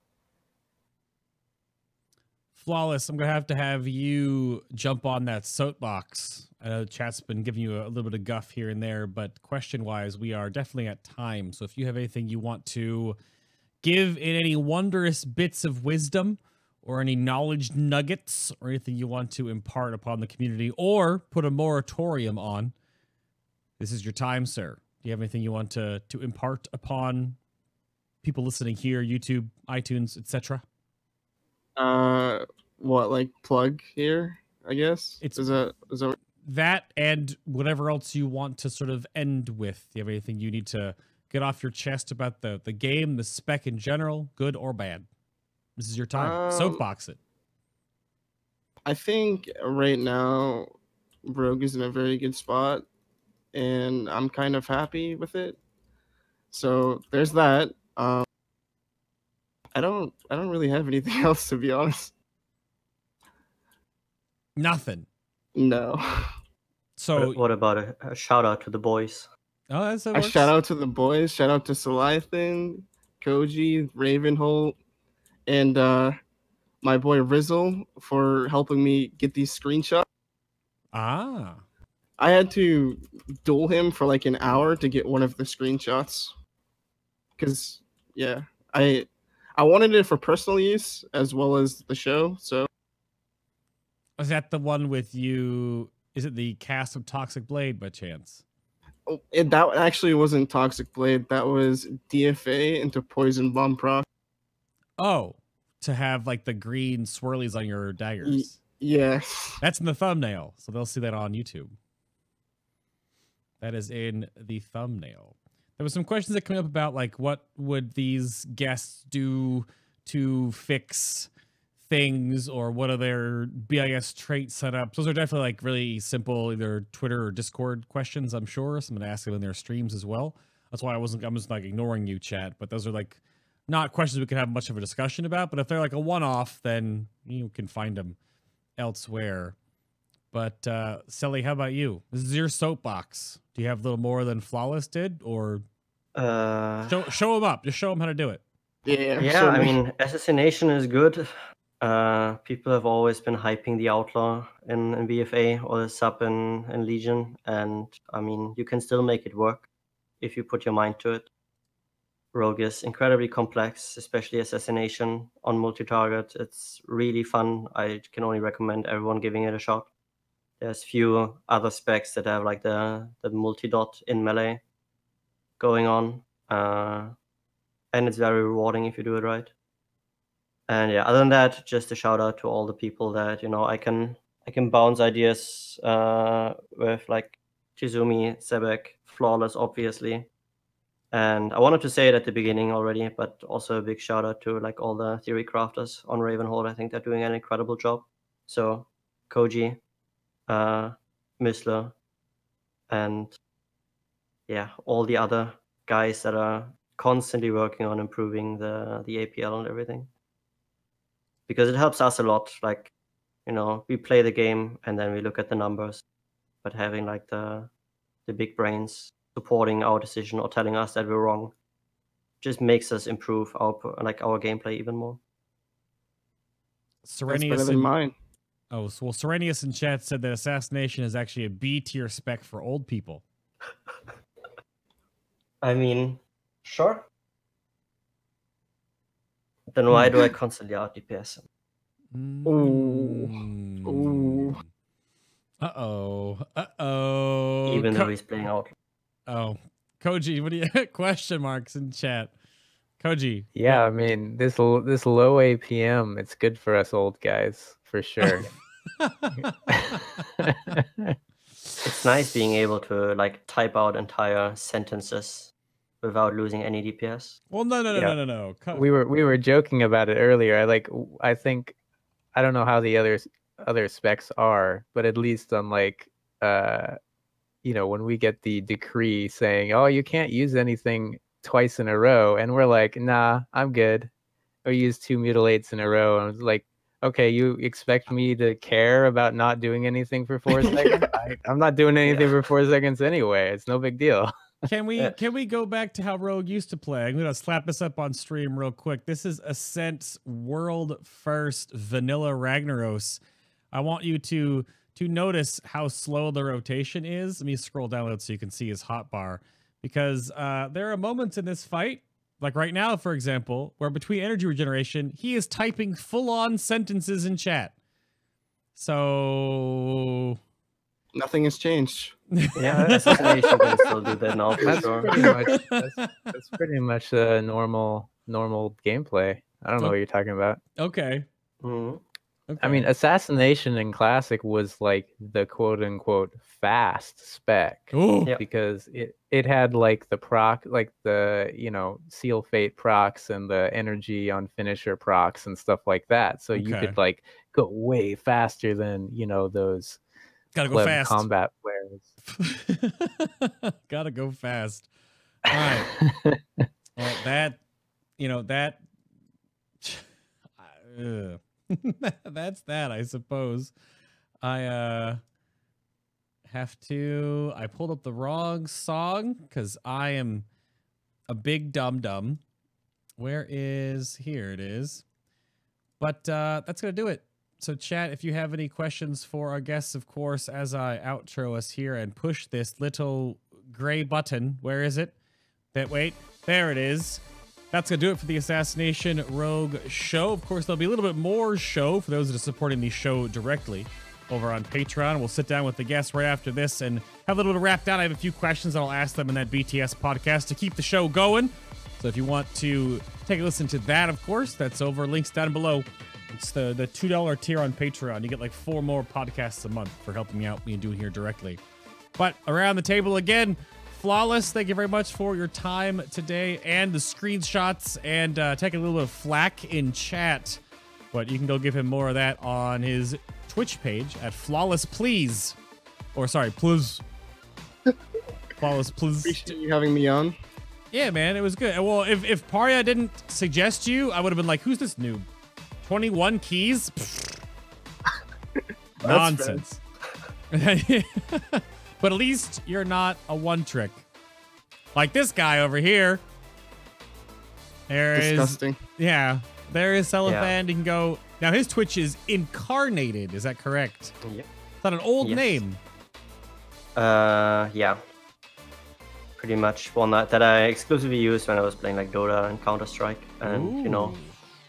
Flawless, I'm going to have you jump on that soapbox. I know the chat's been giving you a little bit of guff here and there, but question-wise, we are definitely at time. So if you have anything you want to give in any wondrous bits of wisdom or any knowledge nuggets or anything you want to impart upon the community or put a moratorium on, this is your time, sir. Do you have anything you want to impart upon people listening here, YouTube, iTunes, etc.? What, like plug here, I guess? It's is that that and whatever else you want to sort of end with. Do you have anything you need to get off your chest about the game, the spec in general, good or bad? This is your time. Soapbox it. I think right now Rogue is in a very good spot, and I'm kind of happy with it. So there's that. I don't really have anything else, to be honest. Nothing. No. So what about a shout out to the boys? Oh, that's a shout out to the boys. Shout out to Soliathan, Koji, Ravenholt, and my boy Rizzle for helping me get these screenshots. Ah. I had to duel him for like an hour to get one of the screenshots. Because, yeah, I wanted it for personal use as well as the show, so. Was that the one with you? Is it the cast of Toxic Blade by chance? Oh, that actually wasn't Toxic Blade. That was DFA into Poison Bomb proc. Oh, to have like the green swirlies on your daggers. Yes. That's in the thumbnail, so they'll see that on YouTube. That is in the thumbnail. There was some questions that came up about like what would these guests do to fix things, or what are their BIS trait setups. Those are definitely like really simple, either Twitter or Discord questions, I'm sure. So I'm going to ask them in their streams as well. That's why I'm just like ignoring you, chat. But those are like not questions we can have much of a discussion about. But if they're like a one-off, then you can find them elsewhere. But Selly, how about you? This is your soapbox. Do you have a little more than Flawless did, or show them up? Just show them how to do it. Yeah. I mean, Assassination is good. People have always been hyping the Outlaw in BFA or the sub in Legion, and I mean, you can still make it work if you put your mind to it. Rogue is incredibly complex, especially Assassination on multi-target. It's really fun. I can only recommend everyone giving it a shot. There's few other specs that have like the multi-dot in melee going on, and it's very rewarding if you do it right. And yeah, other than that, just a shout out to all the people that I can bounce ideas with, like Chizumi, Sebek, Flawless, obviously. And I wanted to say it at the beginning already, but also a big shout out to like all the theory crafters on Ravenhold. I think they're doing an incredible job. So Koji, Missler, and yeah, all the other guys that are constantly working on improving the APL and everything. Because it helps us a lot. Like, we play the game and then we look at the numbers, but having like the big brains supporting our decision or telling us that we're wrong just makes us improve our gameplay even more. That's better than mine. Oh, so, well, Serenius in chat said that Assassination is actually a B tier spec for old people. I mean, sure. Then why do I constantly out DPS him? Ooh. Uh-oh. Even though he's playing out. Oh. Koji, what do you question marks in chat? Koji. Yeah, I mean, this low APM, it's good for us old guys, for sure. It's nice being able to like type out entire sentences without losing any DPS. Well, no. We were joking about it earlier. I think I don't know how the other specs are, but at least on like when we get the decree saying, "Oh, you can't use anything twice in a row," and we're like, "Nah, I'm good." Or use 2 mutilates in a row, and I was like, "Okay, you expect me to care about not doing anything for 4 seconds? I'm not doing anything for 4 seconds anyway. It's no big deal." Can we go back to how Rogue used to play? I'm gonna slap this up on stream real quick. This is Ascent's world first vanilla Ragnaros. I want you to notice how slow the rotation is. Let me scroll down a little so you can see his hotbar, because there are moments in this fight, like right now, for example, where between energy regeneration, he is typing full-on sentences in chat. So nothing has changed. Yeah, Assassination can still do that now for sure. That's pretty much normal gameplay. I don't know what you're talking about. Okay. Mm-hmm. Okay. I mean, Assassination in Classic was like the quote-unquote fast spec. Ooh. Yep. Because it had like the proc, like the Seal Fate procs and the energy on finisher procs and stuff like that. So you could like go way faster than those gotta go fast combat players. Gotta go fast. All right. Well, that that's that, I suppose. I pulled up the wrong song because I am a big dum-dum. Here it is. But that's gonna do it. So chat, if you have any questions for our guests, of course, as I outro us here and push this little gray button. Where is it? There it is. That's going to do it for the Assassination Rogue show. Of course, there'll be a little bit more show for those that are supporting the show directly over on Patreon. We'll sit down with the guests right after this and have a little bit of wrap down. I have a few questions that I'll ask them in that BTS podcast to keep the show going. So if you want to take a listen to that, of course, that's over. Links down below. It's the $2 tier on Patreon. You get like 4 more podcasts a month for helping me out when you do here directly. But around the table again, Flawless, thank you very much for your time today and the screenshots and taking a little bit of flack in chat. But you can go give him more of that on his Twitch page at Flawless Please. Or sorry, Please. Flawless Please. Appreciate you having me on. Yeah, man, it was good. Well, if Parya didn't suggest you, I would have been like, who's this noob? 21 keys? Nonsense. But at least you're not a one-trick. Like this guy over here. Disgusting. Yeah. There is Cellophane. He can go. Now his Twitch is Incarnated. Is that correct? Yep. Is that an old name? Yeah. Pretty much one that I exclusively used when I was playing like Dota and Counter-Strike. And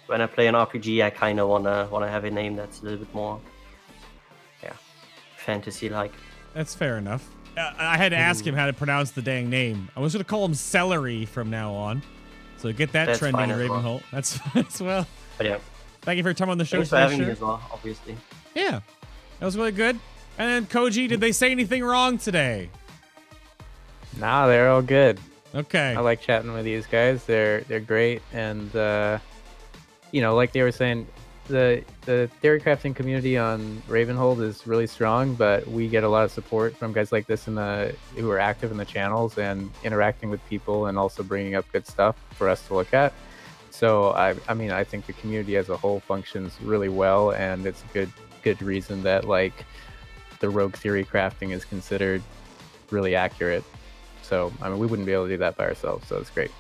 when I play an RPG, I kind of wanna have a name that's a little bit more fantasy-like. That's fair enough. I had to ask him how to pronounce the dang name. I was going to call him Celery from now on. So get that That's trending, fine as well. Ravenholt. That's fine as well. But yeah, Thank you for your time on the show thanks for today, having me sir. as well, obviously. Yeah, that was really good. And then Koji, did they say anything wrong today? Nah, they're all good. Okay. I like chatting with these guys. They're great, and you know, like they were saying, the theory crafting community on Ravenhold is really strong, but we get a lot of support from guys like this who are active in the channels and interacting with people, and also bringing up good stuff for us to look at. So I mean, I think the community as a whole functions really well, and it's a good reason that like the rogue theory crafting is considered really accurate. So I mean, we wouldn't be able to do that by ourselves, so it's great.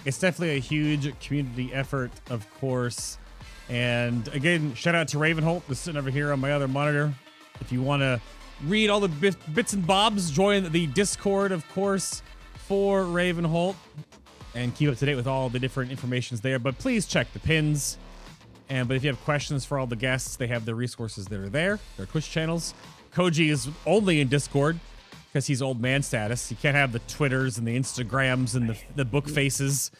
It's definitely a huge community effort, of course. And again, shout out to Ravenholt, who's sitting over here on my other monitor. If you want to read all the bits and bobs, join the Discord, of course, for Ravenholt, and keep up to date with all the different informations there. But please check the pins. But if you have questions for all the guests, they have the resources that are there, their Twitch channels. Koji is only in Discord because he's old man status. You can't have the Twitters and the Instagrams and the book faces.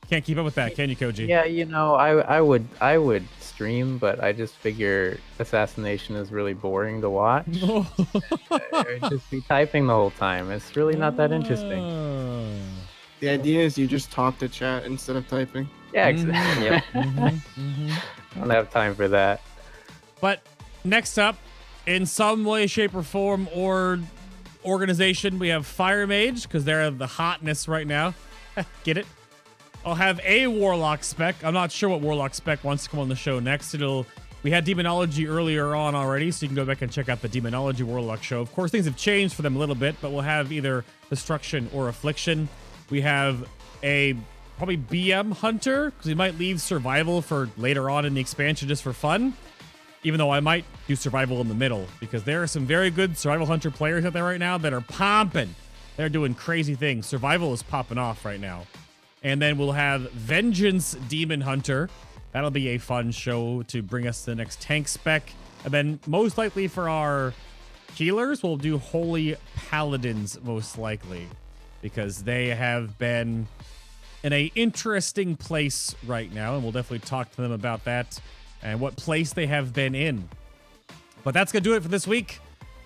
Can't keep up with that, can you, Koji? Yeah, you know, I would stream, but I just figure assassination is really boring to watch. I'd just be typing the whole time. It's really not that interesting. The idea is you just talk to chat instead of typing. Yeah, exactly. Yep. I don't have time for that. But next up, in some way, shape, or form, or organization, we have Fire Mage, because they're the hotness right now. Get it? I'll have a Warlock spec. I'm not sure what Warlock spec wants to come on the show next. We had Demonology earlier on already, so you can go back and check out the Demonology Warlock show. Of course, things have changed for them a little bit, but we'll have either Destruction or Affliction. We have a probably BM Hunter, because we might leave Survival for later on in the expansion just for fun. Even though I might do Survival in the middle, because there are some very good Survival Hunter players out there right now that are pumping. They're doing crazy things. Survival is popping off right now. And then we'll have Vengeance Demon Hunter. That'll be a fun show to bring us to the next tank spec. And then most likely for our healers, we'll do Holy Paladins most likely, because they have been in a interesting place right now, and we'll definitely talk to them about that and what place they have been in. But that's going to do it for this week.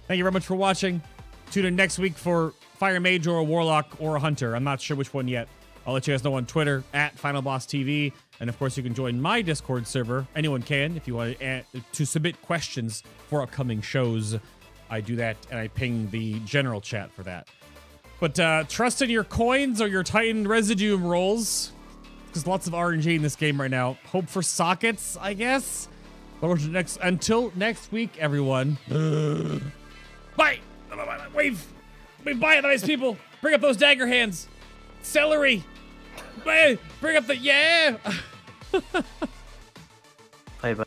Thank you very much for watching. Tune in next week for Fire Mage or a Warlock or a Hunter. I'm not sure which one yet. I'll let you guys know on Twitter at FinalBossTV. And of course, you can join my Discord server. Anyone can if you want to submit questions for upcoming shows. I do that, and I ping the general chat for that. But trust in your coins or your Titan Residuum rolls, because lots of RNG in this game right now. Hope for sockets, I guess. But until next week, everyone. Bye. Wave. Bye, nice people. Bring up those dagger hands. Celery. Bring up the, yeah. Bye bye.